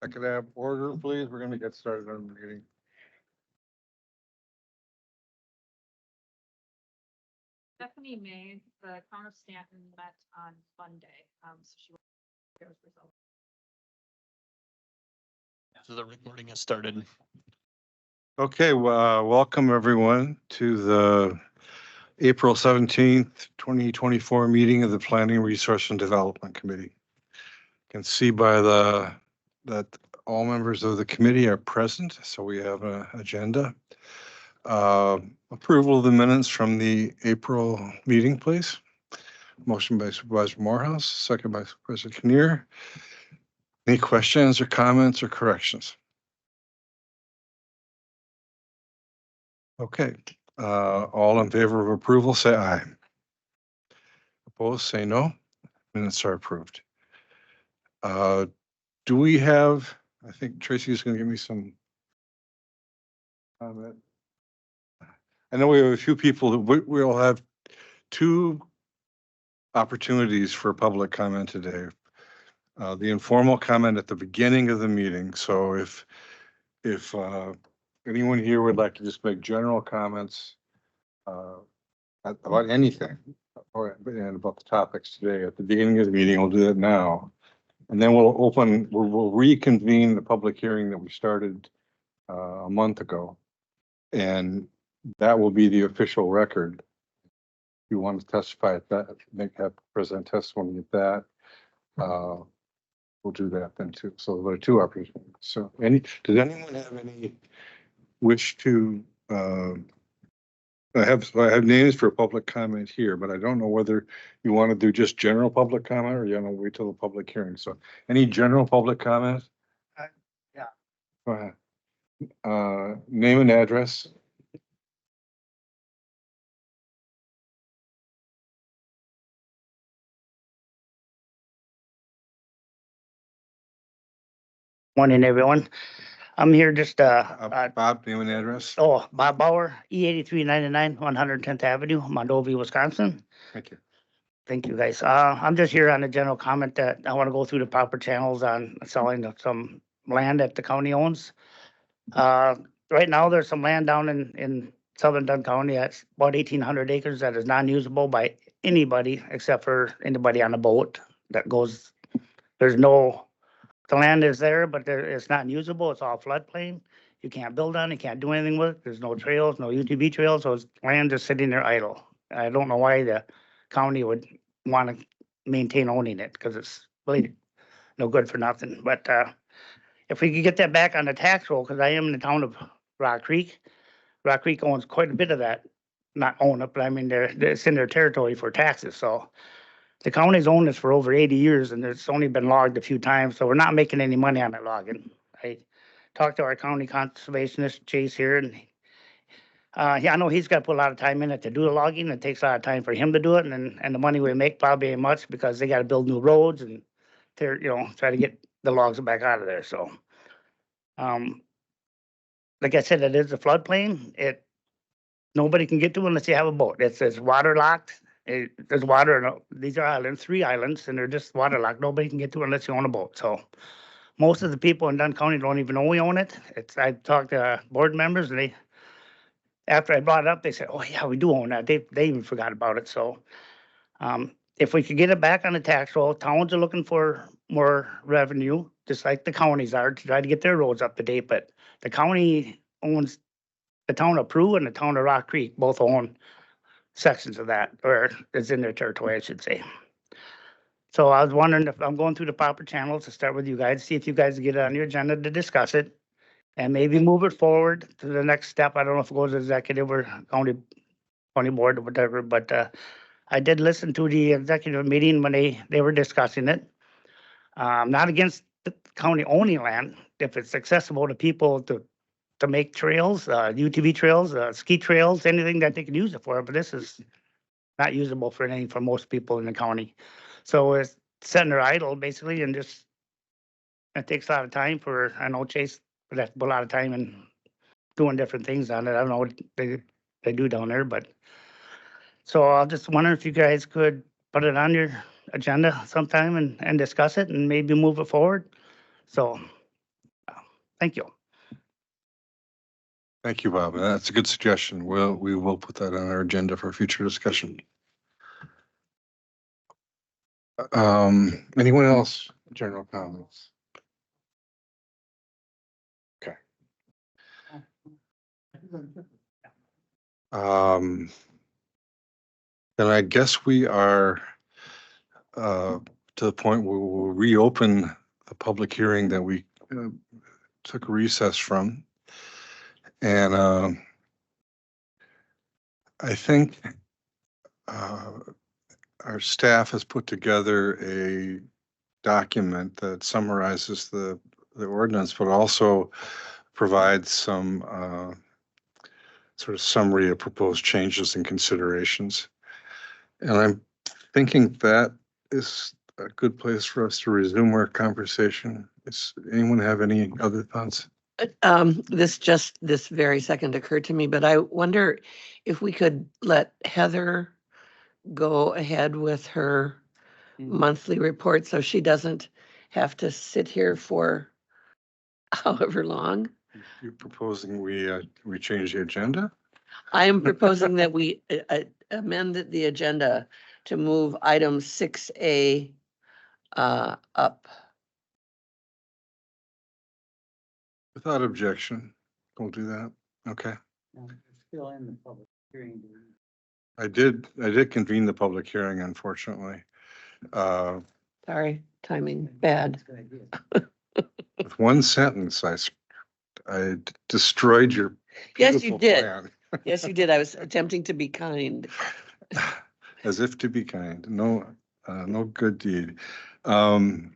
I could have order, please. We're gonna get started on the meeting. Stephanie May, the town of Stanton met on Monday, so she. So the recording has started. Okay, well, welcome everyone to the April 17th, 2024 meeting of the Planning, Resource and Development Committee. You can see by that all members of the committee are present, so we have an agenda. Approval of the minutes from the April meeting, please. Motion by Supervisor Morehouse, second by Supervisor Kinnear. Any questions or comments or corrections? Okay, all in favor of approval, say aye. Opposed, say no. Minutes are approved. Do we have, I think Tracy is going to give me some comment. I know we have a few people that we'll have two opportunities for public comment today. The informal comment at the beginning of the meeting. So if anyone here would like to just make general comments about anything and about the topics today at the beginning of the meeting, we'll do that now. And then we'll reconvene the public hearing that we started a month ago. And that will be the official record. If you want to testify at that, present testimony at that, we'll do that then too. So there are two opportunities. So does anyone have any wish to, I have names for public comment here, but I don't know whether you want to do just general public comment or you want to wait till the public hearing. So any general public comment? Yeah. Go ahead. Name and address. Morning, everyone. I'm here just, Bob, name and address. Bob Bauer, E8399, 110th Avenue, Mondovi, Wisconsin. Thank you. Thank you, guys. I'm just here on a general comment that I want to go through the proper channels on selling some land that the county owns. Right now, there's some land down in southern Dunn County that's about 1,800 acres that is non-usable by anybody except for anybody on a boat that goes, the land is there, but it's not usable. It's all floodplain. You can't build on it, you can't do anything with it. There's no trails, no UTV trails, so it's land just sitting there idle. I don't know why the county would want to maintain owning it, because it's really no good for nothing. But if we could get that back on the tax roll, because I am in the town of Rock Creek. Rock Creek owns quite a bit of that, not own it, but I mean, it's in their territory for taxes, so. The county's owned this for over 80 years and it's only been logged a few times, so we're not making any money on that logging. I talked to our county conservationist, Chase, here, and yeah, I know he's got to put a lot of time in it to do the logging. It takes a lot of time for him to do it, and the money we make probably ain't much because they got to build new roads and try to get the logs back out of there. So, like I said, it is a floodplain. Nobody can get to unless you have a boat. It's waterlocked. There's water. These are islands, 3 islands, and they're just waterlocked. Nobody can get to unless you own a boat. So most of the people in Dunn County don't even know we own it. I talked to board members, and after I brought it up, they said, "Oh yeah, we do own that." They even forgot about it. So if we could get it back on the tax roll, towns are looking for more revenue, just like the counties are, to try to get their roads up to date. But the county owns the town of Prue and the town of Rock Creek, both own sections of that, or it's in their territory, I should say. So I was wondering if I'm going through the proper channels to start with you guys, see if you guys get it on your agenda to discuss it and maybe move it forward to the next step. I don't know if it goes to executive or county board or whatever, but I did listen to the executive meeting when they were discussing it. I'm not against the county owning land if it's accessible to people to make trails, UTV trails, ski trails, anything that they can use it for, but this is not usable for anything for most people in the county. So it's sitting there idle basically, and just, it takes a lot of time I know Chase would have to put a lot of time in doing different things on it. I don't know what they do down there, but so I'll just wonder if you guys could put it on your agenda sometime and discuss it and maybe move it forward. So Thank you. Thank you, Bob. That's a good suggestion. We will put that on our agenda for future discussion. Anyone else? General comments? Okay. Then I guess we are to the point where we'll reopen the public hearing that we took a recess from. And I think our staff has put together a document that summarizes the ordinance, but also provides some sort of summary of proposed changes and considerations. And I'm thinking that is a good place for us to resume our conversation. Does anyone have any other thoughts? This very second occurred to me, but I wonder if we could let Heather go ahead with her monthly report so she doesn't have to sit here for however long. You're proposing we change the agenda? I am proposing that we amend the agenda to move item 6A up. Without objection, we'll do that. Okay. Still in the public hearing. I did convene the public hearing, unfortunately. Sorry, timing bad. With one sentence, I destroyed your Yes, you beautiful did. plan. Yes, you did. I was attempting to be kind. As if to be kind. No, no good deed. Well,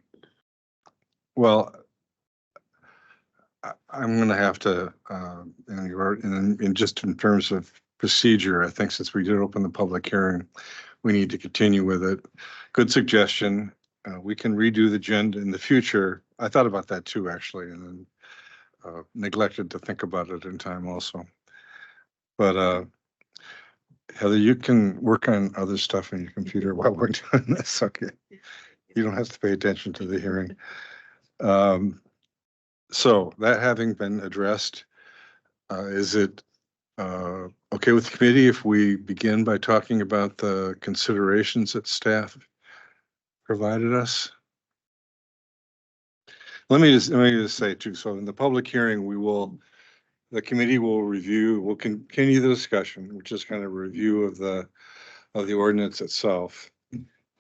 I'm going to have to, in just in terms of procedure, I think since we did open the public hearing, we need to continue with it. Good suggestion. We can redo the agenda in the future. I thought about that too, actually, and then neglected to think about it in time also. But Heather, you can work on other stuff on your computer while we're doing this. Okay. You don't have to pay attention to the hearing. So that having been addressed, is it okay with the committee if we begin by talking about the considerations that staff provided us? Let me just say too, so in the public hearing, the committee will continue the discussion, which is kind of a review of the ordinance itself.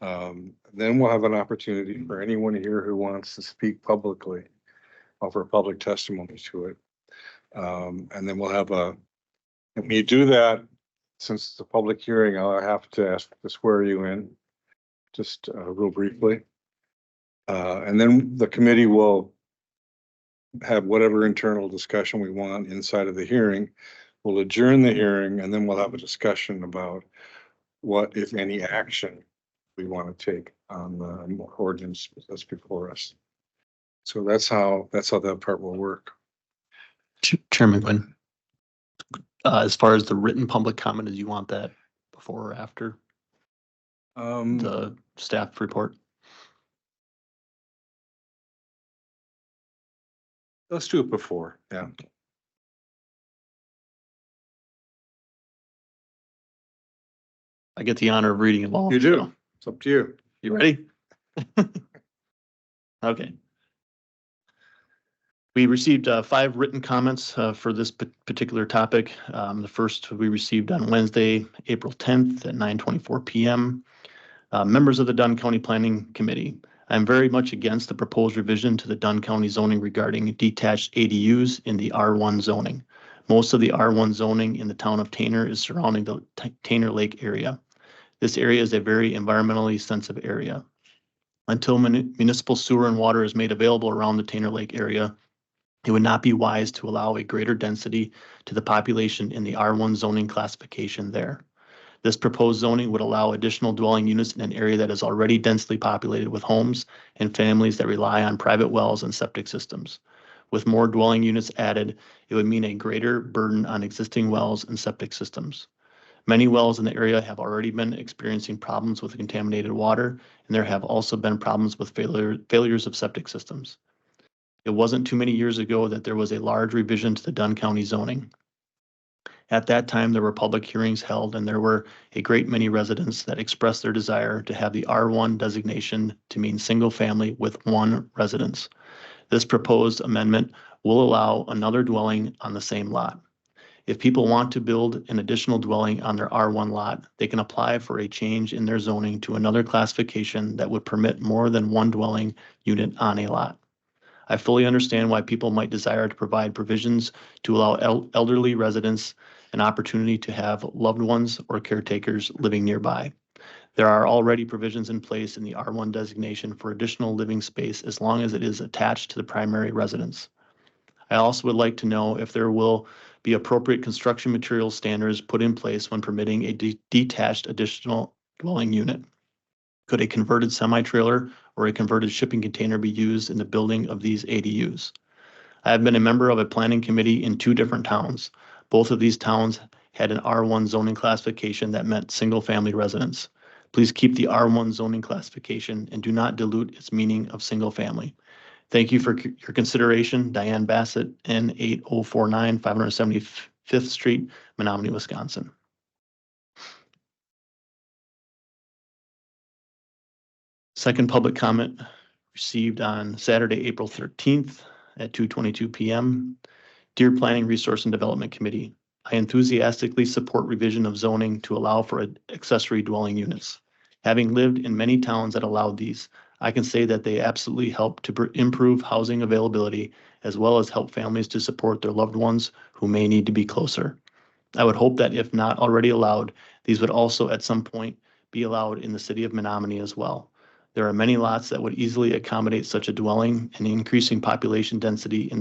Then we'll have an opportunity for anyone here who wants to speak publicly, offer public testimony to it. And then we'll have when you do that, since it's a public hearing, I'll have to ask to swear you in, just real briefly. And then the committee will have whatever internal discussion we want inside of the hearing. We'll adjourn the hearing and then we'll have a discussion about what, if any, action we want to take on the ordinance that's before us. So that's how that part will work. Chairman Quinn, as far as the written public comment, do you want that before or after the staff report? Let's do it before, yeah. I get the honor of reading them all. You do. so. It's up to you. You ready? Okay. We received 5 written comments for this particular topic. The first we received on Wednesday, April 10th at 9:24 p.m. Members of the Dunn County Planning Committee. I'm very much against the proposed revision to the Dunn County zoning regarding detached ADUs in the R1 zoning. Most of the R1 zoning in the town of Tanner is surrounding the Tanner Lake area. This area is a very environmentally sensitive area. Until municipal sewer and water is made available around the Tanner Lake area, it would not be wise to allow a greater density to the population in the R1 zoning classification there. This proposed zoning would allow additional dwelling units in an area that is already densely populated with homes and families that rely on private wells and septic systems. With more dwelling units added, it would mean a greater burden on existing wells and septic systems. Many wells in the area have already been experiencing problems with contaminated water, and there have also been problems with failures of septic systems. It wasn't too many years ago that there was a large revision to the Dunn County zoning. At that time, there were public hearings held, and there were a great many residents that expressed their desire to have the R1 designation to mean single family with one residence. This proposed amendment will allow another dwelling on the same lot. If people want to build an additional dwelling on their R1 lot, they can apply for a change in their zoning to another classification that would permit more than one dwelling unit on a lot. I fully understand why people might desire to provide provisions to allow elderly residents an opportunity to have loved ones or caretakers living nearby. There are already provisions in place in the R1 designation for additional living space as long as it is attached to the primary residence. I also would like to know if there will be appropriate construction material standards put in place when permitting a detached additional dwelling unit. Could a converted semi-trailer or a converted shipping container be used in the building of these ADUs? I have been a member of a planning committee in 2 different towns. Both of these towns had an R1 zoning classification that meant single-family residence. Please keep the R1 zoning classification and do not dilute its meaning of single-family. Thank you for your consideration. Diane Bassett, N8049, 575th Street, Menominee, Wisconsin. Second public comment received on Saturday, April 13th at 2:22 p.m. Dear Planning, Resource and Development Committee, I enthusiastically support revision of zoning to allow for accessory dwelling units. Having lived in many towns that allowed these, I can say that they absolutely help to improve housing availability as well as help families to support their loved ones who may need to be closer. I would hope that if not already allowed, these would also at some point be allowed in the city of Menominee as well. There are many lots that would easily accommodate such a dwelling and increasing population density in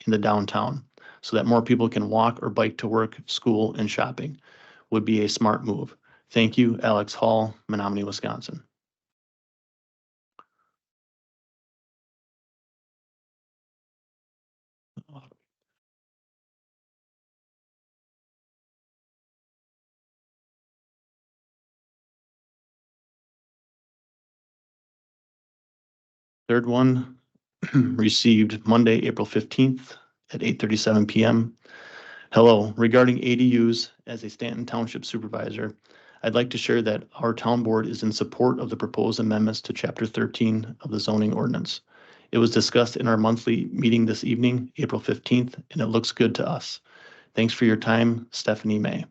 the downtown so that more people can walk or bike to work, school, and shopping would be a smart move. Thank you, Alex Hall, Menominee, Wisconsin. Third one received Monday, April 15th at 8:37 p.m. Hello, regarding ADUs, as a Stanton Township Supervisor, I'd like to share that our town board is in support of the proposed amendments to Chapter 13 of the zoning ordinance. It was discussed in our monthly meeting this evening, April 15th, and it looks good to us. Thanks for your time, Stephanie May.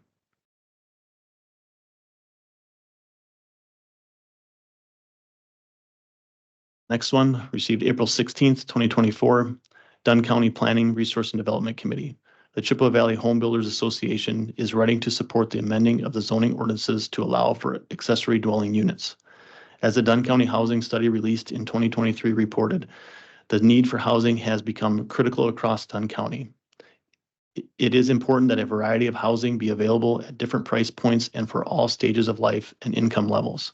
Next one, received April 16th, 2024, Dunn County Planning, Resource and Development Committee. The Chippewa Valley Home Builders Association is writing to support the amending of the zoning ordinances to allow for accessory dwelling units. As the Dunn County Housing Study released in 2023 reported, the need for housing has become critical across Dunn County. It is important that a variety of housing be available at different price points and for all stages of life and income levels.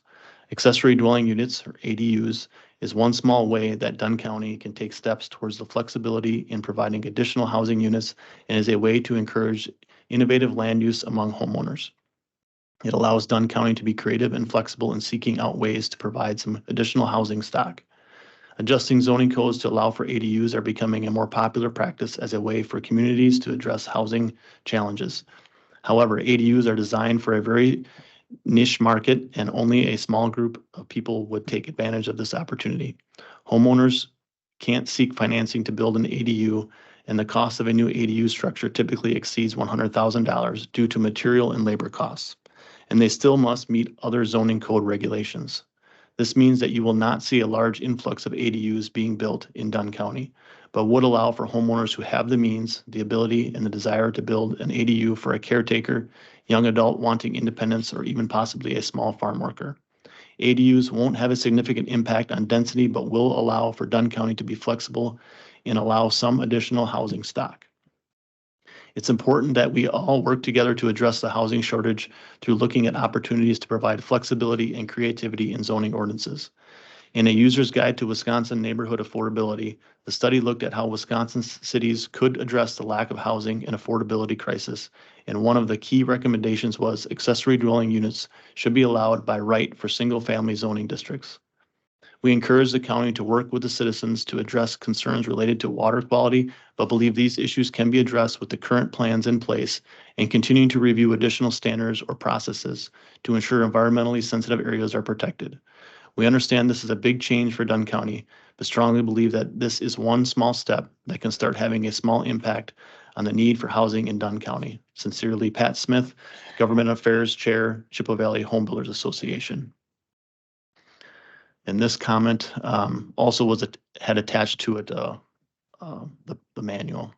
Accessory dwelling units, or ADUs, is one small way that Dunn County can take steps towards the flexibility in providing additional housing units and is a way to encourage innovative land use among homeowners. It allows Dunn County to be creative and flexible in seeking out ways to provide some additional housing stock. Adjusting zoning codes to allow for ADUs are becoming a more popular practice as a way for communities to address housing challenges. However, ADUs are designed for a very niche market and only a small group of people would take advantage of this opportunity. Homeowners can't seek financing to build an ADU, and the cost of a new ADU structure typically exceeds $100,000 due to material and labor costs, and they still must meet other zoning code regulations. This means that you will not see a large influx of ADUs being built in Dunn County, but would allow for homeowners who have the means, the ability, and the desire to build an ADU for a caretaker, young adult wanting independence, or even possibly a small farm worker. ADUs won't have a significant impact on density, but will allow for Dunn County to be flexible and allow some additional housing stock. It's important that we all work together to address the housing shortage through looking at opportunities to provide flexibility and creativity in zoning ordinances. In a user's guide to Wisconsin neighborhood affordability, the study looked at how Wisconsin cities could address the lack of housing and affordability crisis, and one of the key recommendations was accessory dwelling units should be allowed by right for single-family zoning districts. We encourage the county to work with the citizens to address concerns related to water quality, but believe these issues can be addressed with the current plans in place and continuing to review additional standards or processes to ensure environmentally sensitive areas are protected. We understand this is a big change for Dunn County, but strongly believe that this is one small step that can start having a small impact on the need for housing in Dunn County. Sincerely, Pat Smith, Government Affairs Chair, Chippewa Valley Home Builders Association. And this comment also had attached to it the manual.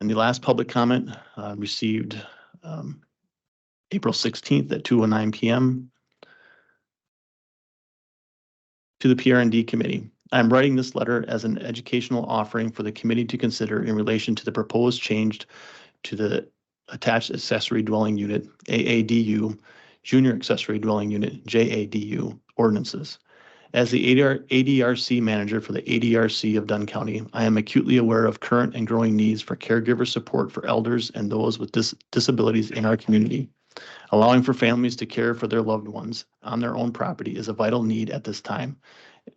And the last public comment received April 16th at 2:09 p.m. to the PRND committee. I am writing this letter as an educational offering for the committee to consider in relation to the proposed change to the attached accessory dwelling unit, AADU, junior accessory dwelling unit, JADU ordinances. As the ADRC manager for the ADRC of Dunn County, I am acutely aware of current and growing needs for caregiver support for elders and those with disabilities in our community. Allowing for families to care for their loved ones on their own property is a vital need at this time,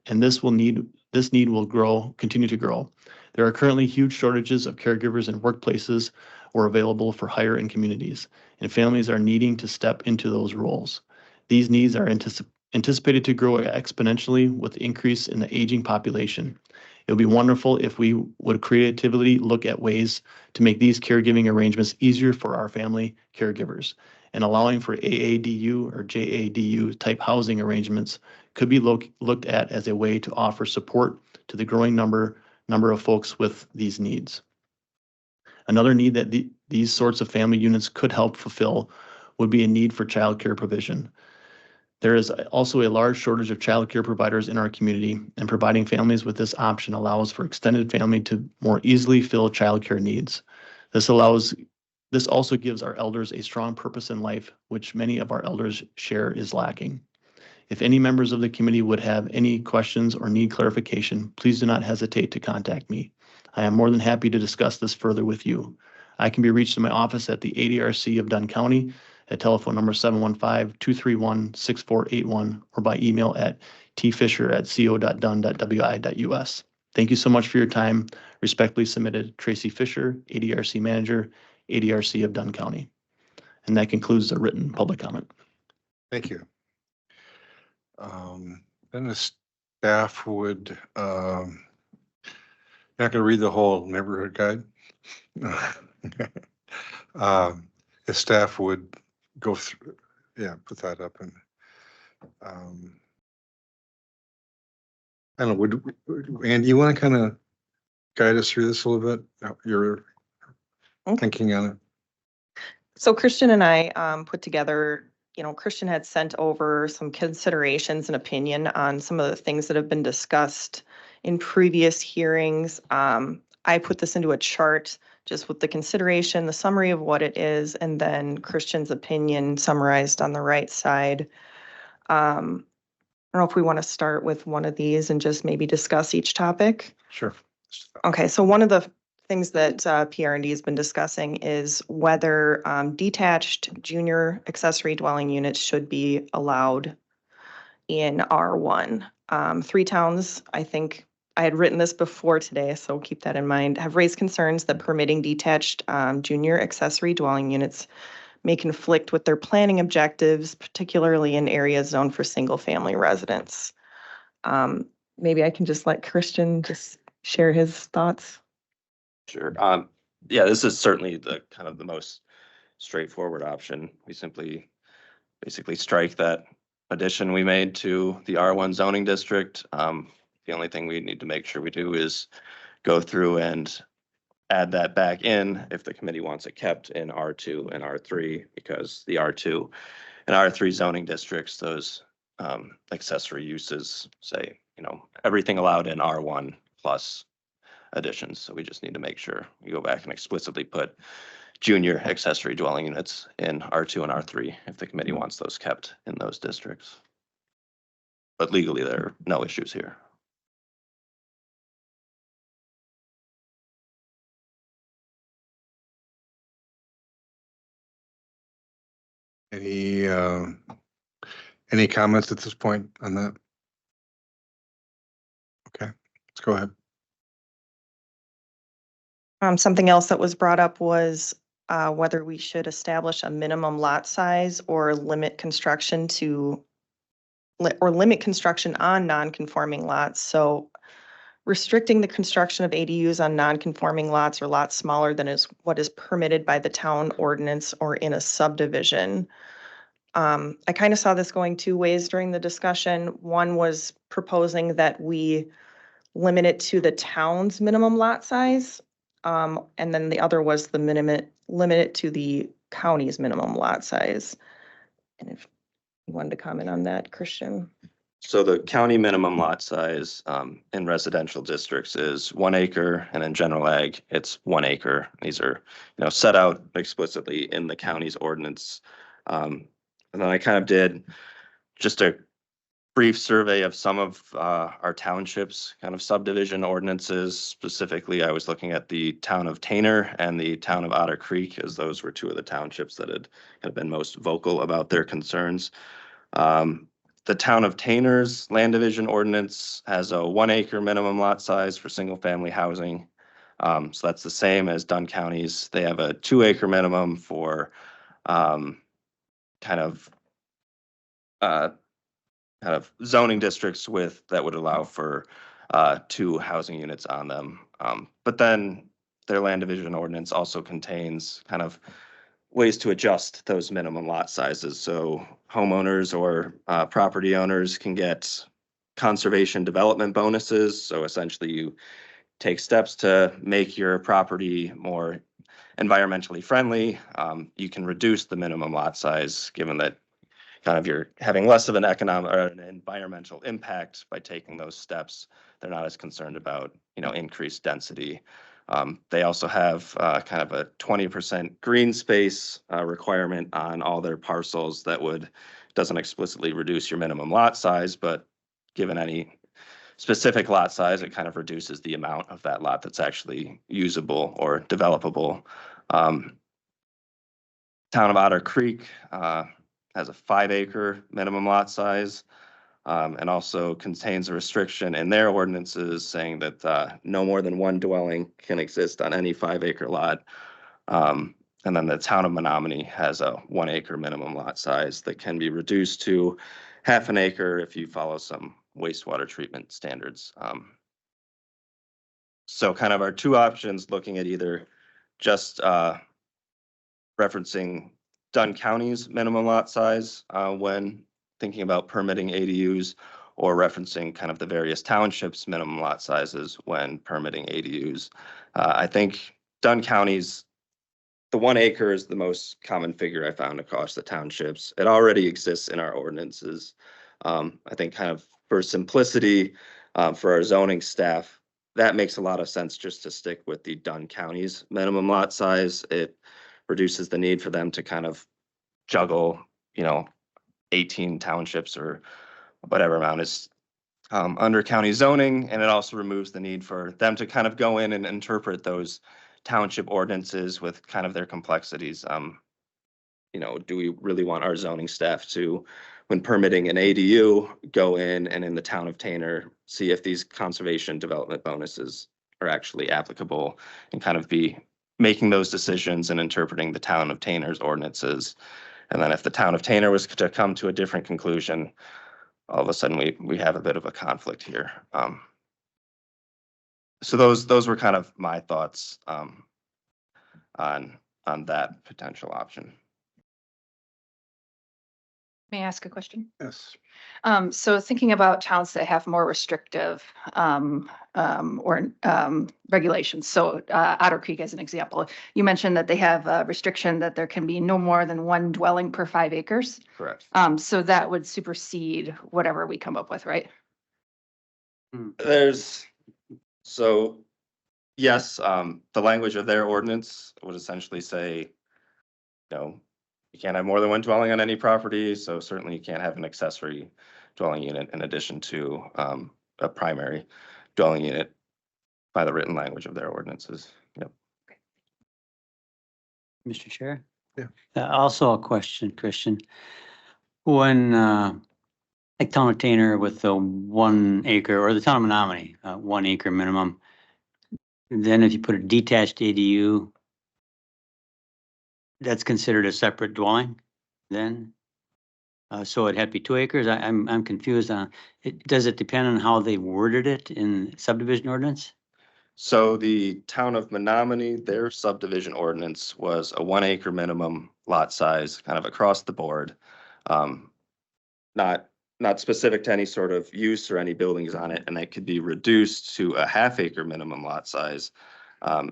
and this need will continue to grow. There are currently huge shortages of caregivers in workplaces or available for hire in communities, and families are needing to step into those roles. These needs are anticipated to grow exponentially with the increase in the aging population. It would be wonderful if we would creatively look at ways to make these caregiving arrangements easier for our family caregivers, and allowing for AADU or JADU type housing arrangements could be looked at as a way to offer support to the growing number of folks with these needs. Another need that these sorts of family units could help fulfill would be a need for childcare provision. There is also a large shortage of childcare providers in our community, and providing families with this option allows for extended family to more easily fill childcare needs. This also gives our elders a strong purpose in life, which many of our elders share is lacking. If any members of the committee would have any questions or need clarification, please do not hesitate to contact me. I am more than happy to discuss this further with you. I can be reached in my office at the ADRC of Dunn County at telephone number 715-231-6481 or by email at tfisher@co.dunn.wi.us. Thank you so much for your time. Respectfully submitted, Tracy Fisher, ADRC Manager, ADRC of Dunn County. And that concludes the written public comment. Thank you. Then the staff would, not going to read the whole neighborhood guide. The staff would go through, put that up and, I don't know, Andy, you want to kind of guide us through this a little bit? Your thinking on it? So Christian and I put together, Christian had sent over some considerations and opinion on some of the things that have been discussed in previous hearings. I put this into a chart just with the consideration, the summary of what it is, and then Christian's opinion summarized on the right side. I don't know if we want to start with one of these and just maybe discuss each topic. Sure. Okay, so one of the things that PRND has been discussing is whether detached junior accessory dwelling units should be allowed in R1. 3 towns, I think I had written this before today, so keep that in mind, have raised concerns that permitting detached junior accessory dwelling units may conflict with their planning objectives, particularly in areas zoned for single-family residents. Maybe I can just let Christian just share his thoughts. Sure. Yeah, this is certainly the kind of the most straightforward option. We simply basically strike that addition we made to the R1 zoning district. The only thing we need to make sure we do is go through and add that back in if the committee wants it kept in R2 and R3, because the R2 and R3 zoning districts, those accessory uses say, everything allowed in R1 plus additions. So we just need to make sure we go back and explicitly put junior accessory dwelling units in R2 and R3 if the committee wants those kept in those districts. But legally, there are no issues here. Any Any comments at this point on that? Okay, let's go ahead. Something else that was brought up was whether we should establish a minimum lot size or limit construction to, or limit construction on non-conforming lots. So restricting the construction of ADUs on non-conforming lots or lots smaller than is what is permitted by the town ordinance or in a subdivision. I kind of saw this going two ways during the discussion. One was proposing that we limit it to the town's minimum lot size. And then the other was the limit it to the county's minimum lot size. And if you wanted to comment on that, Christian. So the county minimum lot size in residential districts is 1 acre, and in general ag, it's 1 acre. These are, set out explicitly in the county's ordinance. And then I kind of did just a brief survey of some of our townships, kind of subdivision ordinances. Specifically, I was looking at the town of Tanner and the town of Otter Creek, as those were two of the townships that had been most vocal about their concerns. The town of Tanner's land division ordinance has a 1 acre minimum lot size for single family housing. So that's the same as Dunn County's. They have a 2 acre minimum for kind of zoning districts that would allow for 2 housing units on them. But then their land division ordinance also contains kind of ways to adjust those minimum lot sizes. So homeowners or property owners can get conservation development bonuses. So essentially you take steps to make your property more environmentally friendly. You can reduce the minimum lot size given that kind of you're having less of an economic or an environmental impact by taking those steps. They're not as concerned about, increased density. They also have kind of a 20% green space requirement on all their parcels that doesn't explicitly reduce your minimum lot size, but given any specific lot size, it kind of reduces the amount of that lot that's actually usable or developable. Town of Otter Creek has a 5 acre minimum lot size. And also contains a restriction in their ordinances saying that no more than 1 dwelling can exist on any 5 acre lot. And then the town of Menominee has a 1 acre minimum lot size that can be reduced to half an acre if you follow some wastewater treatment standards. So kind of our 2 options, looking at either just referencing Dunn County's minimum lot size when thinking about permitting ADUs, or referencing kind of the various townships' minimum lot sizes when permitting ADUs. I think Dunn County's, the 1 acre is the most common figure I found across the townships. It already exists in our ordinances. I think kind of for simplicity for our zoning staff, that makes a lot of sense just to stick with the Dunn County's minimum lot size. It reduces the need for them to kind of juggle, 18 townships or whatever amount is under county zoning, and it also removes the need for them to kind of go in and interpret those township ordinances with kind of their complexities. Do we really want our zoning staff to, when permitting an ADU, go in and in the town of Tanner, see if these conservation development bonuses are actually applicable, and kind of be making those decisions and interpreting the town of Tanner's ordinances? And then if the town of Tanner was to come to a different conclusion, all of a sudden we have a bit of a conflict here. So those were kind of my thoughts on that potential option. May I ask a question? Yes. So thinking about towns that have more restrictive regulations. So Otter Creek as an example, you mentioned that they have a restriction that there can be no more than 1 dwelling per 5 acres. Correct. So that would supersede whatever we come up with, right? Yes, the language of their ordinance would essentially say, you can't have more than 1 dwelling on any property, so certainly you can't have an accessory dwelling unit in addition to a primary dwelling unit by the written language of their ordinances. Yep. Mr. Chair? Yeah. Also a question, Christian. When like town of Tanner with the 1 acre, or the town of Menominee, 1 acre minimum. Then if you put a detached ADU, that's considered a separate dwelling then? So it'd have to be 2 acres? I'm confused on, it, does it depend on how they worded it in subdivision ordinance? So the town of Menominee, their subdivision ordinance was a 1 acre minimum lot size, kind of across the board. Not specific to any sort of use or any buildings on it, and that could be reduced to a 1/2 acre minimum lot size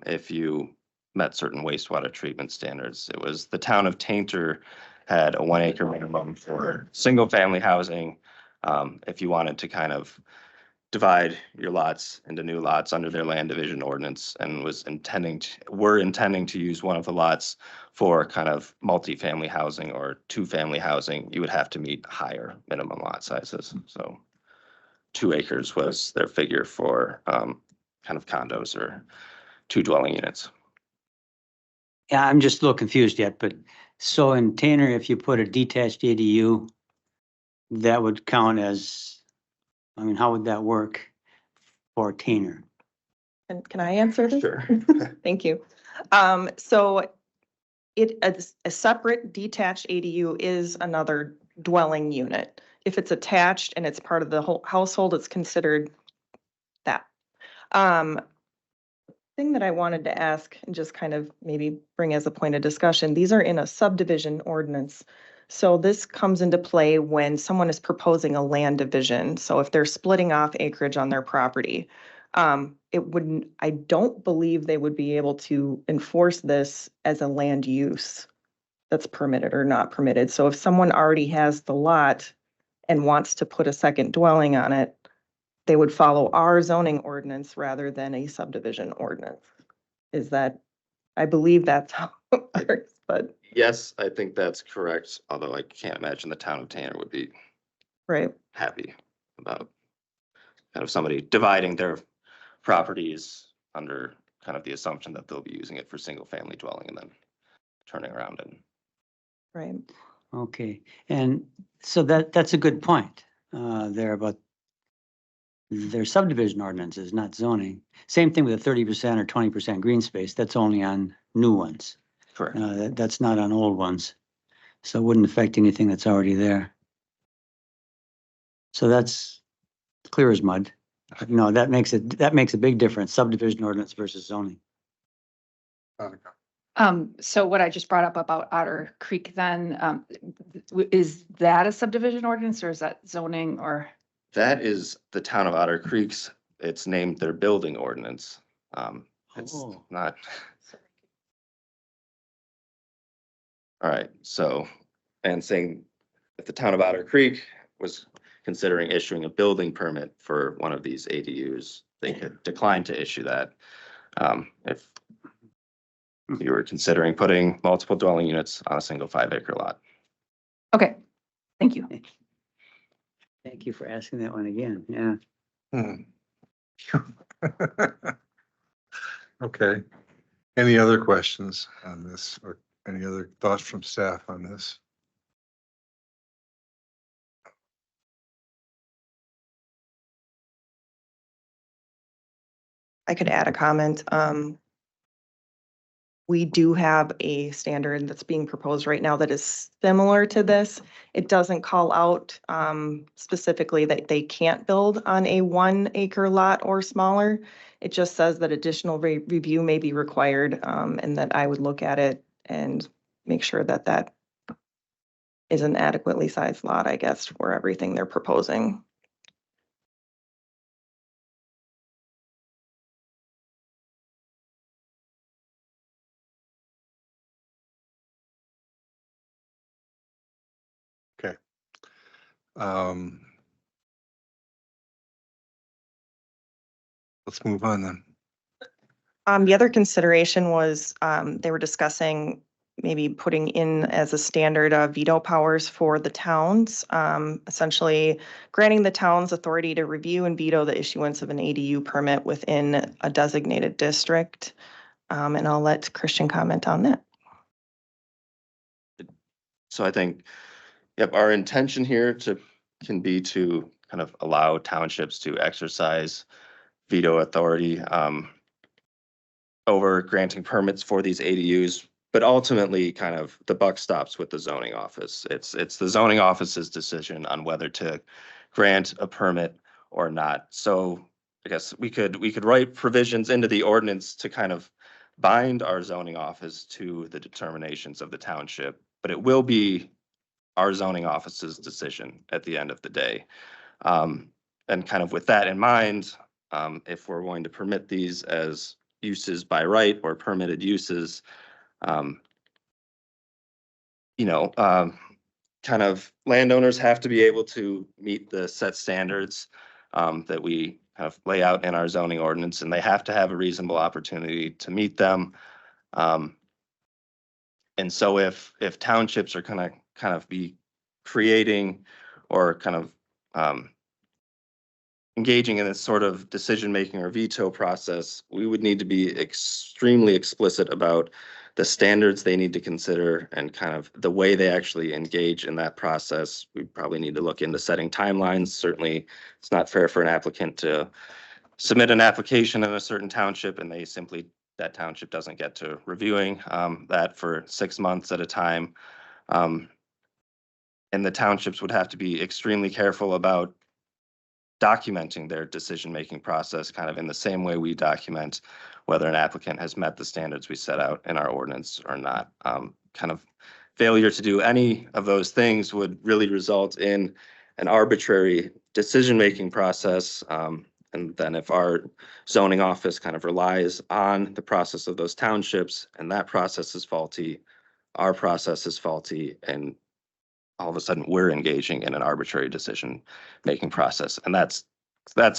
if you met certain wastewater treatment standards. It was the town of Tainter had a 1 acre minimum for single family housing. If you wanted to kind of divide your lots into new lots under their land division ordinance, and were intending to use one of the lots for kind of multifamily housing or 2-family housing, you would have to meet higher minimum lot sizes. So 2 acres was their figure for kind of condos or 2 dwelling units. Yeah, I'm just a little confused yet, but so in Tanner, if you put a detached ADU, that would count as, I mean, how would that work for Tanner? And can I answer this? Sure. Thank you. So a separate detached ADU is another dwelling unit. If it's attached and it's part of the whole household, it's considered that. Thing that I wanted to ask and just kind of maybe bring as a point of discussion, these are in a subdivision ordinance. So this comes into play when someone is proposing a land division. So if they're splitting off acreage on their property, it wouldn't, I don't believe they would be able to enforce this as a land use that's permitted or not permitted. So if someone already has the lot and wants to put a second dwelling on it, they would follow our zoning ordinance rather than a subdivision ordinance. Is that, I believe that's how it works, but, Yes, I think that's correct, although I can't imagine the town of Tanner would be right. happy about kind of somebody dividing their properties under kind of the assumption that they'll be using it for single family dwelling and then turning around and Right. Okay, and so that's a good point, there about their subdivision ordinances, not zoning. Same thing with the 30% or 20% green space, that's only on new ones. correct. That's not on old ones. So it wouldn't affect anything that's already there. So that's clear as mud. No, that makes a big difference, subdivision ordinance versus zoning. So what I just brought up about Otter Creek then, is that a subdivision ordinance or is that zoning or? That is the town of Otter Creek's, it's named their building ordinance. It's Oh. not. All right, so, and saying if the town of Otter Creek was considering issuing a building permit for one of these ADUs, they could decline to issue that. If you were considering putting multiple dwelling units on a single 5-acre lot. Okay, thank you. Thank you for asking that one again, yeah. Okay. Any other questions on this or any other thoughts from staff on this? I could add a comment. We do have a standard that's being proposed right now that is similar to this. It doesn't call out specifically that they can't build on a 1 acre lot or smaller. It just says that additional review may be required, and that I would look at it and make sure that that is an adequately sized lot, I guess, for everything they're proposing. Okay. Um, let's move on then. The other consideration was, they were discussing maybe putting in as a standard veto powers for the towns, essentially granting the towns authority to review and veto the issuance of an ADU permit within a designated district. And I'll let Christian comment on that. So I think, yep, our intention here to can be to kind of allow townships to exercise veto authority over granting permits for these ADUs. But ultimately, kind of the buck stops with the zoning office. It's the zoning office's decision on whether to grant a permit or not. So I guess we could write provisions into the ordinance to kind of bind our zoning office to the determinations of the township, but it will be our zoning office's decision at the end of the day. And kind of with that in mind, if we're going to permit these as uses by right or permitted uses, kind of landowners have to be able to meet the set standards that we kind of lay out in our zoning ordinance, and they have to have a reasonable opportunity to meet them. And so if townships are gonna kind of be creating or kind of engaging in this sort of decision-making or veto process, we would need to be extremely explicit about the standards they need to consider and kind of the way they actually engage in that process. We probably need to look into setting timelines. Certainly, it's not fair for an applicant to submit an application in a certain township and that township doesn't get to reviewing that for 6 months at a time. And the townships would have to be extremely careful about documenting their decision-making process kind of in the same way we document whether an applicant has met the standards we set out in our ordinance or not. Kind of failure to do any of those things would really result in an arbitrary decision-making process. And then if our zoning office kind of relies on the process of those townships and that process is faulty, our process is faulty, and all of a sudden we're engaging in an arbitrary decision-making process. And that's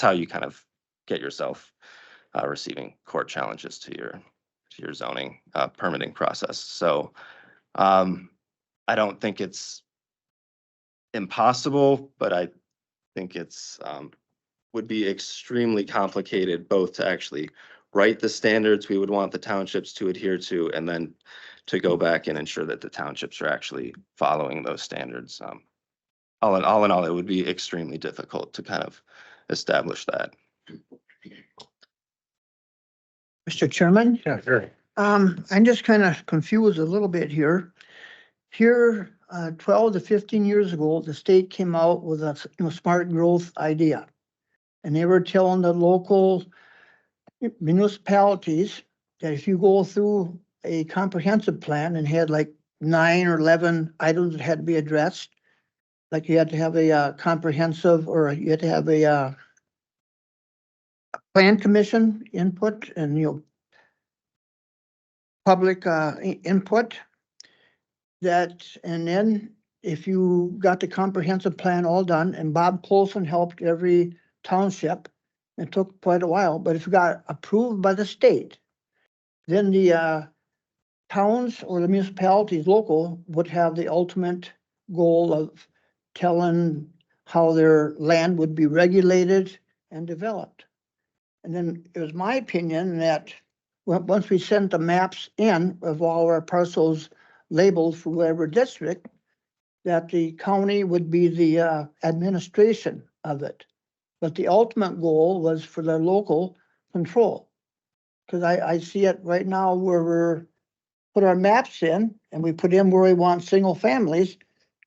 how you kind of get yourself receiving court challenges to your zoning permitting process. So I don't think it's impossible, but I think it's would be extremely complicated both to actually write the standards we would want the townships to adhere to, and then to go back and ensure that the townships are actually following those standards. All in all, it would be extremely difficult to kind of establish that. Mr. Chairman, Yeah, sure. I'm just kind of confused a little bit here. Here, 12 to 15 years ago, the state came out with a smart growth idea. And they were telling the local municipalities that if you go through a comprehensive plan and had like 9 or 11 items that had to be addressed, like you had to have a comprehensive, or you had to have a plan commission input and, public input, and then if you got the comprehensive plan all done, and Bob Colson helped every township, it took quite a while, but if it got approved by the state, then the towns or the municipalities local would have the ultimate goal of telling how their land would be regulated and developed. And then it was my opinion that once we sent the maps in of all our parcels labeled for whatever district, that the county would be the administration of it. But the ultimate goal was for the local control. Because I see it right now where we're put our maps in and we put in where we want single families.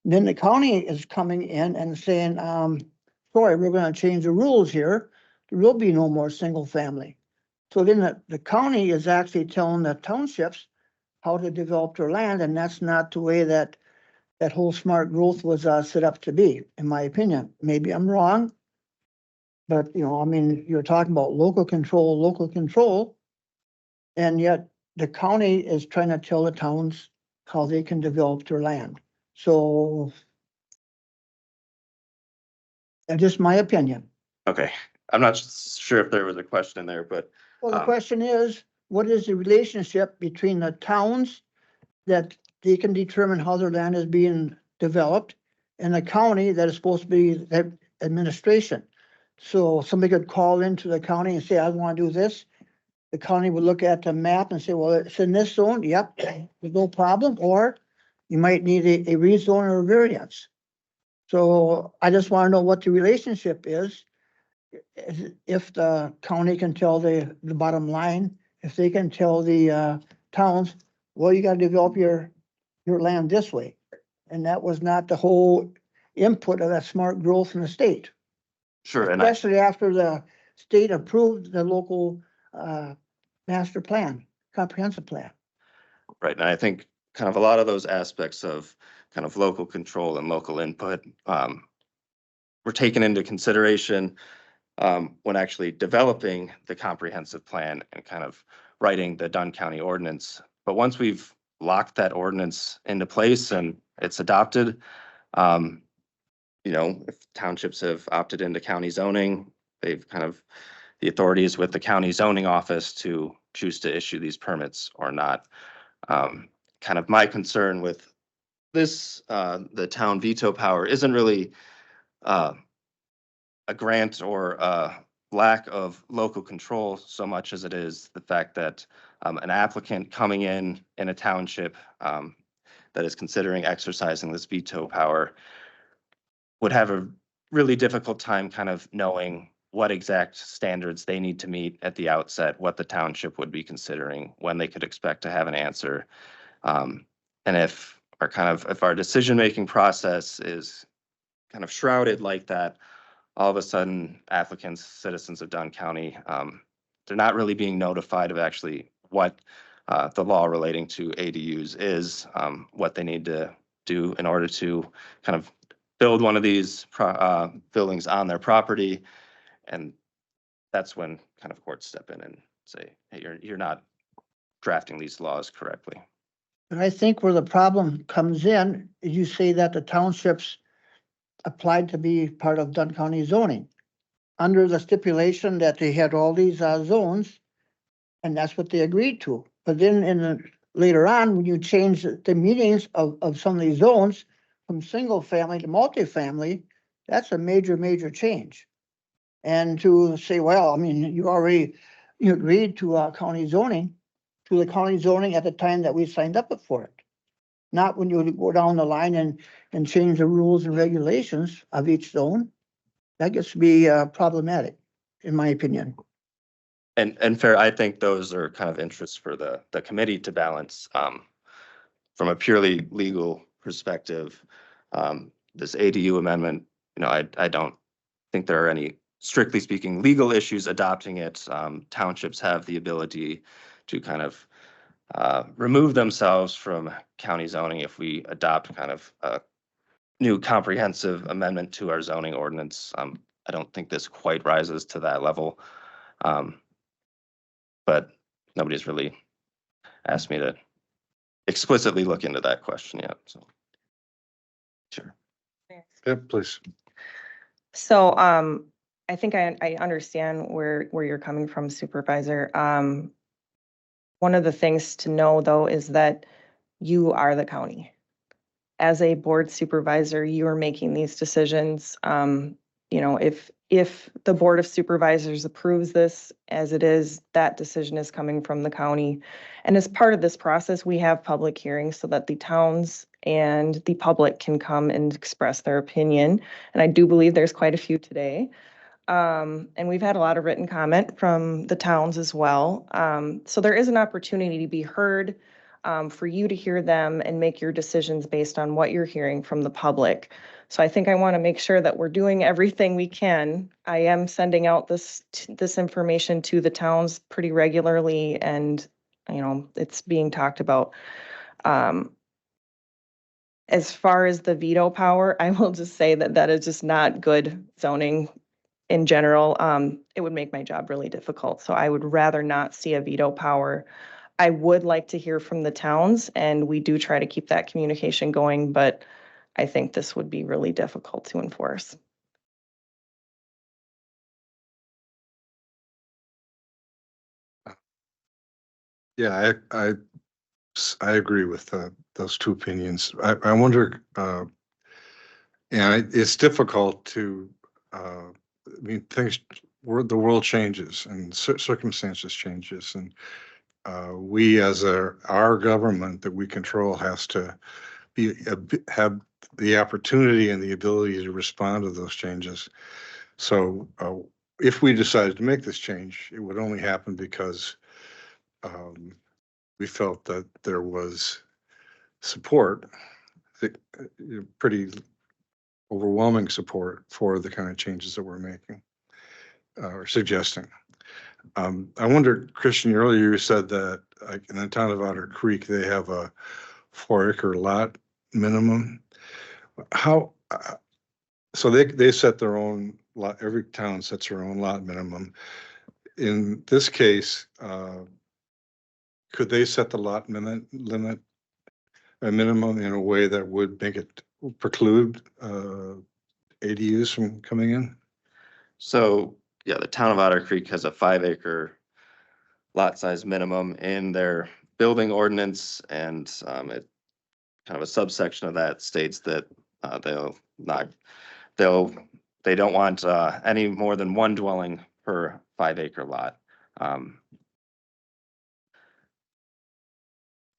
Then the county is coming in and saying, sorry, we're going to change the rules here. There will be no more single family. So then the county is actually telling the townships how to develop their land, and that's not the way that whole smart growth was set up to be, in my opinion. Maybe I'm wrong, but I mean, you're talking about local control, and yet the county is trying to tell the towns how they can develop their land. So that's just my opinion. Okay, I'm not sure if there was a question in there, but Well, the question is, what is the relationship between the towns that they can determine how their land is being developed and the county that is supposed to be the administration? So somebody could call into the county and say, I want to do this. The county would look at the map and say, well, it's in this zone. Yep, there's no problem. Or you might need a rezone or a variance. So I just want to know what the relationship is. If the county can tell the bottom line, if they can tell the towns, well, you gotta develop your land this way. And that was not the whole input of that smart growth in the state. Sure, and Especially after the state approved the local master plan, comprehensive plan. right, and I think kind of a lot of those aspects of kind of local control and local input were taken into consideration when actually developing the comprehensive plan and kind of writing the Dunn County ordinance. But once we've locked that ordinance into place and it's adopted, if townships have opted into county zoning, they've kind of the authorities with the county zoning office to choose to issue these permits or not. Kind of my concern with this, the town veto power isn't really a grant or a lack of local control so much as it is the fact that an applicant coming in a township that is considering exercising this veto power would have a really difficult time kind of knowing what exact standards they need to meet at the outset, what the township would be considering, when they could expect to have an answer. And if our decision-making process is kind of shrouded like that, all of a sudden applicants, citizens of Dunn County, they're not really being notified of actually what the law relating to ADUs is, what they need to do in order to kind of build one of these buildings on their property. And that's when kind of courts step in and say, hey, you're not drafting these laws correctly. But I think where the problem comes in is you say that the townships applied to be part of Dunn County zoning under the stipulation that they had all these zones, and that's what they agreed to. But then later on, when you change the meanings of some of these zones from single family to multifamily, that's a major, major change. And to say, well, I mean, you agreed to county zoning, to the county zoning at the time that we signed up for it. Not when you go down the line and change the rules and regulations of each zone. That gets to be problematic, in my opinion. And fair, I think those are kind of interests for the committee to balance. From a purely legal perspective, this ADU amendment, I don't think there are any, strictly speaking, legal issues adopting it. Townships have the ability to kind of remove themselves from county zoning if we adopt kind of a new comprehensive amendment to our zoning ordinance. I don't think this quite rises to that level. But nobody's really asked me to explicitly look into that question yet, so. Sure. Yeah, please. So, I think I understand where you're coming from, Supervisor. One of the things to know, though, is that you are the county. As a board supervisor, you are making these decisions. If the Board of Supervisors approves this as it is, that decision is coming from the county. And as part of this process, we have public hearings so that the towns and the public can come and express their opinion. And I do believe there's quite a few today. And we've had a lot of written comment from the towns as well. So there is an opportunity to be heard, for you to hear them and make your decisions based on what you're hearing from the public. So I think I want to make sure that we're doing everything we can. I am sending out this information to the towns pretty regularly, and it's being talked about. As far as the veto power, I will just say that is just not good zoning in general. It would make my job really difficult. So I would rather not see a veto power. I would like to hear from the towns, and we do try to keep that communication going, but I think this would be really difficult to enforce. Yeah, I agree with those two opinions. I wonder, and it's difficult to, I mean, the world changes and circumstances changes, and we as our government that we control has to have the opportunity and the ability to respond to those changes. So if we decided to make this change, it would only happen because we felt that there was support, pretty overwhelming support for the kind of changes that we're making or suggesting. I wonder, Christian, earlier you said that like in the town of Otter Creek, they have a 4-acre lot minimum. How, so they set their own lot, every town sets their own lot minimum. In this case, could they set the lot limit, a minimum in a way that would make it preclude ADUs from coming in? So, yeah, the town of Otter Creek has a 5-acre lot size minimum in their building ordinance, and it kind of a subsection of that states that they don't want any more than one dwelling per 5-acre lot.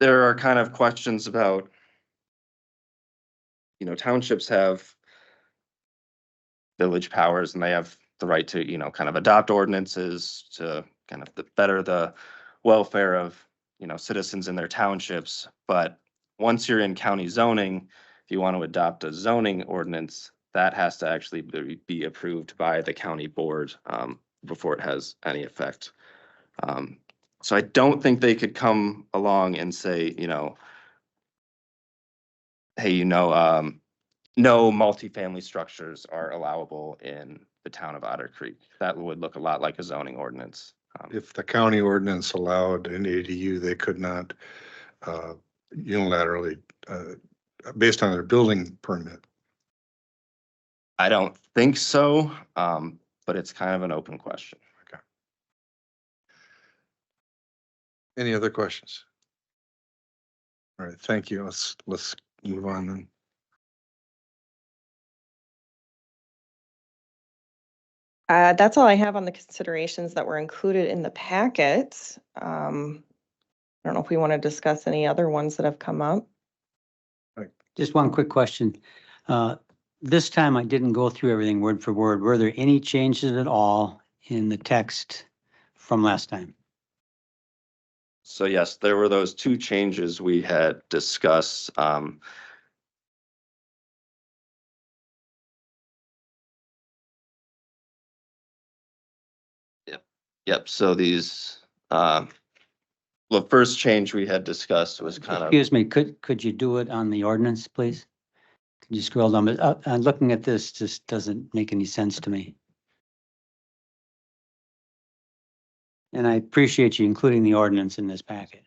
There are kind of questions about, townships have village powers and they have the right to, kind of adopt ordinances to kind of better the welfare of, citizens in their townships. But once you're in county zoning, if you want to adopt a zoning ordinance, that has to actually be approved by the county board before it has any effect. So I don't think they could come along and say, hey, no multifamily structures are allowable in the town of Otter Creek. That would look a lot like a zoning ordinance. If the county ordinance allowed an ADU, they could not unilaterally, based on their building permit. I don't think so, but it's kind of an open question. Okay. Any other questions? All right, thank you. Let's move on then. That's all I have on the considerations that were included in the packet. I don't know if we want to discuss any other ones that have come up. Just one quick question. This time I didn't go through everything word for word. Were there any changes at all in the text from last time? So yes, there were those 2 changes we had discussed. Yep. So these, the first change we had discussed was kind of. Excuse me, could you do it on the ordinance, please? Could you scroll down? Looking at this just doesn't make any sense to me. And I appreciate you including the ordinance in this packet.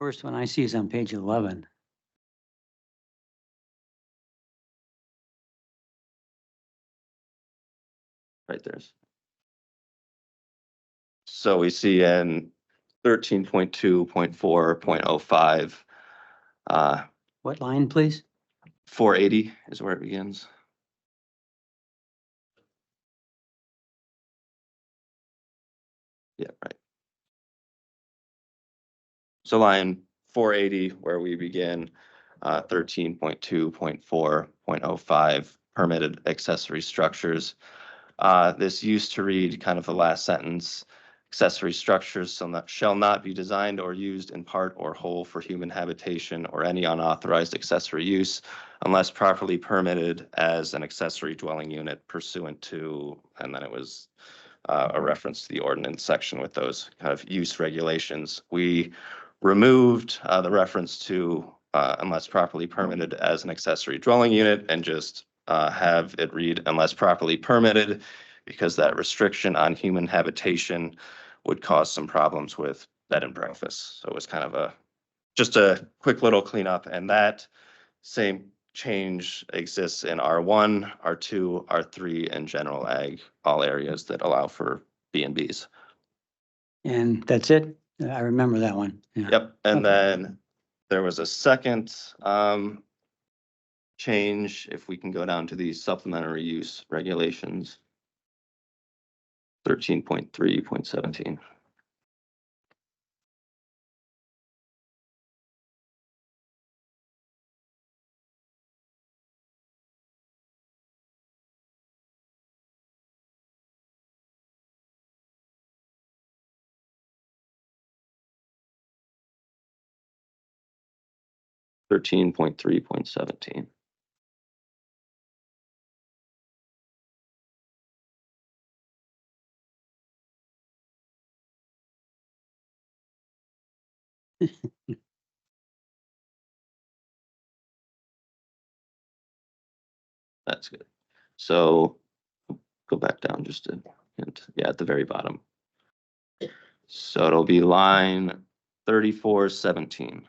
First one I see is on page 11. Right there. So we see in 13.2.4.05, What line, please? 480 is where it begins. Yeah, right. So line 480, where we begin, 13.2.4.05, permitted accessory structures. This used to read kind of the last sentence, accessory structures shall not be designed or used in part or whole for human habitation or any unauthorized accessory use unless properly permitted as an accessory dwelling unit pursuant to, and then it was a reference to the ordinance section with those kind of use regulations. We removed the reference to unless properly permitted as an accessory dwelling unit and just have it read unless properly permitted, because that restriction on human habitation would cause some problems with bed and breakfast. So it was kind of just a quick little cleanup, and that same change exists in R1, R2, R3, and general ag, all areas that allow for B&Bs. And that's it? I remember that one. Yeah. Yep, and Okay. then there was a second change, if we can go down to the supplementary use regulations. 13.3.17. Thirteen point 3.17. That's good. So go back down just a hint. Yeah, at the very bottom. So it'll be line 3417.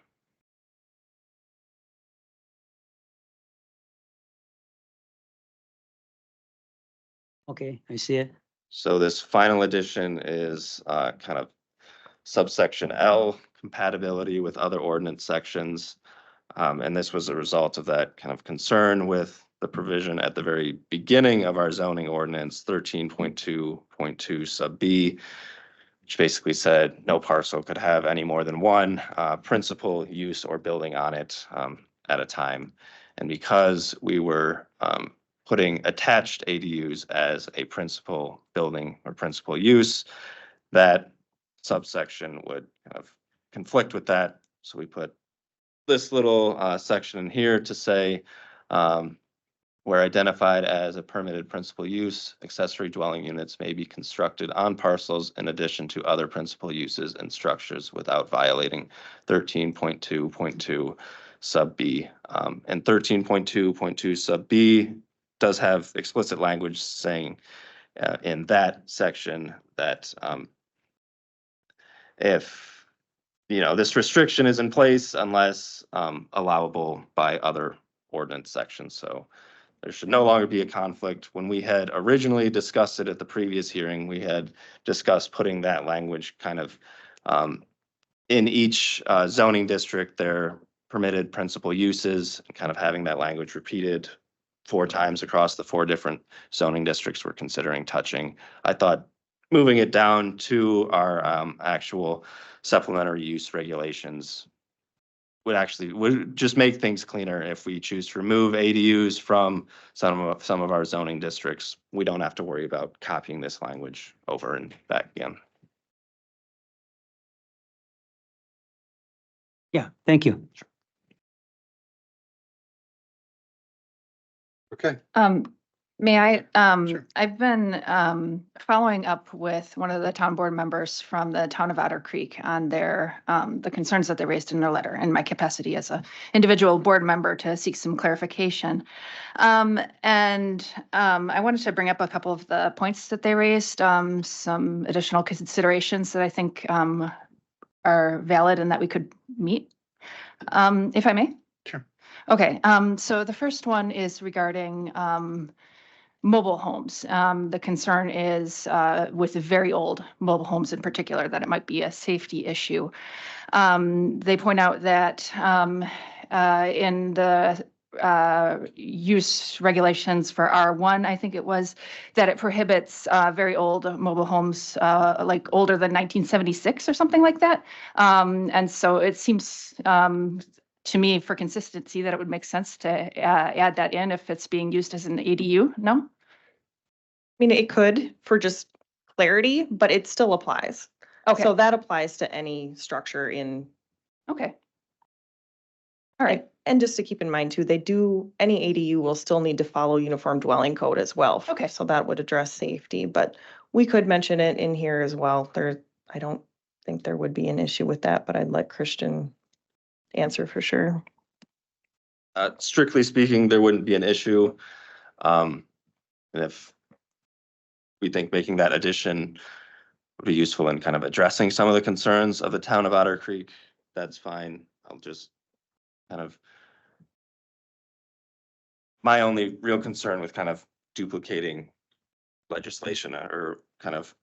Okay, I see it. So this final addition is kind of subsection L, compatibility with other ordinance sections. And this was a result of that kind of concern with the provision at the very beginning of our zoning ordinance, 13.2.2 sub B, which basically said no parcel could have any more than one principal use or building on it at a time. And because we were putting attached ADUs as a principal building or principal use, that subsection would kind of conflict with that. So we put this little section in here to say where identified as a permitted principal use, accessory dwelling units may be constructed on parcels in addition to other principal uses and structures without violating 13.2.2 sub B. And 13.2.2 sub B does have explicit language saying in that section that if this restriction is in place unless allowable by other ordinance sections. So there should no longer be a conflict. When we had originally discussed it at the previous hearing, we had discussed putting that language kind of in each zoning district, their permitted principal uses, and kind of having that language repeated 4 times across the 4 different zoning districts we're considering touching. I thought moving it down to our actual supplementary use regulations would just make things cleaner. If we choose to remove ADUs from some of our zoning districts, we don't have to worry about copying this language over and back again. Yeah, thank you. Okay. May I, Sure. I've been following up with one of the town board members from the town of Otter Creek on their, the concerns that they raised in their letter, in my capacity as a individual board member to seek some clarification. And I wanted to bring up a couple of the points that they raised, some additional considerations that I think are valid and that we could meet, if I may. Sure. Okay, so the first one is regarding mobile homes. The concern is with the very old mobile homes in particular, that it might be a safety issue. They point out that in the use regulations for R1, I think it was, that it prohibits very old mobile homes, like older than 1976 or something like that. And so it seems to me, for consistency, that it would make sense to add that in if it's being used as an ADU, no? I mean, it could for just clarity, but it still applies. Okay, So that applies to any structure in, okay. All right, and just to keep in mind too, any ADU will still need to follow uniform dwelling code as well. Okay. So that would address safety, but we could mention it in here as well. I don't think there would be an issue with that, but I'd let Christian answer for sure. Strictly speaking, there wouldn't be an issue. And if we think making that addition would be useful in kind of addressing some of the concerns of the town of Otter Creek, that's fine. I'll just kind of my only real concern with kind of duplicating legislation or kind of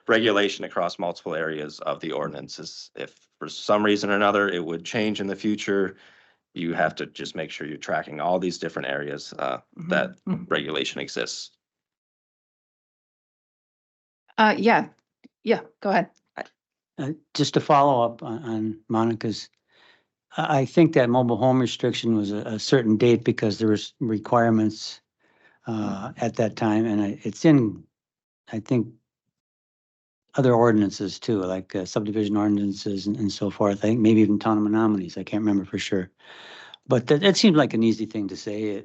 regulation across multiple areas of the ordinance is if for some reason or another it would change in the future, you have to just make sure you're tracking all these different areas that Mhm. regulation exists. Yeah, go ahead. Just to follow up on Monica's, I think that mobile home restriction was a certain date because there was requirements at that time, and it's in, I think, other ordinances too, like subdivision ordinances and so forth. I think maybe even town of Menominee. I can't remember for sure. But that seems like an easy thing to say.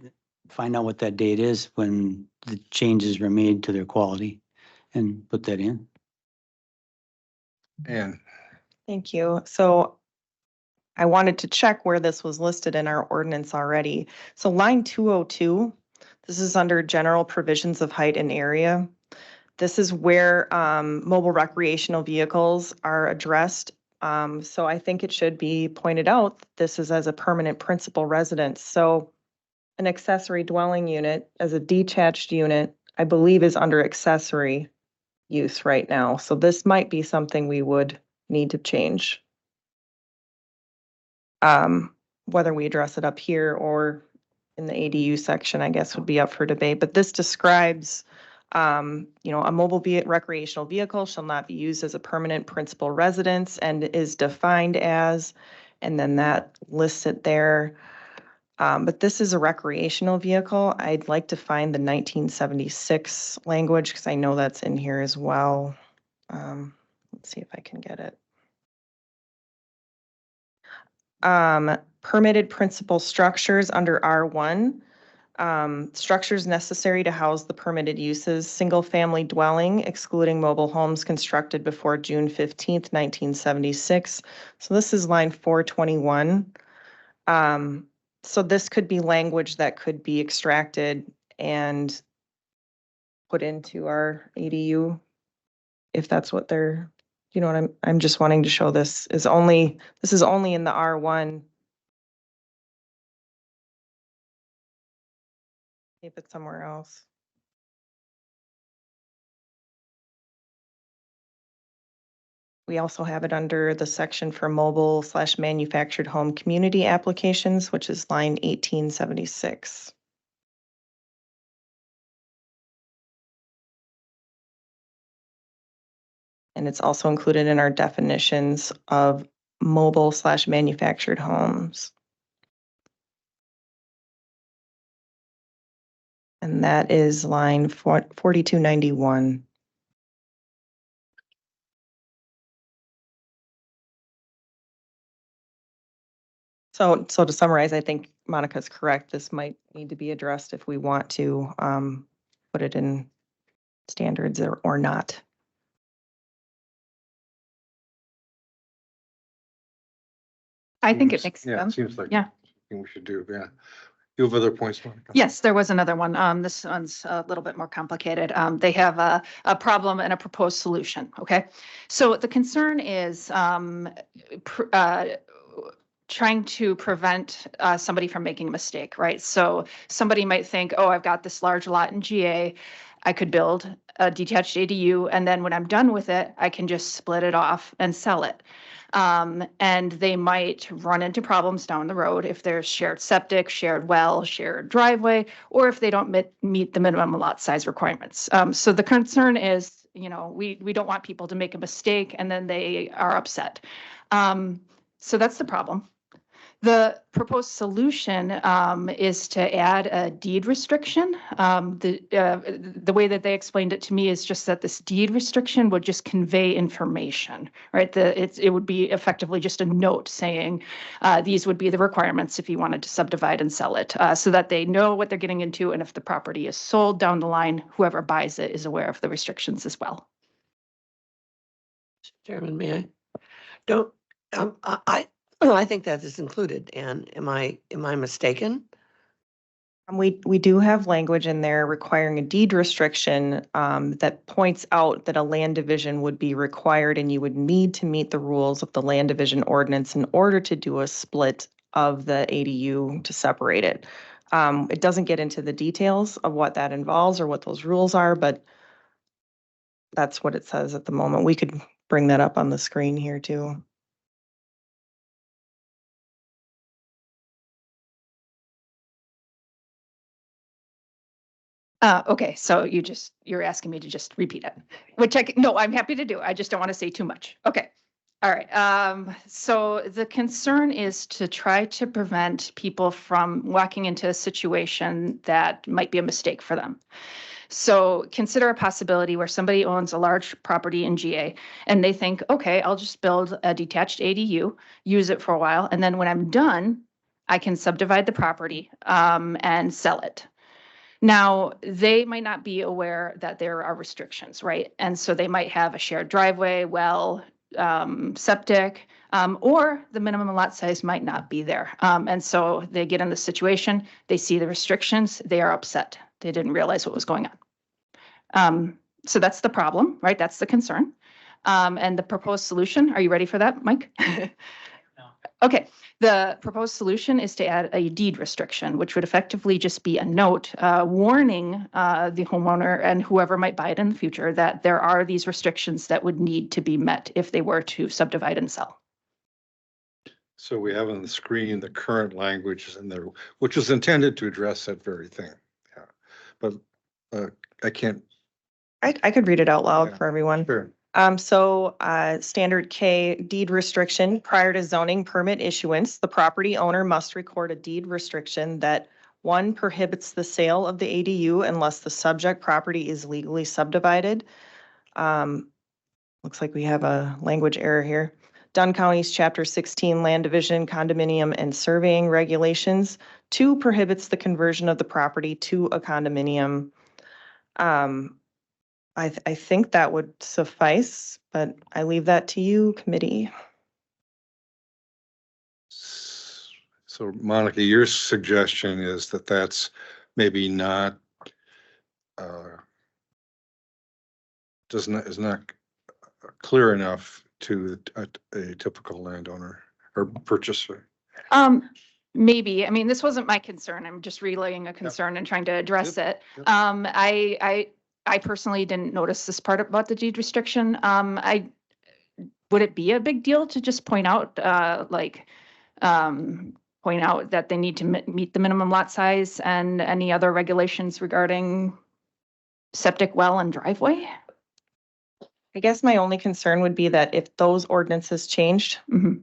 Find out what that date is when the changes were made to their quality and put that in. And Thank you. So I wanted to check where this was listed in our ordinance already. So line 202, this is under general provisions of height and area. This is where mobile recreational vehicles are addressed. So I think it should be pointed out, that this is as a permanent principal residence. So an accessory dwelling unit as a detached unit, I believe is under accessory use right now. So this might be something we would need to change. Whether we address it up here or in the ADU section, I guess would be up for debate, but this describes, a mobile recreational vehicle shall not be used as a permanent principal residence and is defined as, and then that lists it there. But this is a recreational vehicle. I'd like to find the 1976 language because I know that's in here as well. Let's see if I can get it. Permitted principal structures under R1. Structures necessary to house the permitted uses, single-family dwelling, excluding mobile homes constructed before June 15th, 1976. So this is line 421. So this could be language that could be extracted and put into our ADU if that's what they're, you know what I'm just wanting to show this is only in the R1. If it's somewhere else. We also have it under the section for mobile/manufactured home community applications, which is line 1876. And it's also included in our definitions of mobile/manufactured homes. And that is line 4291. So to summarize, I think Monica's correct. This might need to be addressed if we want to put it in standards or not. I think it makes Yeah, it sense. seems like Yeah. something we should do, yeah. You have other points, Monica? Yes, there was another one. This one's a little bit more complicated. They have a problem and a proposed solution, okay? So the concern is trying to prevent somebody from making a mistake, right? So somebody might think, oh, I've got this large lot in GA. I could build a detached ADU, and then when I'm done with it, I can just split it off and sell it. And they might run into problems down the road if there's shared septic, shared well, shared driveway, or if they don't meet the minimum lot size requirements. So the concern is, we don't want people to make a mistake and then they are upset. So that's the problem. The proposed solution is to add a deed restriction. The way that they explained it to me is just that this deed restriction would just convey information, right? It would be effectively just a note saying these would be the requirements if you wanted to subdivide and sell it, so that they know what they're getting into, and if the property is sold down the line, whoever buys it is aware of the restrictions as well. Chairman, may I? Don't, I think that is included, and am I mistaken? We do have language in there requiring a deed restriction that points out that a land division would be required and you would need to meet the rules of the land division ordinance in order to do a split of the ADU to separate it. It doesn't get into the details of what that involves or what those rules are, but that's what it says at the moment. We could bring that up on the screen here too. Okay, so you're asking me to just repeat it, which no, I'm happy to do. I just don't want to say too much. Okay. All right. So the concern is to try to prevent people from walking into a situation that might be a mistake for them. So consider a possibility where somebody owns a large property in GA and they think, okay, I'll just build a detached ADU, use it for a while, and then when I'm done, I can subdivide the property and sell it. Now, they might not be aware that there are restrictions, right? And so they might have a shared driveway, well, septic, or the minimum lot size might not be there. And so they get in the situation, they see the restrictions, they are upset. They didn't realize what was going on. So that's the problem, right? That's the concern. And the proposed solution, are you ready for that, Mike? Okay, the proposed solution is to add a deed restriction, which would effectively just be a note warning the homeowner and whoever might buy it in the future that there are these restrictions that would need to be met if they were to subdivide and sell. So we have on the screen the current language is in there, which was intended to address that very thing. Yeah, but I can't. I could read it out loud Yeah, for everyone. Sure. Standard K, deed restriction. Prior to zoning permit issuance, the property owner must record a deed restriction that one, prohibits the sale of the ADU unless the subject property is legally subdivided. Looks like we have a language error here. Dunn County's Chapter 16 Land Division, Condominium and Surveying Regulations. 2, prohibits the conversion of the property to a condominium. I think that would suffice, but I leave that to you, committee. So Monica, your suggestion is that that's maybe not, is not clear enough to a typical landowner or purchaser. Maybe. I mean, this wasn't my concern. I'm just relaying a concern and trying to address it. Yep. I personally didn't notice this part about the deed restriction. Would it be a big deal to just point out, point out that they need to meet the minimum lot size and any other regulations regarding septic well and driveway? I guess my only concern would be that if those ordinances changed, Mhm.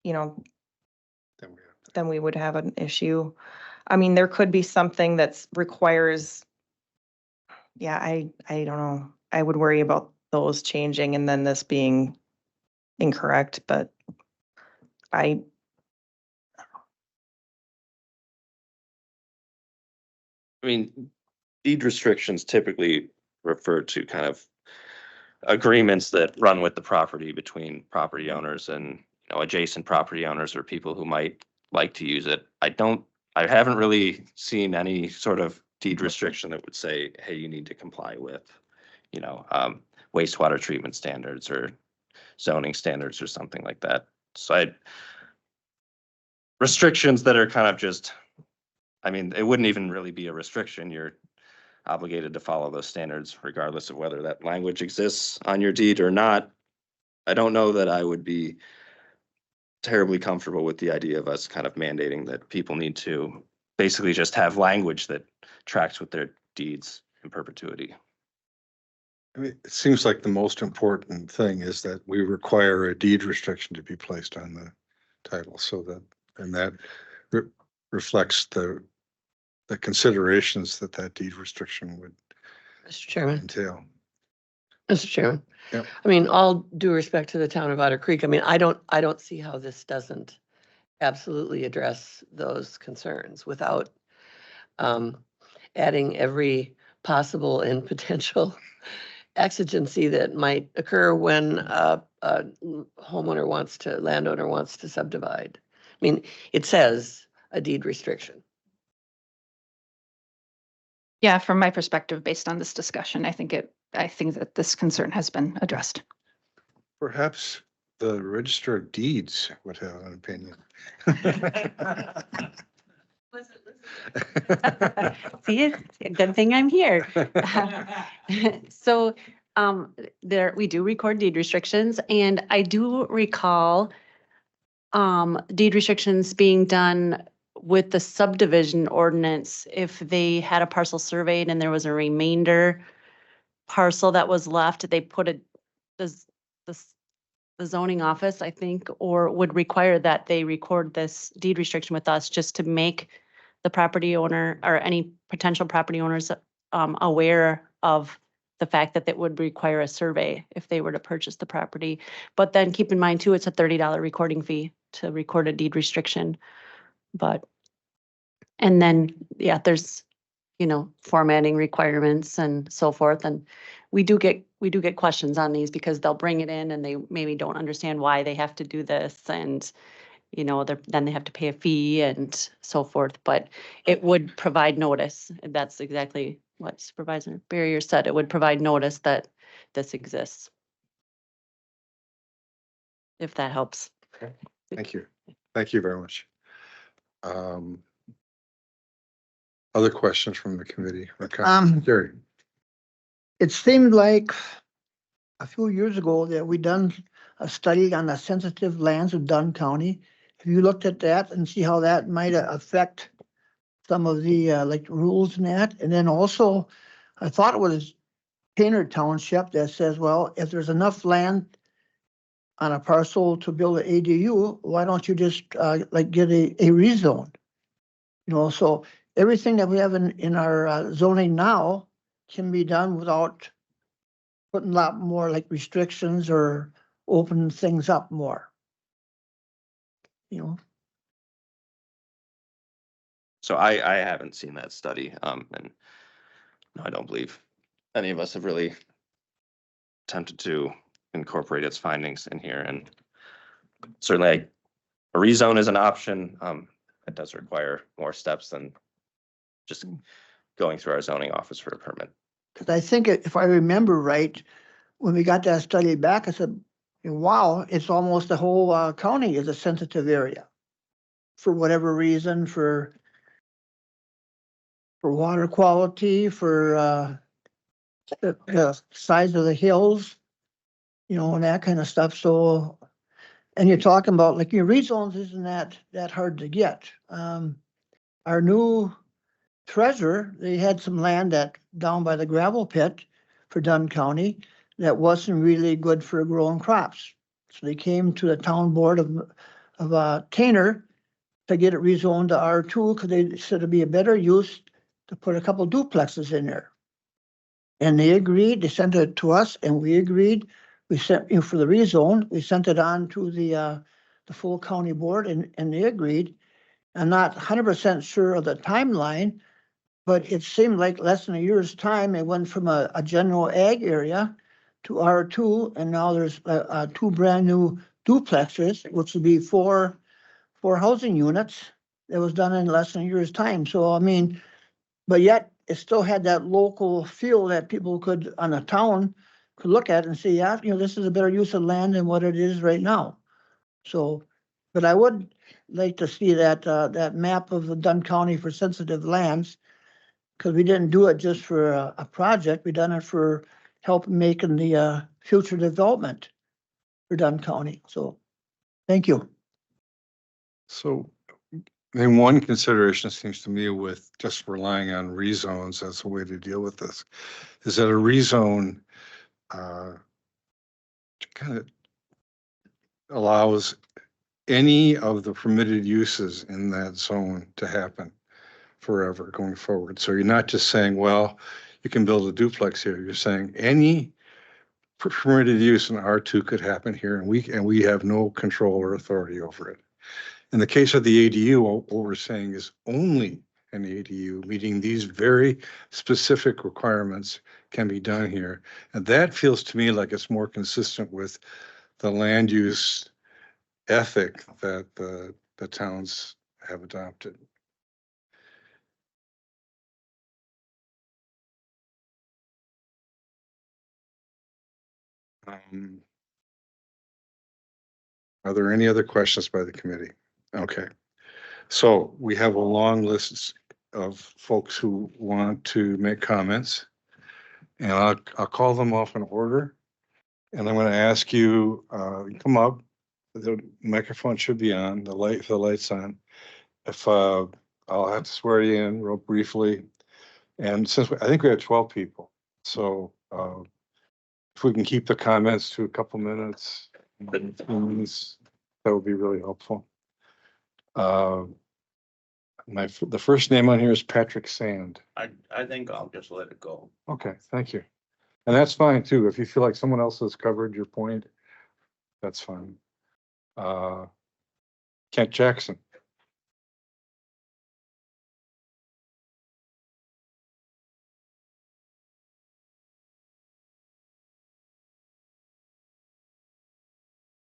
you know, Then we have then we would have an issue. I mean, there could be something that's requires, yeah, I don't know. I would worry about those changing and then this being incorrect, but I mean, deed restrictions typically refer to kind of agreements that run with the property between property owners and, adjacent property owners or people who might like to use it. I haven't really seen any sort of deed restriction that would say, hey, you need to comply with, wastewater treatment standards or zoning standards or something like that. So restrictions that are kind of just, it wouldn't even really be a restriction. You're obligated to follow those standards regardless of whether that language exists on your deed or not. I don't know that I would be terribly comfortable with the idea of us kind of mandating that people need to basically just have language that tracks with their deeds in perpetuity. I mean, it seems like the most important thing is that we require a deed restriction to be placed on the title so that, and that reflects the considerations that deed restriction would Mr. Chairman. entail. Mr. Chairman. Yep. I mean, all due respect to the town of Otter Creek, I mean, I don't see how this doesn't absolutely address those concerns without adding every possible and potential exigency that might occur when a landowner wants to subdivide. I mean, it says a deed restriction. Yeah, from my perspective, based on this discussion, I think that this concern has been addressed. Perhaps the Register of Deeds would have an opinion. Was it See, it's a good thing I'm here. So, there, we do record deed restrictions, and I do recall deed restrictions being done with the subdivision ordinance if they had a parcel surveyed and there was a remainder parcel that was left, they put it, does the zoning office, I think, or would require that they record this deed restriction with us just to make the property owner or any potential property owners aware of the fact that that would require a survey if they were to purchase the property. But then keep in mind too, it's a $30 recording fee to record a deed restriction. But, and then, yeah, there's, formatting requirements and so forth. And we do get questions on these because they'll bring it in and they maybe don't understand why they have to do this. And, then they have to pay a fee and so forth, but it would provide notice. That's exactly what Supervisor Barrier said. It would provide notice that this exists. If that helps. Okay. Thank you. Thank you very much. Other questions from the committee? Gary. It seemed like a few years ago that we done a study on the sensitive lands of Dunn County. Have you looked at that and see how that might affect some of the like rules and that? And then also, I thought it was Painter Township that says, well, if there's enough land on a parcel to build an ADU, why don't you just like get a rezone? So everything that we have in our zoning now can be done without putting a lot more like restrictions or open things up more. So I haven't seen that study, and I don't believe any of us have really attempted to incorporate its findings in here. And certainly a rezone is an option. It does require more steps than just going through our zoning office for a permit. Because I think if I remember right, when we got that study back, I said, wow, it's almost the whole county is a sensitive area for whatever reason, for water quality, for the size of the hills, and that kind of stuff. So, and you're talking about like your rezones isn't that hard to get. Our new treasurer, they had some land down by the gravel pit for Dunn County that wasn't really good for growing crops. So they came to the town board of Tainer to get it rezoned to R2 because they said it'd be a better use to put a couple duplexes in there. And they agreed, they sent it to us and we agreed. We sent, for the rezone, we sent it on to the full county board and they agreed. I'm not 100% sure of the timeline, but it seemed like less than a year's time, it went from a general ag area to R2, and now there's two brand new duplexes, which would be four housing units. That was done in less than a year's time. So, I mean, but yet it still had that local feel that people could, on a town, could look at and say, yeah, this is a better use of land than what it is right now. So, but I would like to see that map of the Dunn County for sensitive lands, because we didn't do it just for a project. We done it for help making the future development for Dunn County. So, thank you. So, then one consideration seems to me with just relying on rezones as a way to deal with this is that a rezone kind of allows any of the permitted uses in that zone to happen forever going forward. So you're not just saying, well, you can build a duplex here. You're saying any permitted use in R2 could happen here, and we have no control or authority over it. In the case of the ADU, what we're saying is only an ADU meeting these very specific requirements can be done here. And that feels to me like it's more consistent with the land use ethic that the towns have adopted. Are there any other questions by the committee? Okay. So we have a long list of folks who want to make comments. And I'll call them off in order. And I'm going to ask you, come up. The microphone should be on, the light's on. If, I'll have to swear you in real briefly. And since I think we have 12 people, so, if we can keep the comments to a couple minutes, that would be really helpful. The first name on here is Patrick Sand. I think I'll just let it go. Okay, thank you. And that's fine too. If you feel like someone else has covered your point, that's fine. Kent Jackson.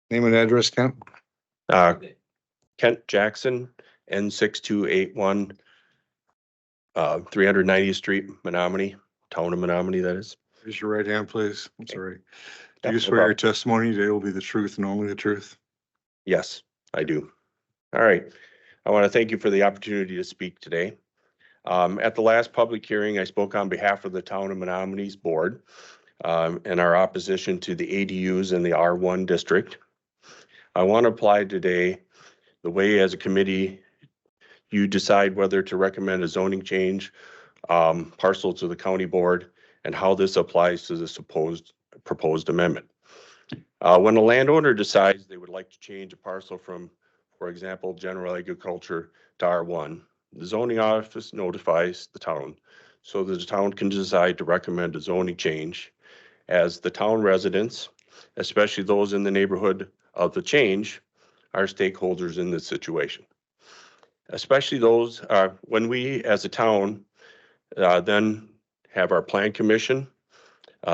Name and address, Kent? Kent Jackson, N6281, 390th Street, Menominee, town of Menominee, that is. Raise your right hand, please. I'm sorry. Do Yeah, you no swear your problem. testimony today will be the truth and only the truth? Yes, I do. All right. I want to thank you for the opportunity to speak today. At the last public hearing, I spoke on behalf of the town of Menominee's board and our opposition to the ADUs in the R1 district. I want to apply today the way as a committee you decide whether to recommend a zoning change parcel to the county board and how this applies to the proposed amendment. When a landowner decides they would like to change a parcel from, for example, general agriculture to R1, the zoning office notifies the town so that the town can decide to recommend a zoning change, as the town residents, especially those in the neighborhood of the change, are stakeholders in this situation. Especially those, when we as a town then have our plan commission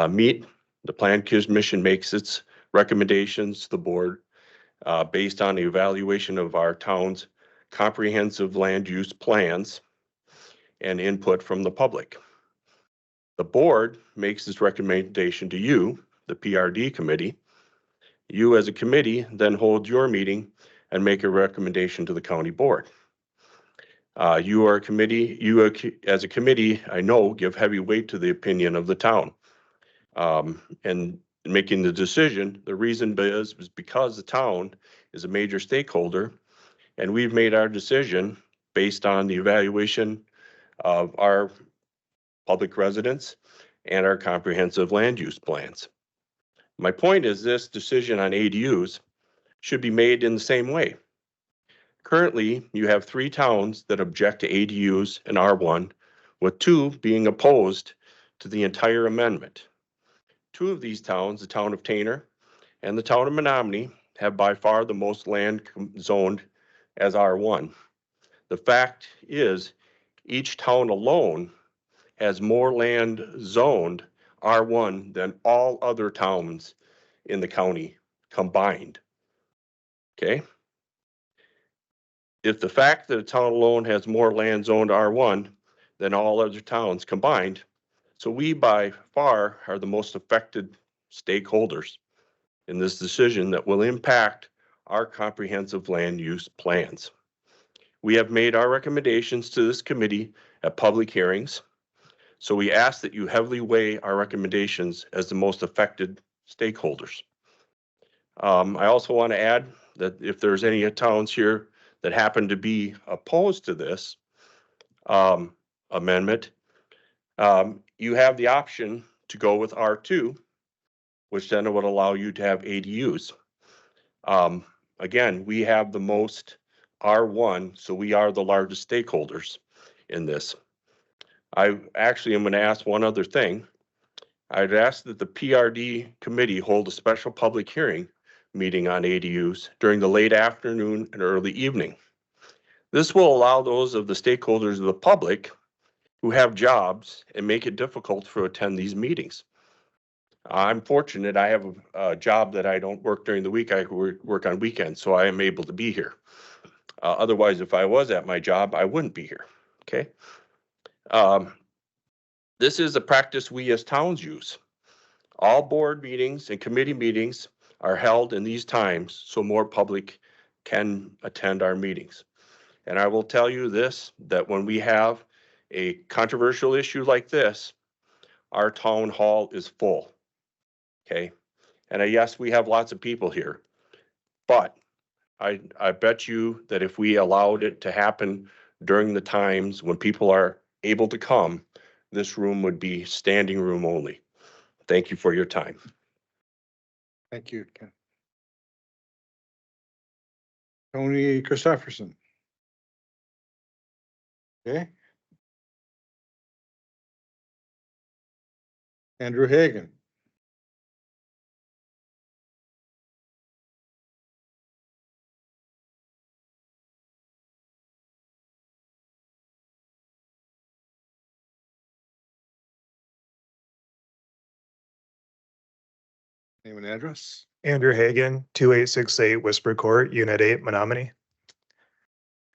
meet, the plan commission makes its recommendations to the board based on the evaluation of our town's comprehensive land use plans and input from the public. The board makes this recommendation to you, the PRD committee. You as a committee then hold your meeting and make a recommendation to the county board. You as a committee, I know, give heavy weight to the opinion of the town. And making the decision, the reason is because the town is a major stakeholder, and we've made our decision based on the evaluation of our public residents and our comprehensive land use plans. My point is this decision on ADUs should be made in the same way. Currently, you have 3 towns that object to ADUs in R1, with 2 being opposed to the entire amendment. 2 of these towns, the town of Tainter and the town of Menominee, have by far the most land zoned as R1. The fact is, each town alone has more land zoned R1 than all other towns in the county combined. Okay? If the fact that a town alone has more land zoned R1 than all other towns combined, so we by far are the most affected stakeholders in this decision that will impact our comprehensive land use plans. We have made our recommendations to this committee at public hearings, so we ask that you heavily weigh our recommendations as the most affected stakeholders. I also want to add that if there's any towns here that happen to be opposed to this amendment, you have the option to go with R2, which then would allow you to have ADUs. Again, we have the most R1, so we are the largest stakeholders in this. I actually am going to ask one other thing. I'd ask that the PRD committee hold a special public hearing meeting on ADUs during the late afternoon and early evening. This will allow those of the stakeholders of the public who have jobs and make it difficult to attend these meetings. I'm fortunate I have a job that I don't work during the week. I work on weekends, so I am able to be here. Otherwise, if I was at my job, I wouldn't be here. Okay. This is a practice we as towns use. All board meetings and committee meetings are held in these times so more public can attend our meetings. And I will tell you this, that when we have a controversial issue like this, our town hall is full. Okay, and yes, we have lots of people here, but I bet you that if we allowed it to happen during the times when people are able to come, this room would be standing room only. Thank you for your time. Thank you, Ken. Tony Christopherson. Okay. Andrew Hagan. Name and address. Andrew Hagan, 2868 Whisper Court, Unit 8, Menominee.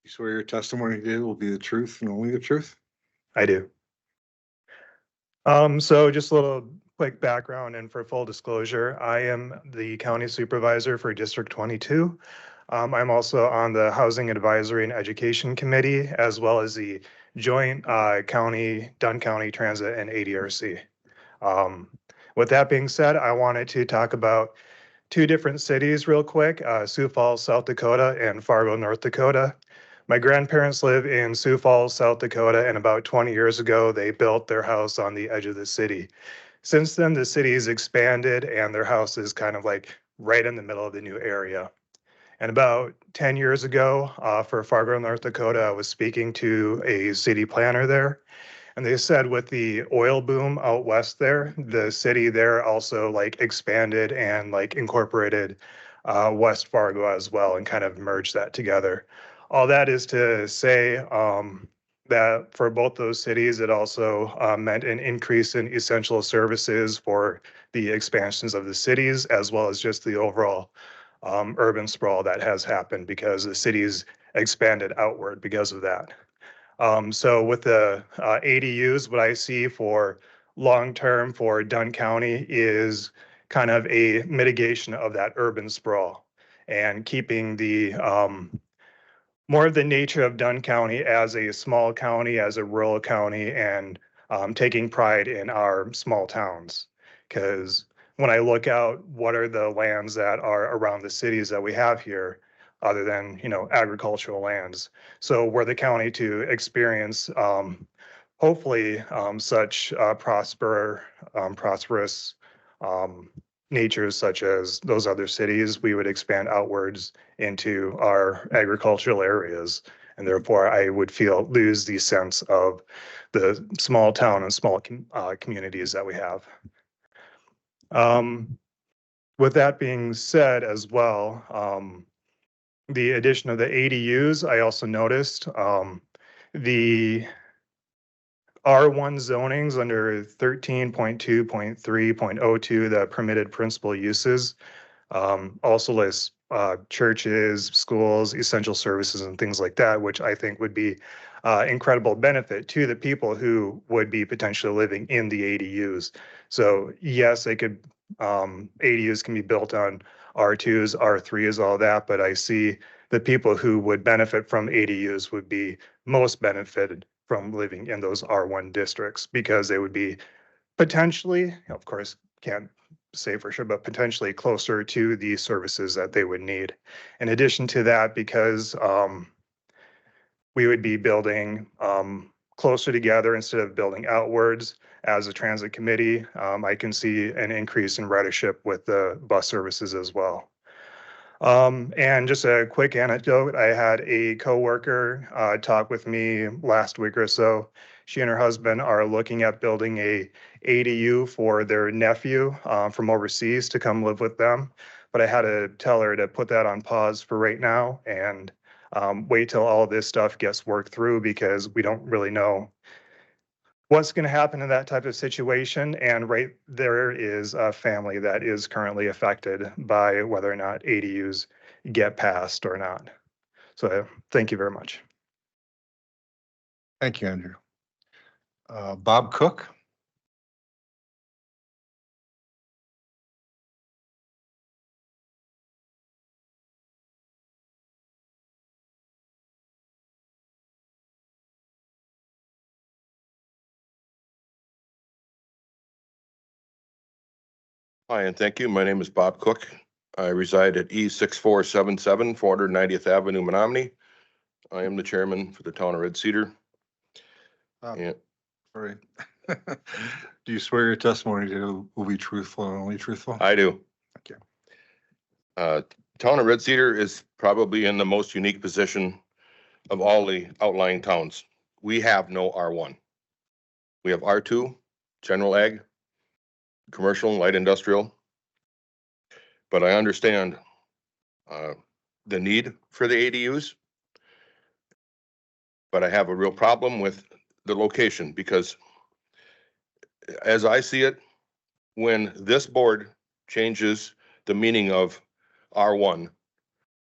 You swear your testimony today will be the truth and only the truth? I do. So just a little quick background and for full disclosure, I am the county supervisor for District 22. I'm also on the Housing Advisory and Education Committee, as well as the joint Dunn County Transit and ADRC. With that being said, I wanted to talk about two different cities real quick, Sioux Falls, South Dakota, and Fargo, North Dakota. My grandparents live in Sioux Falls, South Dakota, and about 20 years ago, they built their house on the edge of the city. Since then, the city's expanded and their house is kind of like right in the middle of the new area. And about 10 years ago, for Fargo, North Dakota, I was speaking to a city planner there. And they said with the oil boom out west there, the city there also like expanded and like incorporated West Fargo as well and kind of merged that together. All that is to say that for both those cities, it also meant an increase in essential services for the expansions of the cities, as well as just the overall urban sprawl that has happened because the cities expanded outward because of that. So with the ADUs, what I see for long-term for Dunn County is kind of a mitigation of that urban sprawl and keeping the more of the nature of Dunn County as a small county, as a rural county, and taking pride in our small towns. Because when I look out, what are the lands that are around the cities that we have here, other than, you know, agricultural lands? So were the county to experience, hopefully, such prosperous natures such as those other cities, we would expand outwards into our agricultural areas. And therefore, I would lose the sense of the small town and small communities that we have. With that being said as well, the addition of the ADUs, I also noticed the R1 zonings under 13.2.3.02, the permitted principal uses, also lists churches, schools, essential services, and things like that, which I think would be incredible benefit to the people who would be potentially living in the ADUs. So yes, ADUs can be built on R2s, R3s, all that, but I see the people who would benefit from ADUs would be most benefited from living in those R1 districts because they would be potentially, of course, can't say for sure, but potentially closer to the services that they would need. In addition to that, because we would be building closer together instead of building outwards as a transit committee, I can see an increase in ridership with the bus services as well. And just a quick anecdote, I had a coworker talk with me last week or so. She and her husband are looking at building a ADU for their nephew from overseas to come live with them. But I had to tell her to put that on pause for right now and wait till all this stuff gets worked through because we don't really know what's going to happen in that type of situation. And right there is a family that is currently affected by whether or not ADUs get passed or not. So thank you very much. Thank you, Andrew. Bob Cook. Hi, and thank you. My name is Bob Cook. I reside at E6477, 490th Avenue, Menominee. I am the chairman for the town of Red Cedar. And Sorry. Do you swear your testimony will be truthful and only truthful? I do. Thank you. Town of Red Cedar is probably in the most unique position of all the outlying towns. We have no R1. We have R2, general ag, commercial and light industrial. But I understand the need for the ADUs. But I have a real problem with the location because as I see it, when this board changes the meaning of R1,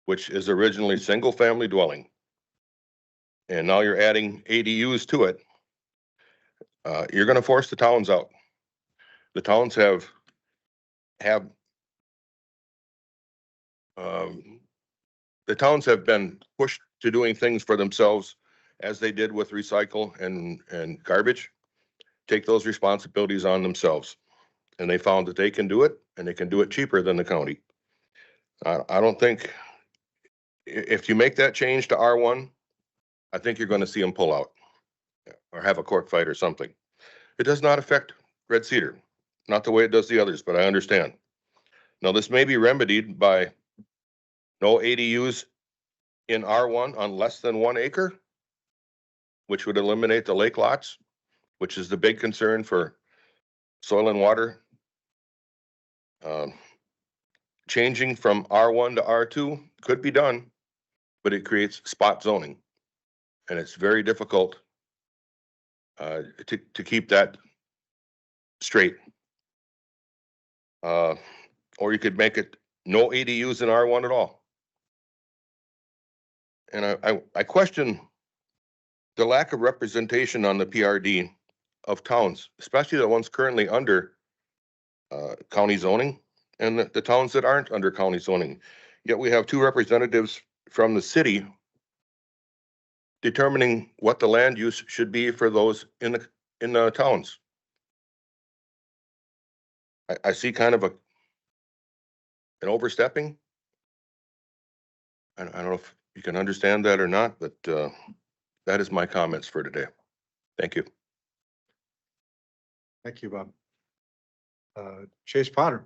which is originally single family dwelling, and now you're adding ADUs to it, you're going to force the towns out. The towns have the towns have been pushed to doing things for themselves as they did with recycle and garbage, take those responsibilities on themselves. And they found that they can do it and they can do it cheaper than the county. I don't think if you make that change to R1, I think you're going to see them pull out or have a court fight or something. It does not affect Red Cedar, not the way it does the others, but I understand. Now, this may be remedied by no ADUs in R1 on less than 1 acre, which would eliminate the lake lots, which is the big concern for soil and water. Changing from R1 to R2 could be done, but it creates spot zoning. And it's very difficult to keep that straight. Or you could make it no ADUs in R1 at all. And I question the lack of representation on the PRD of towns, especially the ones currently under county zoning and the towns that aren't under county zoning. Yet we have 2 representatives from the city determining what the land use should be for those in the towns. I see kind of an overstepping. I don't know if you can understand that or not, but that is my comments for today. Thank you. Thank you, Bob. Chase Potter.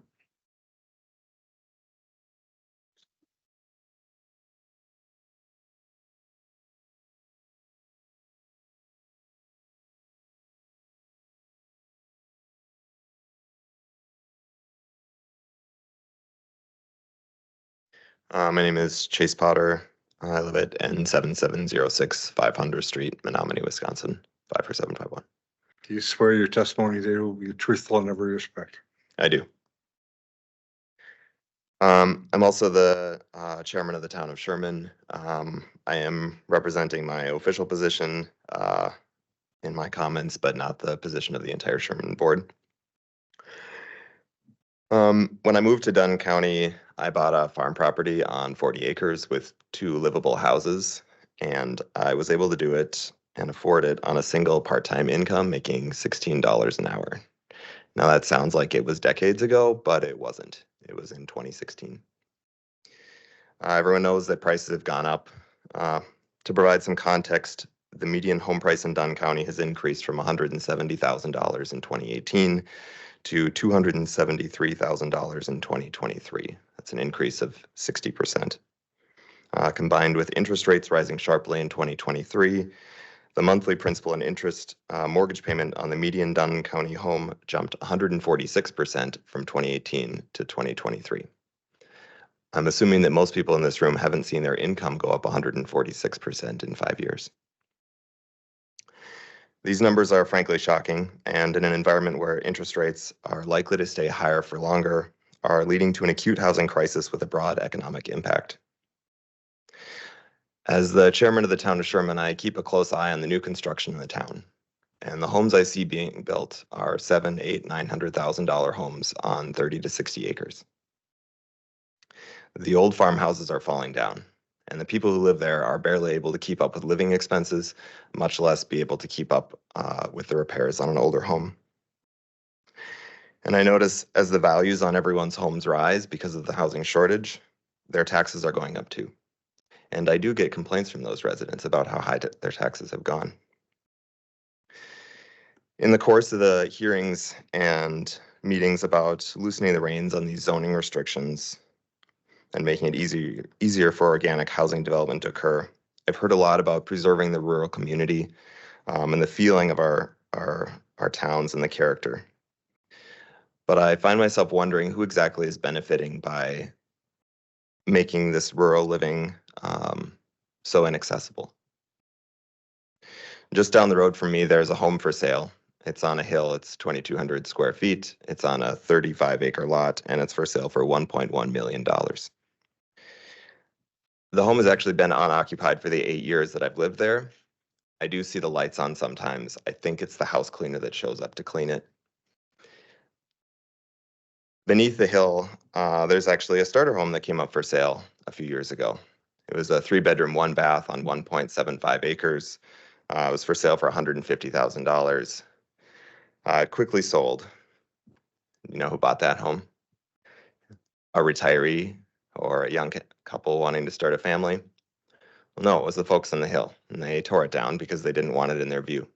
My name is Chase Potter. I live at N7706 500 Street, Menominee, Wisconsin, 54751. Do you swear your testimony today will be truthful in every respect? I do. I'm also the chairman of the town of Sherman. I am representing my official position in my comments, but not the position of the entire Sherman board. When I moved to Dunn County, I bought a farm property on 40 acres with 2 livable houses, and I was able to do it and afford it on a single part-time income, making $16 an hour. Now that sounds like it was decades ago, but it wasn't. It was in 2016. Everyone knows that prices have gone up. To provide some context, the median home price in Dunn County has increased from $170,000 in 2018 to $273,000 in 2023. That's an increase of 60%. Combined with interest rates rising sharply in 2023, the monthly principal and interest mortgage payment on the median Dunn County home jumped 146% from 2018 to 2023. I'm assuming that most people in this room haven't seen their income go up 146% in 5 years. These numbers are frankly shocking, and in an environment where interest rates are likely to stay higher for longer, are leading to an acute housing crisis with a broad economic impact. As the chairman of the town of Sherman, I keep a close eye on the new construction in the town. And the homes I see being built are $700,000, $800,000, $900,000 homes on 30 to 60 acres. The old farmhouses are falling down, and the people who live there are barely able to keep up with living expenses, much less be able to keep up with the repairs on an older home. And I notice as the values on everyone's homes rise because of the housing shortage, their taxes are going up too. And I do get complaints from those residents about how high their taxes have gone. In the course of the hearings and meetings about loosening the reins on these zoning restrictions and making it easier for organic housing development to occur, I've heard a lot about preserving the rural community and the feeling of our towns and the character. But I find myself wondering who exactly is benefiting by making this rural living so inaccessible. Just down the road from me, there's a home for sale. It's on a hill, it's 2,200 square feet, it's on a 35-acre lot, and it's for sale for $1.1 million. The home has actually been unoccupied for the 8 years that I've lived there. I do see the lights on sometimes. I think it's the house cleaner that shows up to clean it. Beneath the hill, there's actually a starter home that came up for sale a few years ago. It was a 3-bedroom, 1-bath on 1.75 acres. It was for sale for $150,000. It quickly sold. You know who bought that home? A retiree or a young couple wanting to start a family? Well, no, it was the folks on the hill, and they tore it down because they didn't want it in their view.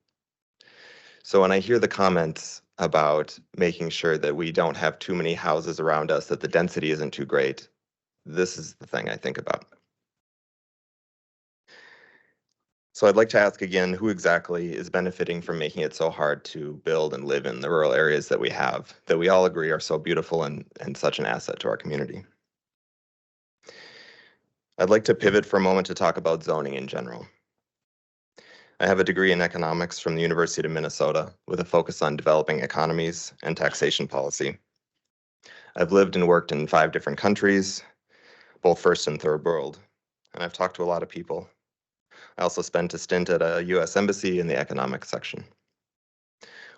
So when I hear the comments about making sure that we don't have too many houses around us, that the density isn't too great, this is the thing I think about. So I'd like to ask again, who exactly is benefiting from making it so hard to build and live in the rural areas that we have, that we all agree are so beautiful and such an asset to our community? I'd like to pivot for a moment to talk about zoning in general. I have a degree in economics from the University of Minnesota with a focus on developing economies and taxation policy. I've lived and worked in 5 different countries, both first and third world, and I've talked to a lot of people. I also spent a stint at a US embassy in the economic section.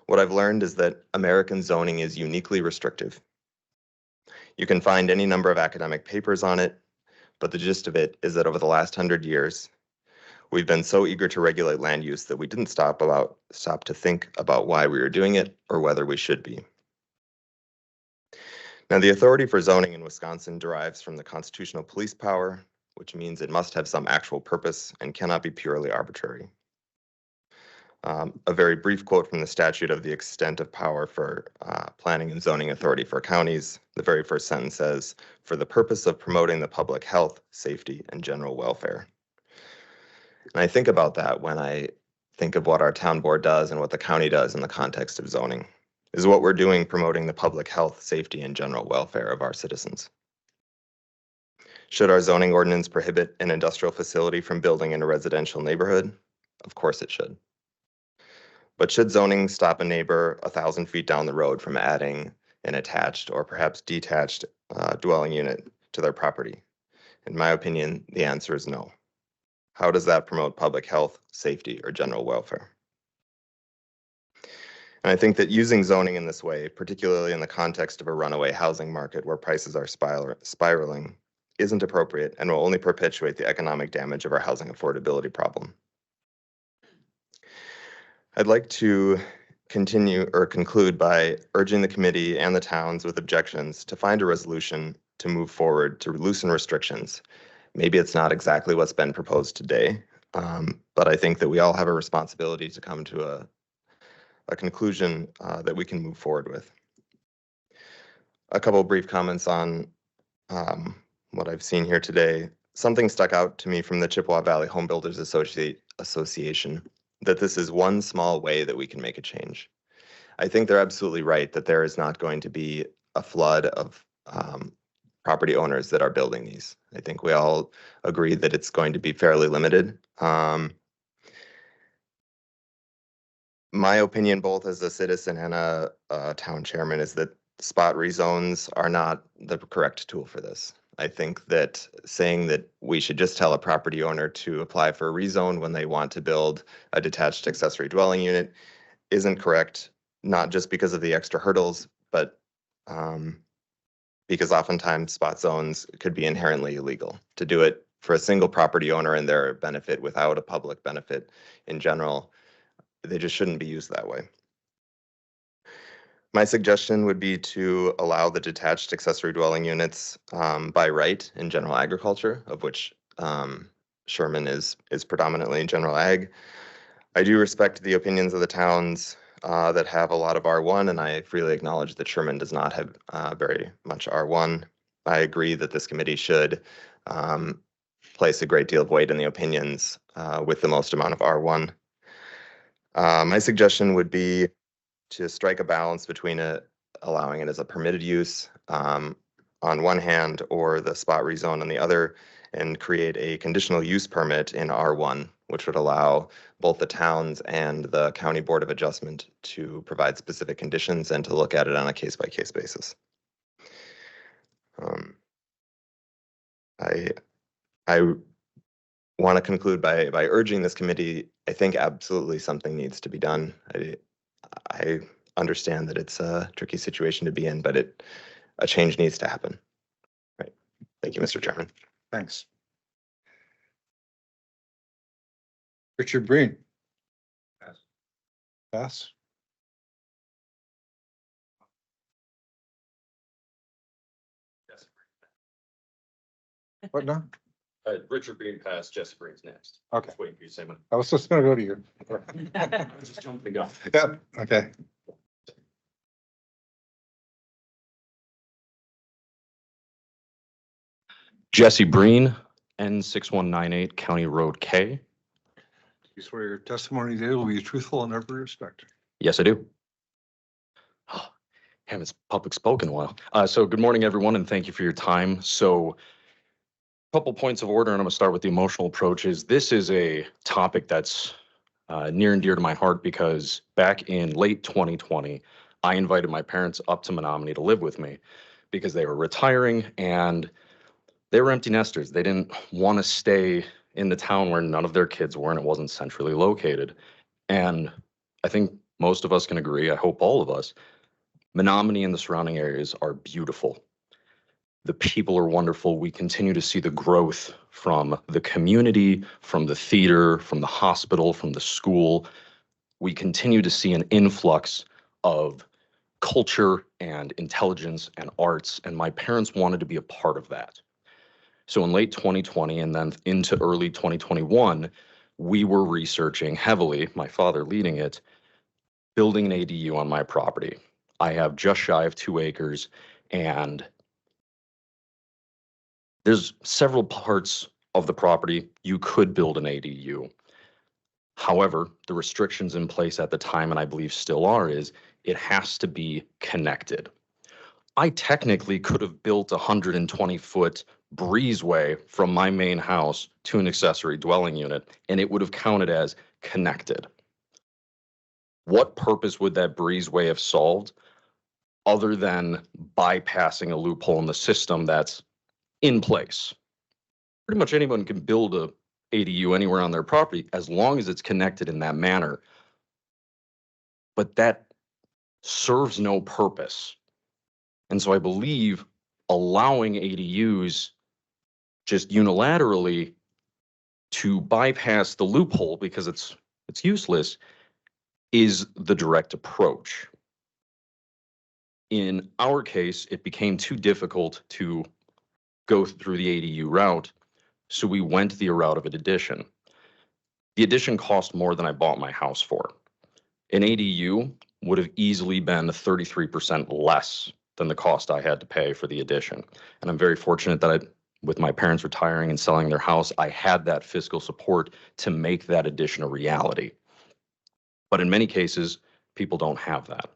What I've learned is that American zoning is uniquely restrictive. You can find any number of academic papers on it, but the gist of it is that over the last 100 years, we've been so eager to regulate land use that we didn't stop to think about why we were doing it or whether we should be. Now, the authority for zoning in Wisconsin derives from the constitutional police power, which means it must have some actual purpose and cannot be purely arbitrary. A very brief quote from the statute of the extent of power for planning and zoning authority for counties. The very first sentence says, "For the purpose of promoting the public health, safety, and general welfare." And I think about that when I think of what our town board does and what the county does in the context of zoning. Is what we're doing promoting the public health, safety, and general welfare of our citizens? Should our zoning ordinance prohibit an industrial facility from building in a residential neighborhood? Of course it should. But should zoning stop a neighbor 1,000 feet down the road from adding an attached or perhaps detached dwelling unit to their property? In my opinion, the answer is no. How does that promote public health, safety, or general welfare? And I think that using zoning in this way, particularly in the context of a runaway housing market where prices are spiraling, isn't appropriate and will only perpetuate the economic damage of our housing affordability problem. I'd like to conclude by urging the committee and the towns with objections to find a resolution to move forward to loosen restrictions. Maybe it's not exactly what's been proposed today, but I think that we all have a responsibility to come to a conclusion that we can move forward with. A couple of brief comments on what I've seen here today. Something stuck out to me from the Chippewa Valley Home Builders Association, that this is one small way that we can make a change. I think they're absolutely right that there is not going to be a flood of property owners that are building these. I think we all agree that it's going to be fairly limited. My opinion, both as a citizen and a town chairman, is that spot rezones are not the correct tool for this. I think that saying that we should just tell a property owner to apply for a rezone when they want to build a detached accessory dwelling unit isn't correct, not just because of the extra hurdles, but because oftentimes spot zones could be inherently illegal. To do it for a single property owner and their benefit without a public benefit in general, they just shouldn't be used that way. My suggestion would be to allow the detached accessory dwelling units by right in general agriculture, of which Sherman is predominantly general ag. I do respect the opinions of the towns that have a lot of R1, and I freely acknowledge that Sherman does not have very much R1. I agree that this committee should place a great deal of weight in the opinions with the most amount of R1. My suggestion would be to strike a balance between allowing it as a permitted use on one hand or the spot rezone on the other, and create a conditional use permit in R1, which would allow both the towns and the county board of adjustment to provide specific conditions and to look at it on a case-by-case basis. I want to conclude by urging this committee. I think absolutely something needs to be done. I understand that it's a tricky situation to be in, but a change needs to happen. Right. Thank you, Mr. Chairman. Thanks. Richard Breen. Pass. What now? Richard Green passed, Jesse Green's next. Okay. Just waiting for you to say my. I was just gonna go to you. Just jumping the gun. Yep, okay. Jesse Breen, N6198 County Road K. You swear your testimony today will be truthful in every respect. Yes, I do. Haven't public spoken in a while. So good morning, everyone, and thank you for your time. So a couple points of order, and I'm gonna start with the emotional approaches. This is a topic that's near and dear to my heart because back in late 2020, I invited my parents up to Menominee to live with me because they were retiring and they were empty nesters. They didn't want to stay in the town where none of their kids were and it wasn't centrally located. And I think most of us can agree, I hope all of us, Menominee and the surrounding areas are beautiful. The people are wonderful. We continue to see the growth from the community, from the theater, from the hospital, from the school. We continue to see an influx of culture and intelligence and arts, and my parents wanted to be a part of that. So in late 2020 and then into early 2021, we were researching heavily, my father leading it, building an ADU on my property. I have just shy of 2 acres, and there's several parts of the property you could build an ADU. However, the restrictions in place at the time, and I believe still are, is it has to be connected. I technically could have built a 120-foot breezeway from my main house to an accessory dwelling unit, and it would have counted as connected. What purpose would that breezeway have solved other than bypassing a loophole in the system that's in place? Pretty much anyone can build a ADU anywhere on their property as long as it's connected in that manner. But that serves no purpose. And so I believe allowing ADUs just unilaterally to bypass the loophole because it's useless is the direct approach. In our case, it became too difficult to go through the ADU route, so we went the route of an addition. The addition cost more than I bought my house for. An ADU would have easily been 33% less than the cost I had to pay for the addition. And I'm very fortunate that with my parents retiring and selling their house, I had that fiscal support to make that addition a reality. But in many cases, people don't have that.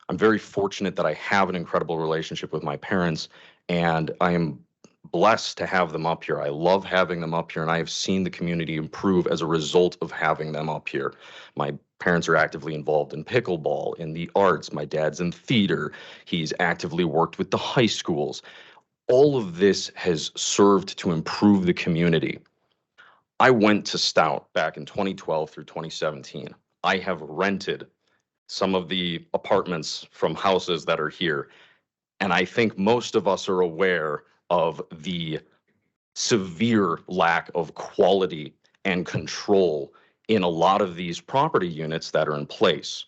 I'm very fortunate that I have an incredible relationship with my parents, and I am blessed to have them up here. I love having them up here, and I have seen the community improve as a result of having them up here. My parents are actively involved in pickleball, in the arts. My dad's in theater. He's actively worked with the high schools. All of this has served to improve the community. I went to Stout back in 2012 through 2017. I have rented some of the apartments from houses that are here, and I think most of us are aware of the severe lack of quality and control in a lot of these property units that are in place.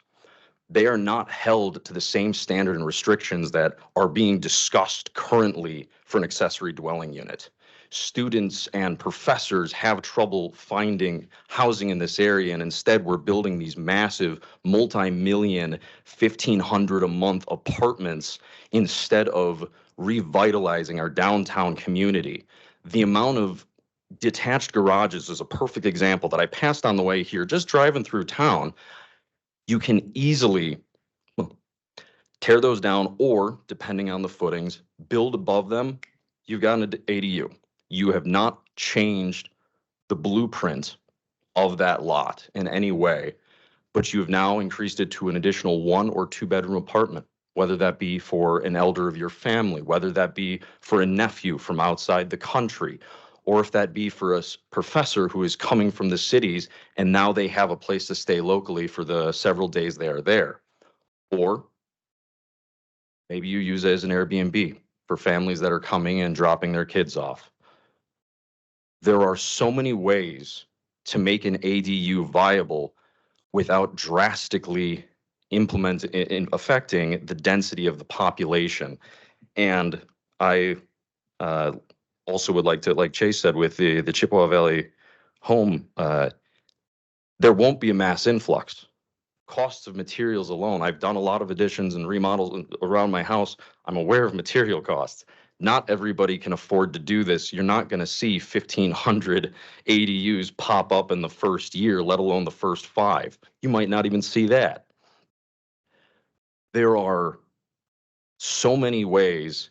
they are not held to the same standard and restrictions that are being discussed currently for an accessory dwelling unit. Students and professors have trouble finding housing in this area, and instead we're building these massive multi-million 1,500 a month apartments instead of revitalizing our downtown community. The amount of detached garages is a perfect example that I passed on the way here. Just driving through town, you can easily tear those down, or depending on the footings, build above them. You've got an ADU. You have not changed the blueprint of that lot in any way, but you have now increased it to an additional 1 or 2 bedroom apartment, whether that be for an elder of your family, whether that be for a nephew from outside the country, or if that be for a professor who is coming from the cities and now they have a place to stay locally for the several days they are there. Or maybe you use it as an Airbnb for families that are coming and dropping their kids off. There are so many ways to make an ADU viable without drastically affecting the density of the population. And I also would like to, like Chase said, with the Chippewa Valley home, there won't be a mass influx. Costs of materials alone. I've done a lot of additions and remodels around my house. I'm aware of material costs. Not everybody can afford to do this. You're not going to see 1,500 ADUs pop up in the first year, let alone the first 5. You might not even see that. There are so many ways